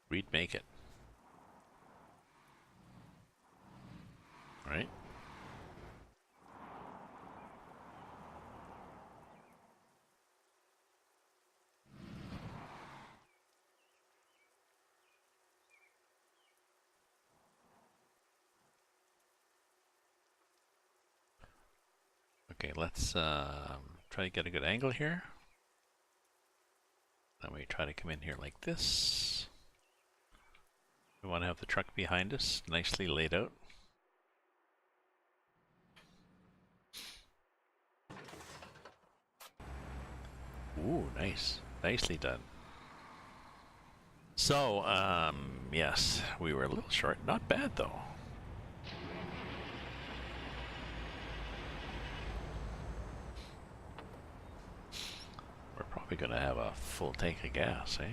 We'd make it. Right? Okay, let's try to get a good angle here. Then we try to come in here like this. We want to have the truck behind us, nicely laid out. Ooh, nice. Nicely done. So, yes, we were a little short. Not bad, though. We're probably going to have a full tank of gas, eh?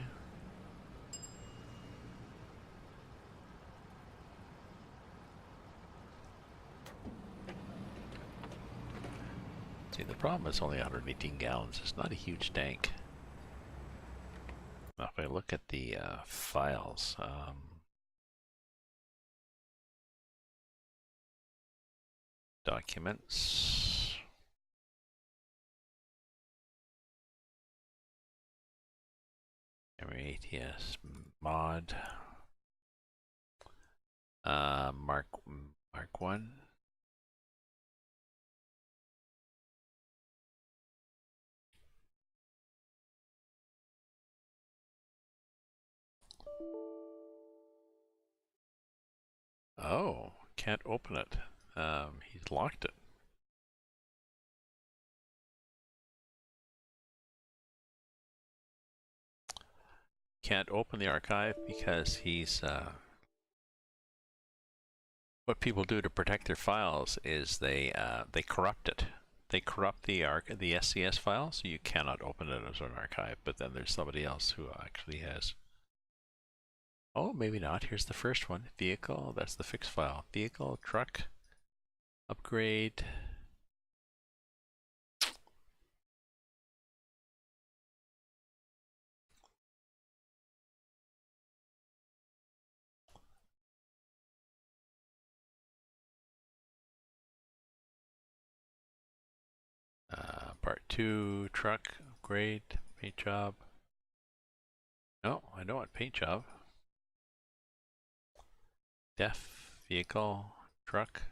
See, the problem is only 118 gallons. It's not a huge tank. Now, if I look at the files, documents, ATS mod, Mark 1. Oh, can't open it. He's locked it. Can't open the archive because he's what people do to protect their files is they corrupt it. They corrupt the SCS file, so you cannot open it as an archive. But then there's somebody else who actually has. Oh, maybe not. Here's the first one. Vehicle. That's the fixed file. Vehicle, truck, upgrade. Part 2, truck, upgrade, paint job. No, I don't want paint job. Def, vehicle, truck.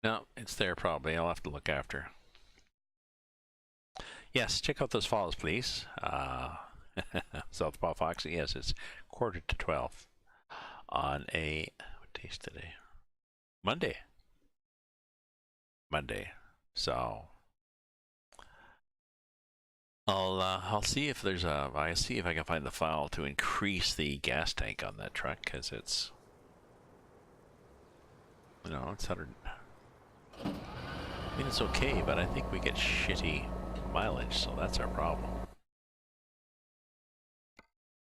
No, it's there probably. I'll have to look after. Yes, check out those files, please. Southpaw Fox. Yes, it's 11:45 on a what day's today? Monday. So I'll see if there's a. I see if I can find the file to increase the gas tank on that truck, because it's, you know, it's 100. I mean, it's okay, but I think we get shitty mileage, so that's our problem.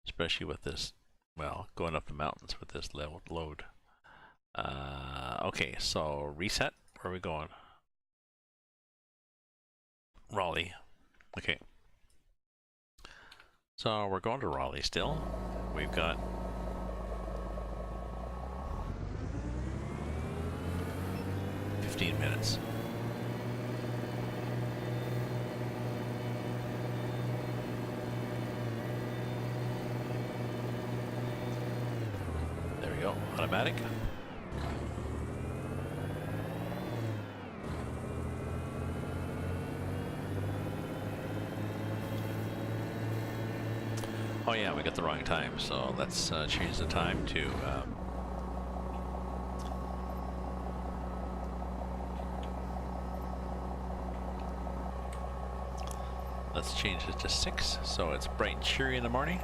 Especially with this, well, going up the mountains with this load. Okay, so reset. Where are we going? Raleigh. Okay. So we're going to Raleigh still. We've got 15 minutes. There we go. Automatic. Oh yeah, we got the wrong time, so let's change the time to let's change it to 6, so it's bright and cheery in the morning.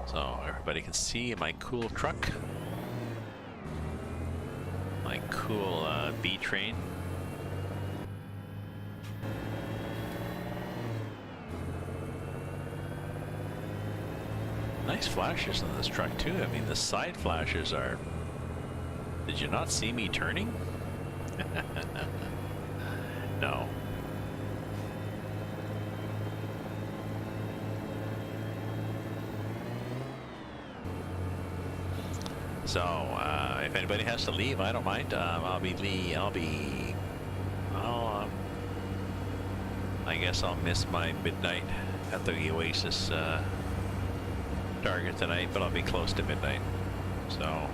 So everybody can see my cool truck, my cool B train. Nice flashes on this truck too. I mean, the side flashes are... Did you not see me turning? No. So, if anybody has to leave, I don't mind. I guess I'll miss my midnight at the Oasis target tonight, but I'll be close to midnight. So,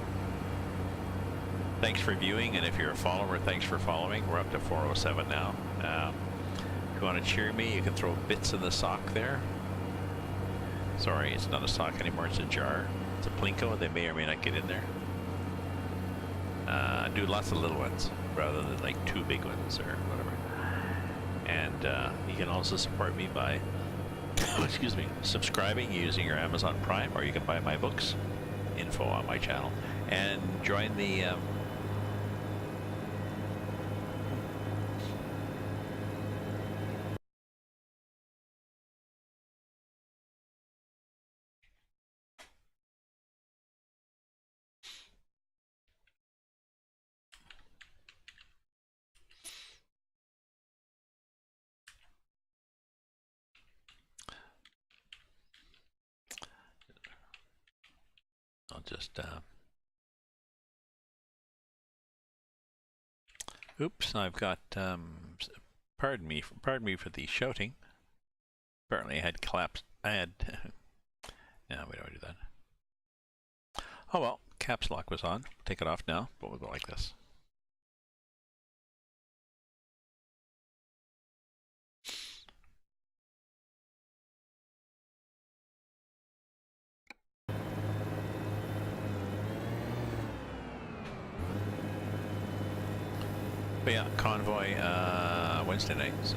thanks for viewing, and if you're a follower, thanks for following. We're up to 407 now. If you want to cheer me, you can throw bits in the sock there. Sorry, it's not a sock anymore, it's a jar. It's a Plinko, they may or may not get in there. Do lots of little ones, rather than like 2 big ones or whatever. And you can also support me by excuse me, subscribing using your Amazon Prime, or you can buy my books, info on my channel, and join the I'll just oops, I've got pardon me for the shouting. Apparently I had collapsed. No, we don't do that. Oh well, caps lock was on. Take it off now, but we'll go like this. But yeah, convoy Wednesday night, so.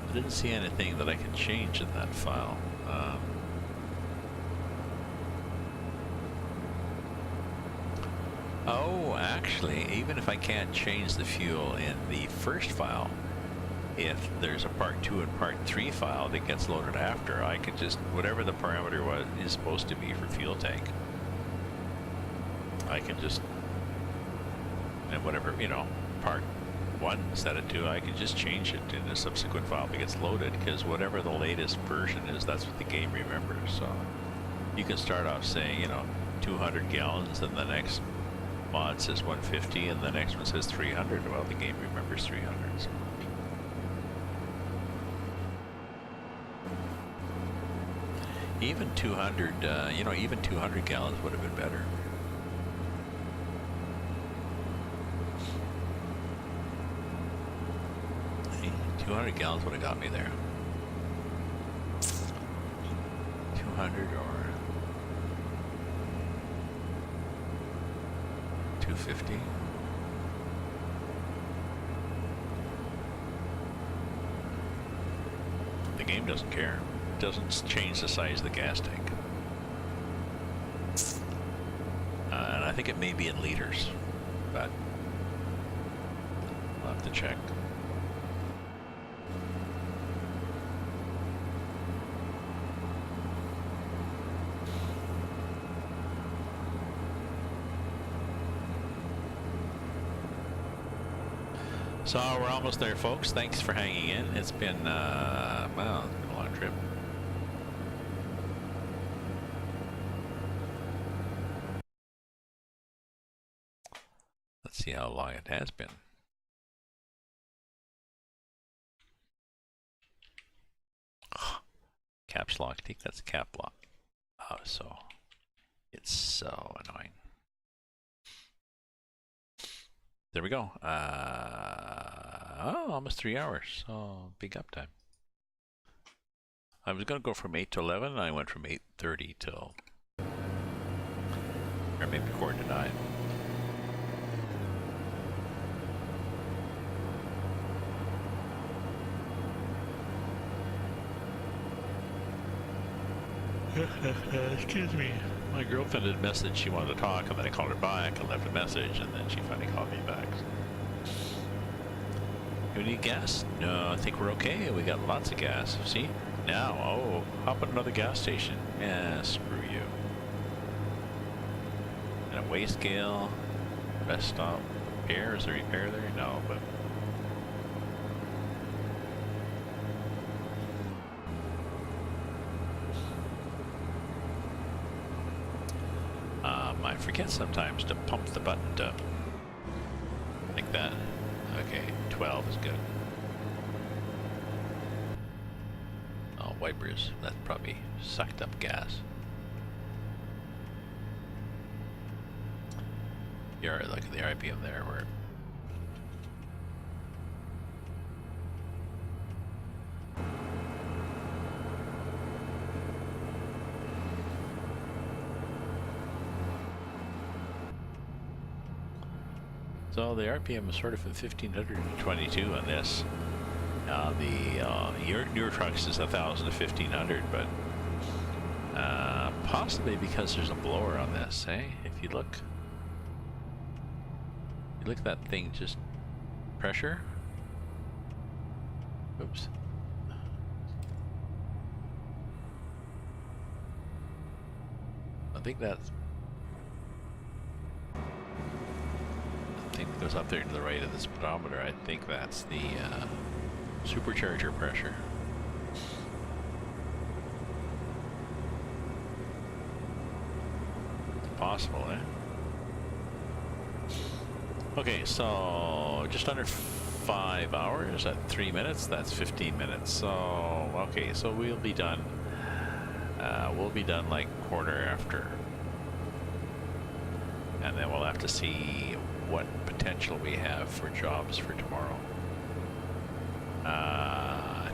I didn't see anything that I can change in that file. Oh, actually, even if I can't change the fuel in the first file, if there's a part 2 and part 3 file that gets loaded after, I could just, whatever the parameter was is supposed to be for fuel tank, I can just, and whatever, you know, part 1 set it to, I can just change it in a subsequent file that gets loaded, because whatever the latest version is, that's what the game remembers. So you can start off saying, you know, 200 gallons, and the next mod says 150, and the next one says 300. Well, the game remembers 300. So. Even 200, you know, even 200 gallons would have been better. Hey, 200 gallons would have got me there. 200 or 250. The game doesn't care. It doesn't change the size of the gas tank. And I think it may be in liters, but I'll have to check. So we're almost there, folks. Thanks for hanging in. It's been, well, it's been a long trip. Let's see how long it has been. Caps lock. I think that's cap lock. Oh, so it's so annoying. There we go. Oh, almost 3 hours. So big uptime. I was going to go from 8 to 11, and I went from 8:30 till, or maybe 4 to 9. Excuse me. My girlfriend had messaged she wanted to talk, and then I called her back and left a message, and then she finally called me back. Do we need gas? No, I think we're okay. We got lots of gas. See? Now, oh, hop at another gas station. Yeah, screw you. And a weigh scale. Rest stop. Repair? Is there a repair there? No, but... I forget sometimes to pump the button to, like that. Okay, 12 is good. Oh, wipers, that probably sucked up gas. You're look at the RPM there, where so the RPM is sort of from 1500 to 22 on this. The newer trucks is 1000 to 1500, but possibly because there's a blower on this, eh? If you look at that thing, just pressure. Oops. I think that's. I think it goes up there to the right of the speedometer. I think that's the supercharger pressure. Possible, eh? Okay, so just under 5 hours at 3 minutes. That's 15 minutes. So okay, so we'll be done. We'll be done like quarter after, and then we'll have to see what potential we have for jobs for tomorrow.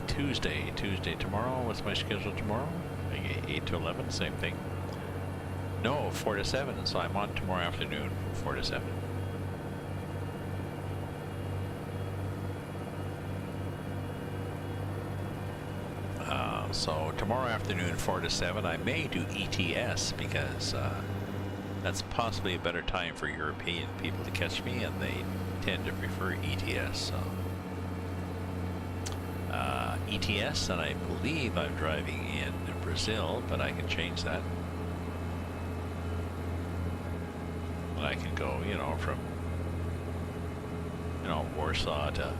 Tuesday tomorrow. What's my schedule tomorrow? 8 to 11, same thing. No, 4 to 7. So I'm on tomorrow afternoon from 4 to 7. So tomorrow afternoon, 4 to 7, I may do ETS because that's possibly a better time for European people to catch me, and they tend to prefer ETS. So ETS, and I believe I'm driving in Brazil, but I can change that. And I can go, you know, from, you know, Warsaw to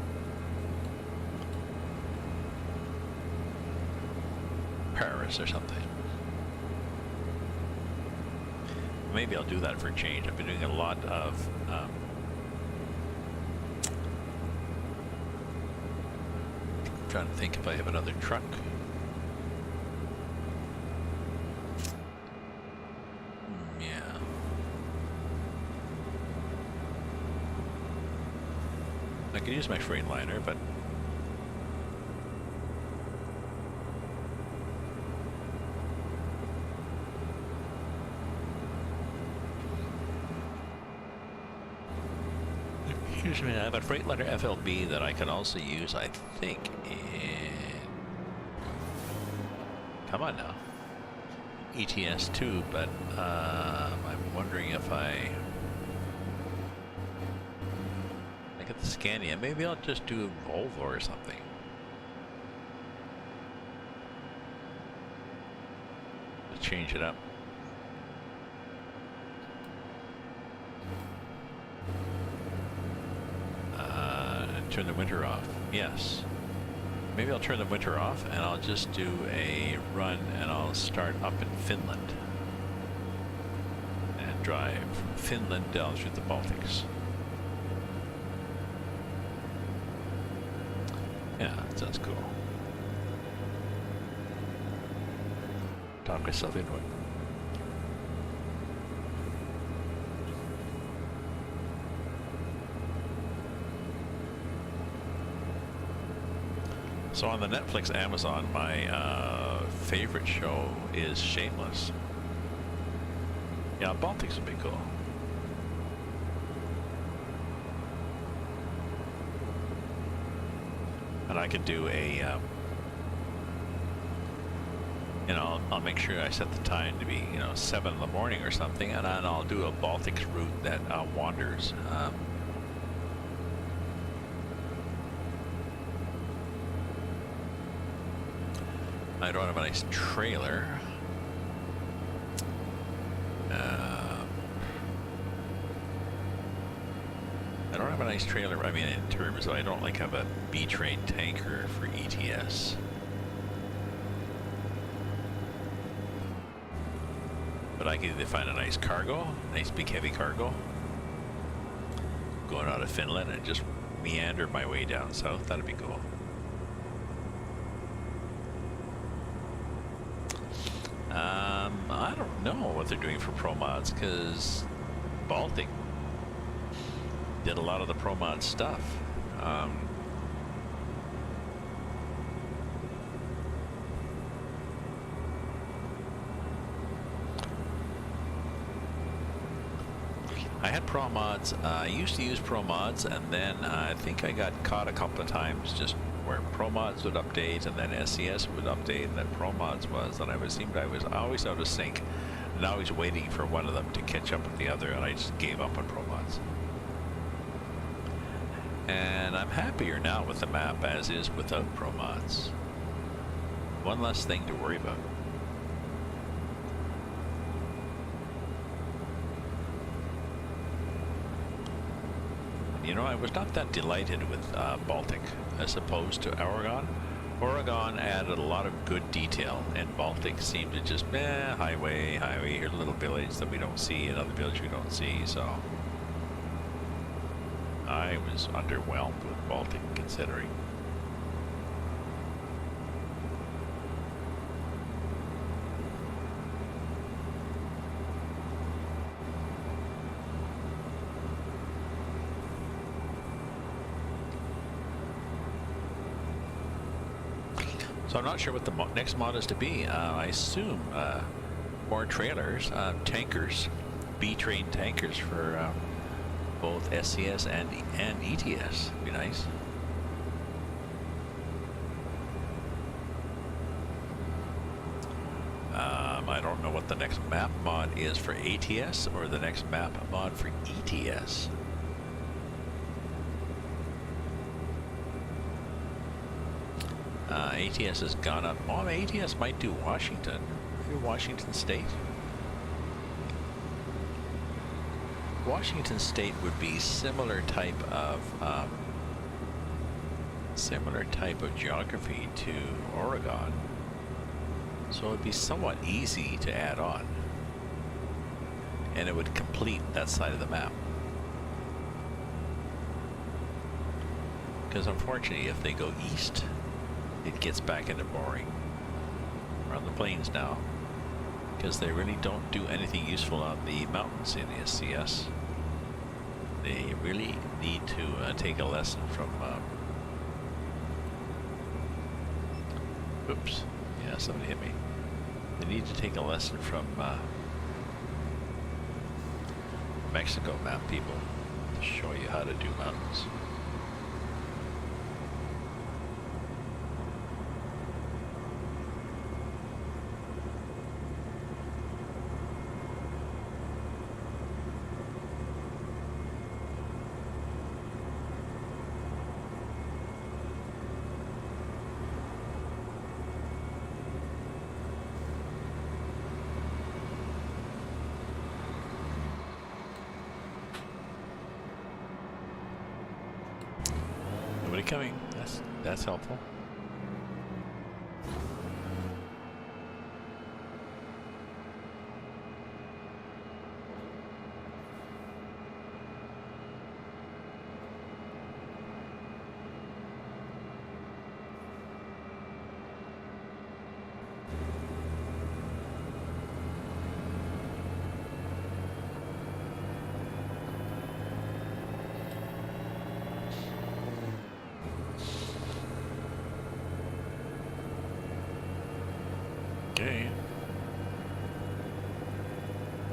Paris or something. Maybe I'll do that for a change. I've been doing a lot of trying to think if I have another truck. Yeah. I could use my Freightliner, but excuse me, I have a Freightliner FLB that I can also use, I think, in... Come on now. ETS 2, but I'm wondering if I get the Scania. Maybe I'll just do Volvo or something. Let's change it up. Turn the winter off. Yes. Maybe I'll turn the winter off and I'll just do a run and I'll start up in Finland and drive from Finland down through the Baltics. Yeah, that sounds cool. Talk myself into it. So on the Netflix, Amazon, my favorite show is Shameless. Yeah, Baltics would be cool. And I could do a, you know, I'll make sure I set the time to be, you know, 7 in the morning or something, and then I'll do a Baltics route that wanders. I don't have a nice trailer. I don't have a nice trailer. I mean, in terms of, I don't like have a B-train tanker for ETS. But I could either find a nice cargo, nice big heavy cargo, going out of Finland and just meander my way down south. That'd be cool. I don't know what they're doing for Pro Mods, because Baltic did a lot of the Pro Mod stuff. I had Pro Mods. I used to use Pro Mods, and then I think I got caught a couple of times just where Pro Mods would update, and then SCS would update, and then Pro Mods was, and it seemed I was always out of sync, and always waiting for one of them to catch up with the other, and I just gave up on Pro Mods. And I'm happier now with the map as is without Pro Mods. One less thing to worry about. You know, I was not that delighted with Baltic as opposed to Oregon. Oregon added a lot of good detail, and Baltic seemed to just, highway, here's a little village that we don't see, another village we don't see, so I was underwhelmed with Baltic, considering. So I'm not sure what the next mod is to be. I assume more trailers, tankers, B-train tankers for both SCS and ETS. Be nice. I don't know what the next map mod is for ATS or the next map mod for ETS. ATS has gone up. Well, ATS might do Washington. Maybe Washington State. Washington State would be similar type of geography to Oregon, so it'd be somewhat easy to add on, and it would complete that side of the map. Because unfortunately, if they go east, it gets back into boring. We're on the plains now, because they really don't do anything useful on the mountains in the SCS. They really need to take a lesson from oops, yeah, somebody hit me. They need to take a lesson from Mexico map people to show you how to do mountains. Coming. That's helpful. Okay.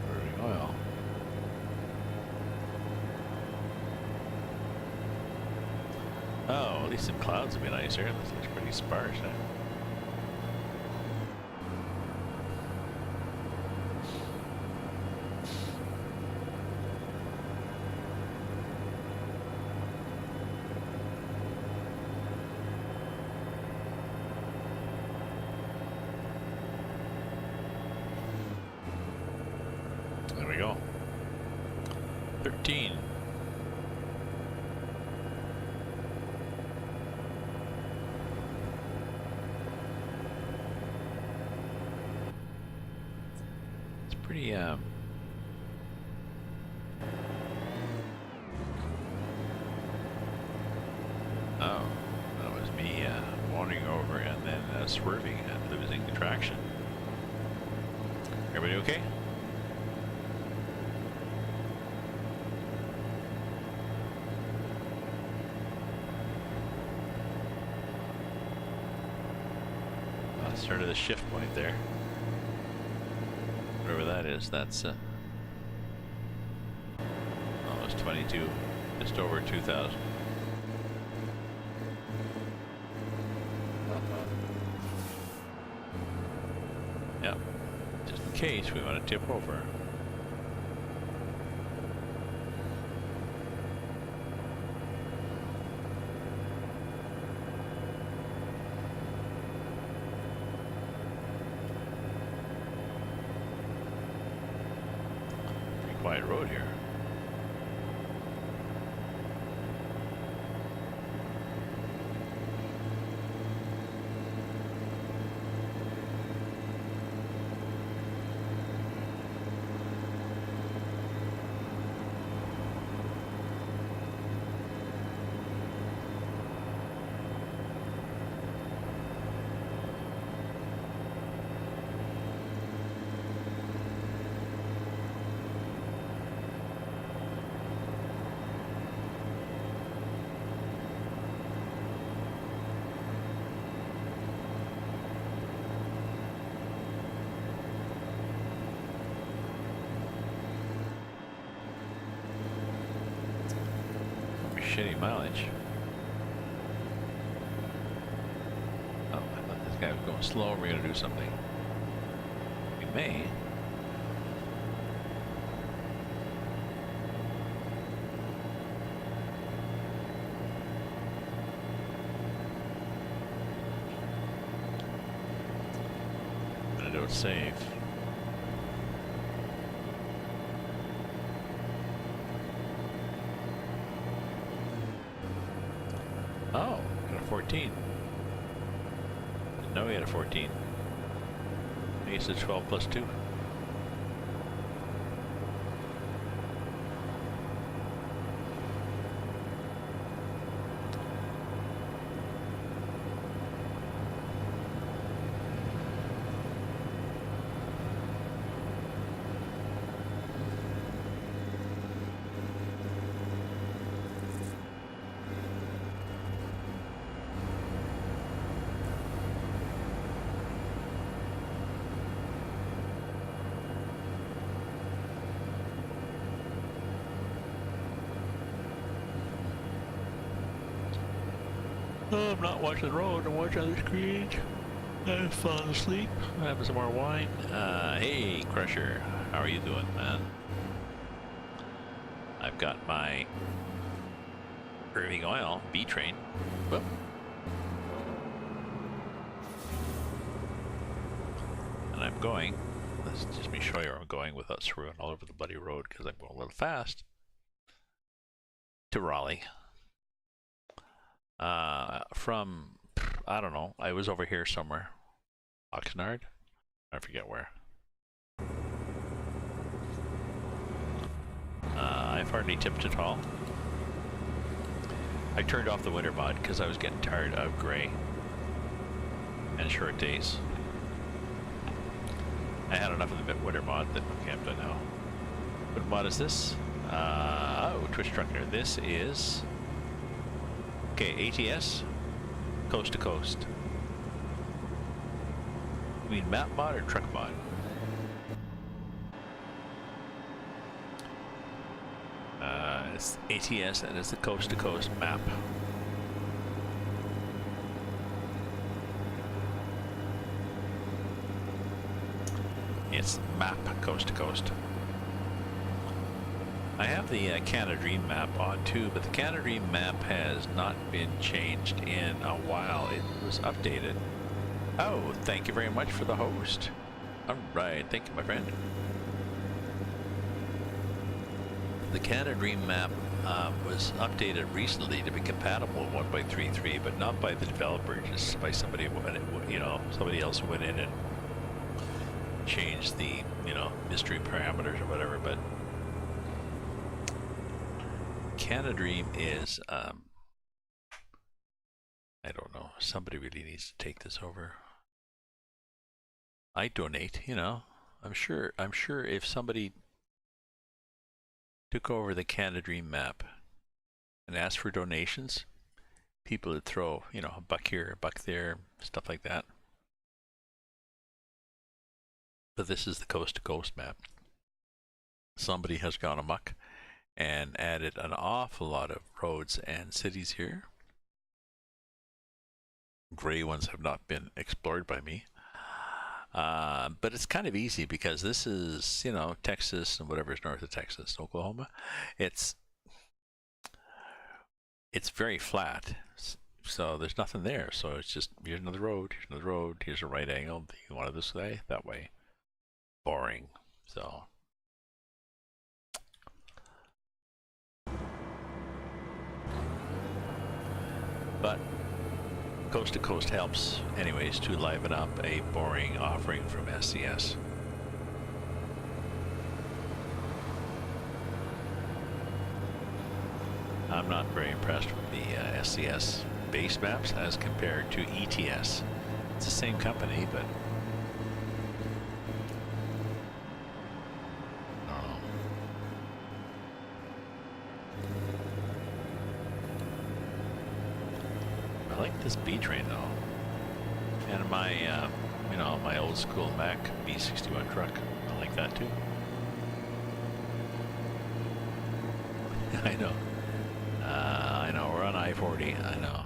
Burning oil. Oh, at least some clouds would be nicer. This looks pretty sparse, huh? There we go. 13. It's pretty, oh, that was me wandering over and then swerving and losing the traction. Everybody okay? Started the shift point there. Whatever that is, that's almost 22, just over 2,000. Yeah, just in case we want to tip over. Quiet road here. Shitty mileage. Oh, I thought this guy was going slow. We're gonna do something. We may. find out safe. Oh, got a 14. Didn't know we had a 14. I guess it's 12 plus 2. Oh, I'm not watching the road, I'm watching other screens. I've fallen asleep. I'm having some more wine. Hey, Crusher. How are you doing, man? I've got my Irving Oil B-Train. Whoop. And I'm going, let's just me show you where I'm going without screwing all over the bloody road because I'm going a little fast. To Raleigh. From, I don't know, I was over here somewhere. Oxnard? I forget where. I've hardly tipped at all. I turned off the winter mod because I was getting tired of gray and short days. I had enough of the winter mod that okay, I'm done now. What mod is this? Oh, Twitch Trucker. This is... Okay, ATS, coast to coast. You mean map mod or truck mod? It's ATS and it's the coast to coast map. It's map coast to coast. I have the Canada Dream map on too, but the Canada Dream map has not been changed in a while. It was updated. Oh, thank you very much for the host. Alright, thank you, my friend. The Canada Dream map was updated recently to be compatible with 1.33, but not by the developer, just by somebody, you know, somebody else went in and changed the, you know, mystery parameters or whatever, but Canada Dream is, I don't know, somebody really needs to take this over. I donate, you know, I'm sure if somebody took over the Canada Dream map and asked for donations, people would throw, you know, a buck here, a buck there, stuff like that. But this is the coast to coast map. Somebody has gone amok and added an awful lot of roads and cities here. Gray ones have not been explored by me. But it's kind of easy because this is, you know, Texas and whatever's north of Texas, Oklahoma. It's very flat, so there's nothing there. So it's just, here's another road, here's a right angle. You want it this way, that way. Boring. So but coast to coast helps anyways to liven up a boring offering from SCS. I'm not very impressed with the SCS base maps as compared to ETS. It's the same company, but I like this B train though, and my, you know, my old school Mac B61 truck. I like that too. I know. I know. We're on I-40. I know.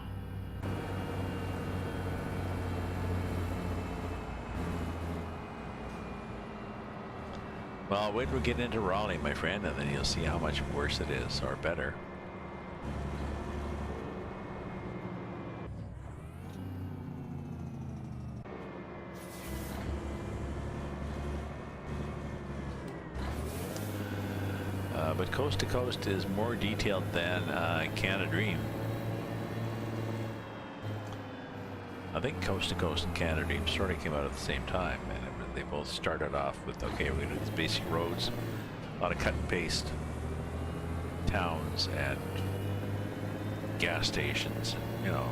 Well, wait till we get into Raleigh, my friend, and then you'll see how much worse it is, or better. but Coast to Coast is more detailed than Canada Dream. I think Coast to Coast and Canada Dream sort of came out at the same time, and they both started off with, okay, we're going to do these basic roads, a lot of cut and paste towns and gas stations, you know,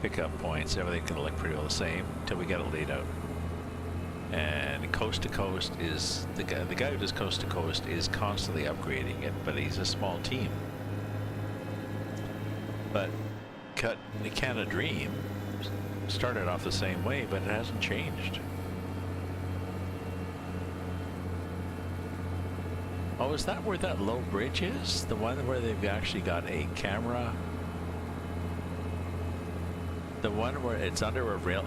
pickup points, everything's going to look pretty well the same until we get it laid out. And Coast to Coast is, the guy who does Coast to Coast is constantly upgrading it, but he's a small team. But the Canada Dream started off the same way, but it hasn't changed. Oh, is that where that low bridge is? The one where they've actually got a camera? The one where it's under a rail...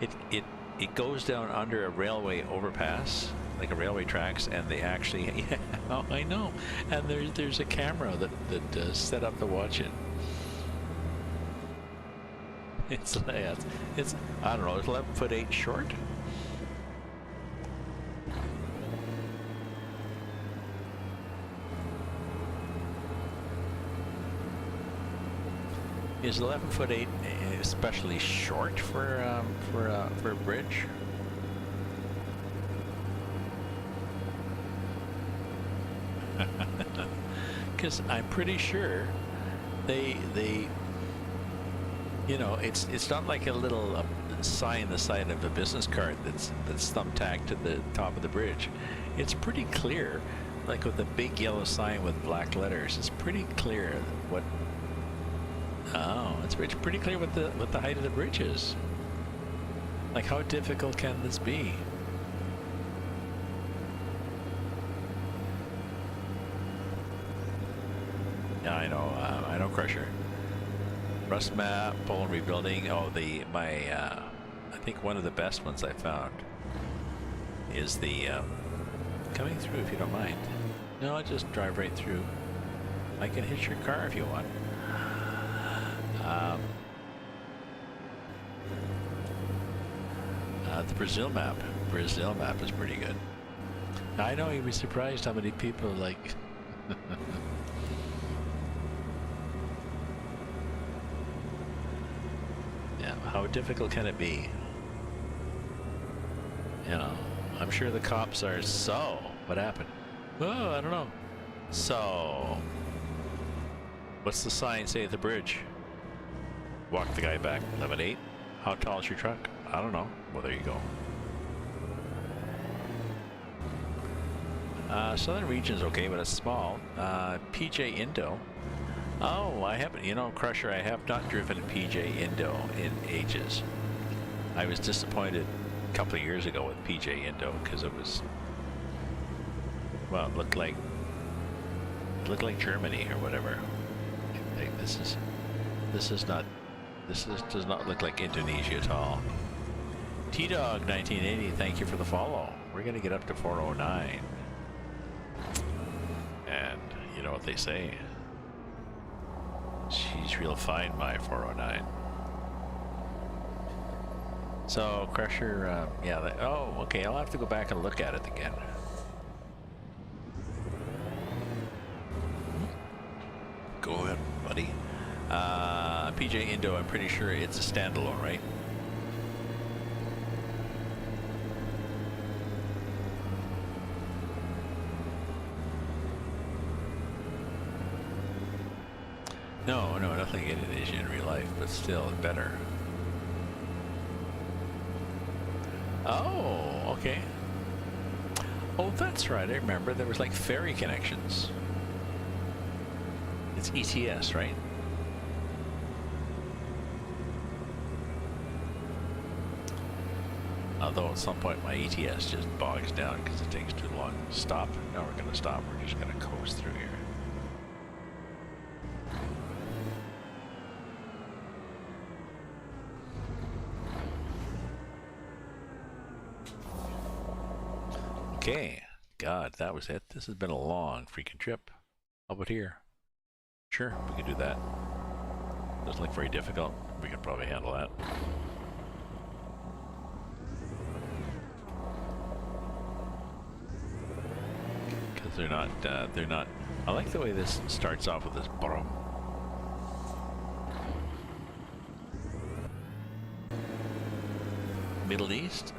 it goes down under a railway overpass, like a railway tracks, and they actually... Yeah, oh, I know. And there's a camera that set up to watch it. It's I don't know, it's 11'8" short. Is 11'8" especially short for a bridge? Because I'm pretty sure they you know, it's not like a little sign the side of a business card that's thumbtacked to the top of the bridge. It's pretty clear, like with a big yellow sign with black letters. It's pretty clear what. Oh, it's pretty clear what the height of the bridge is. Like, how difficult can this be? Yeah, I know, Crusher. Rust map, Poland rebuilding. Oh, I think one of the best ones I found is the coming through, if you don't mind. No, I'll just drive right through. I can hit your car if you want. The Brazil map. Brazil map is pretty good. I know you'd be surprised how many people like. Yeah, how difficult can it be? You know, I'm sure the cops are. So, what happened? Oh, I don't know. So, what's the sign say at the bridge? Walk the guy back. 11'8". How tall is your truck? I don't know. Well, there you go. Southern region's okay, but it's small. PJ Indo. Oh, I haven't. You know, Crusher, I have not driven a PJ Indo in ages. I was disappointed a couple of years ago with PJ Indo because it was, well, it looked like Germany or whatever. Like, this does not look like Indonesia at all. T-Dog 1980, thank you for the follow. We're gonna get up to 409. And you know what they say. She's real fine, my 409. So, Crusher, yeah, oh, okay, I'll have to go back and look at it again. Go ahead, buddy. PJ Indo, I'm pretty sure it's a standalone, right? No, nothing Indonesian in real life, but still better. Oh, okay. Oh, that's right, I remember. There was like ferry connections. It's ATS, right? Although at some point my ATS just bogs down because it takes too long to stop. Now we're going to stop. We're just going to coast through here. Okay. God, that was it. This has been a long freaking trip. How about here? Sure, we can do that. Doesn't look very difficult. We can probably handle that. because they're not. They're not. I like the way this starts off with this brum. Middle East,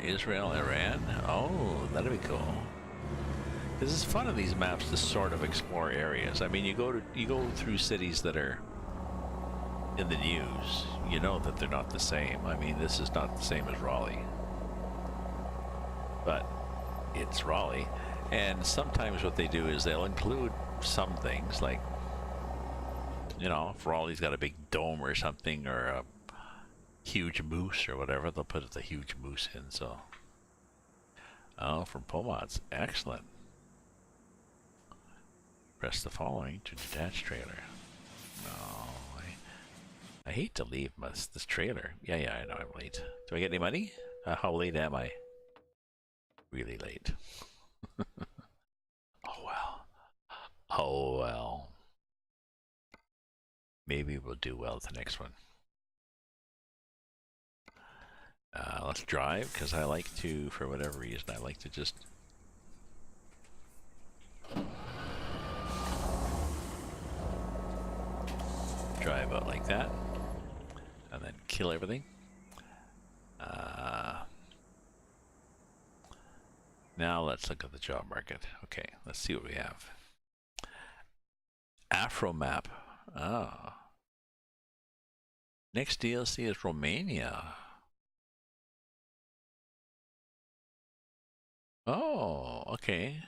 Israel, Iran. Oh, that'd be cool. This is fun in these maps to sort of explore areas. I mean, you go through cities that are in the news. You know that they're not the same. I mean, this is not the same as Raleigh, but it's Raleigh. And sometimes what they do is they'll include some things, like, you know, if Raleigh's got a big dome or something, or a huge moose or whatever, they'll put the huge moose in. So, oh, from Pomots, excellent. Press the following to detach trailer. No, I hate to leave this trailer. Yeah, I know I'm late. Do I get any money? How late am I? Really late. Oh well. Oh well. Maybe we'll do well at the next one. Let's drive, because I like to, for whatever reason, I like to just drive out like that, and then kill everything. Now let's look at the job market. Okay, let's see what we have. Afro map. Oh. Next DLC is Romania. Oh, okay.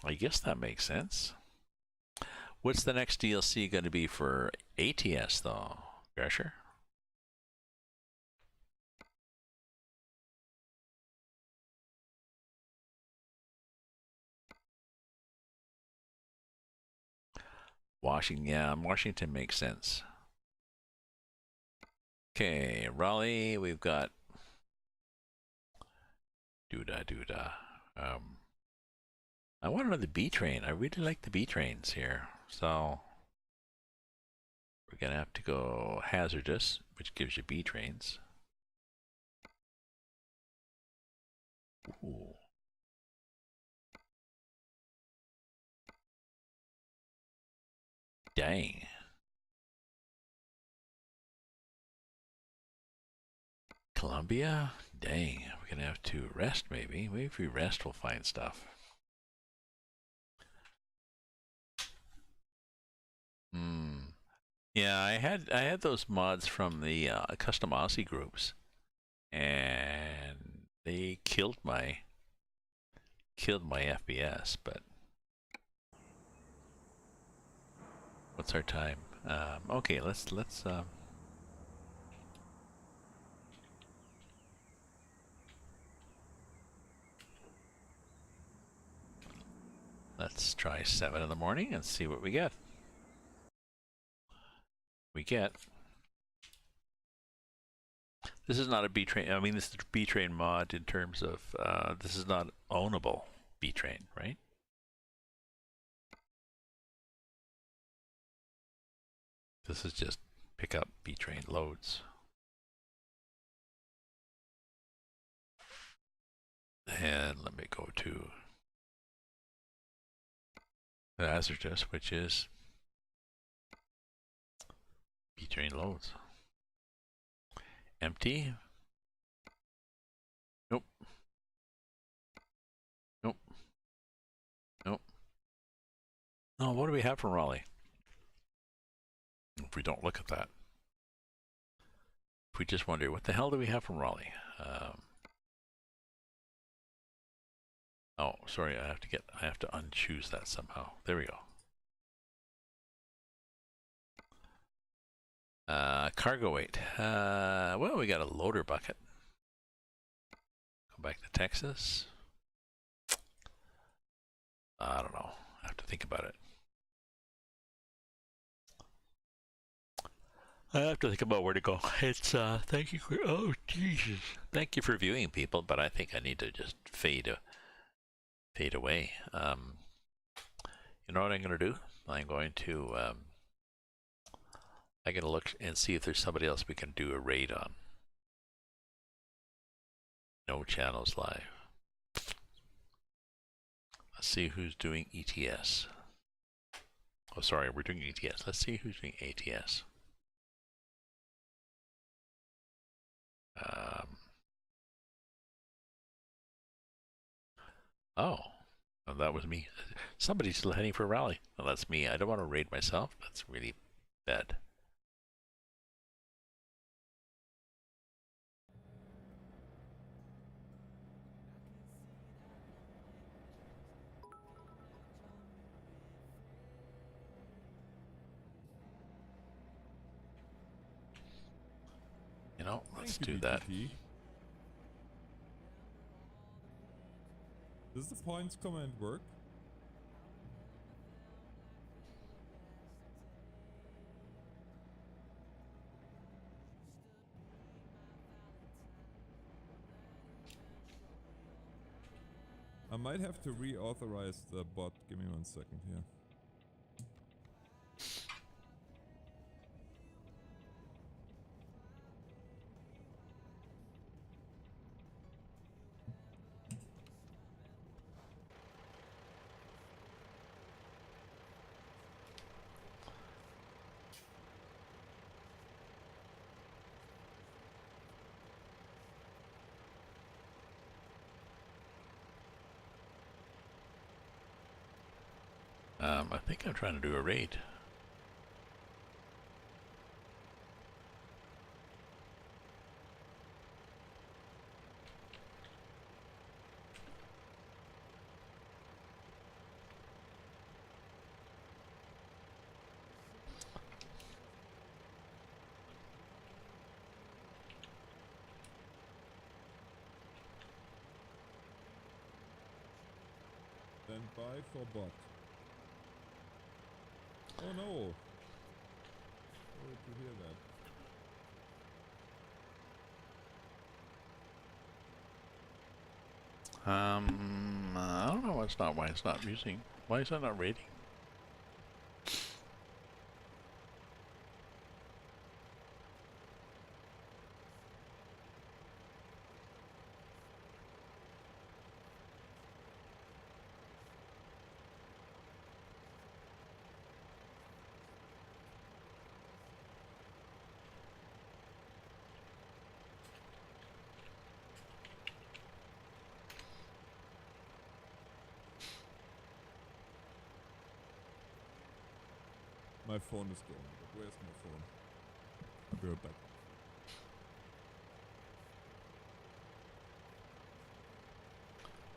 I guess that makes sense. What's the next DLC going to be for ATS, though, Gresher? Washington, yeah, Washington makes sense. Okay, Raleigh, we've got doodah. I want another B train. I really like the B trains here, so we're gonna have to go hazardous, which gives you B trains. Ooh. Dang. Columbia? Dang, we're gonna have to rest maybe. Maybe if we rest we'll find stuff. Yeah, I had those mods from the custom Aussie groups, and they killed my FPS. But what's our time? Okay, let's try 7 in the morning and see what we get. This is not a B train. I mean, this is a B train mod in terms of this is not ownable B train, right? This is just pick up B train loads. And let me go to the hazardous, which is B train loads. Empty. Nope. Nope. Nope. Oh, what do we have from Raleigh? If we don't look at that, if we just wonder, what the hell do we have from Raleigh? Oh, sorry, I have to unchoose that somehow. There we go. Cargo weight. Well, we got a loader bucket. Go back to Texas. I don't know. I have to think about it. I have to think about where to go. It's thank you for Jesus. Thank you for viewing, people, but I think I need to just fade away. You know what I'm gonna do? I'm going to I gotta look and see if there's somebody else we can do a raid on. No channels live. Let's see who's doing ETS. Oh, sorry, we're doing ATS. Let's see who's doing ATS. Oh, that was me. Somebody's still heading for Raleigh. Well, that's me. I don't want to raid myself. That's really bad. You know, let's do that. Does the points command work? I might have to reauthorize the bot. Give me 1 second here. I think I'm trying to do a raid. Then buy for bot. Oh no! Sorry to hear that. I don't know why it's not using. Why is that not raiding? My phone is gone, but where's my phone? I'll be right back.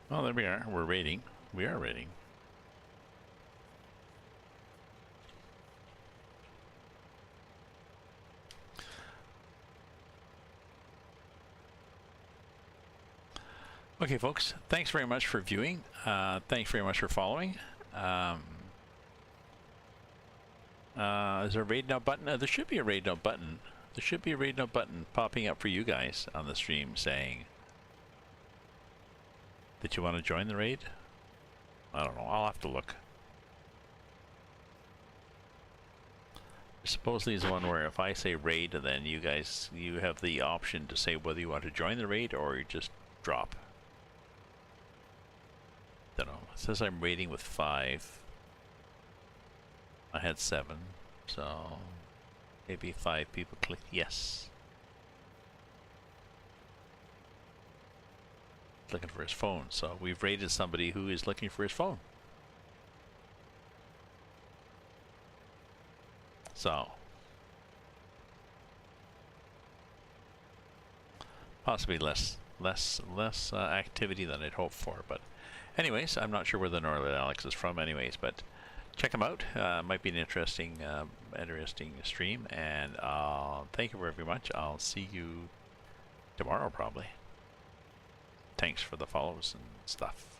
Oh, there we are. We're raiding. We are raiding. Okay, folks. Thanks very much for viewing. Thanks very much for following. Is there a raid now button? There should be a raid now button. There should be a raid now button popping up for you guys on the stream saying that you want to join the raid. I don't know. I'll have to look. Supposedly is one where if I say raid, then you guys, you have the option to say whether you want to join the raid or you just drop. Don't know. It says I'm raiding with 5. I had 7, so maybe 5 people clicked yes. Looking for his phone, so we've raided somebody who is looking for his phone. So possibly less activity than I'd hoped for, but anyways, I'm not sure where the Northern Alex is from anyways, but check him out. Might be an interesting stream, and thank you very much. I'll see you tomorrow probably. Thanks for the follows and stuff.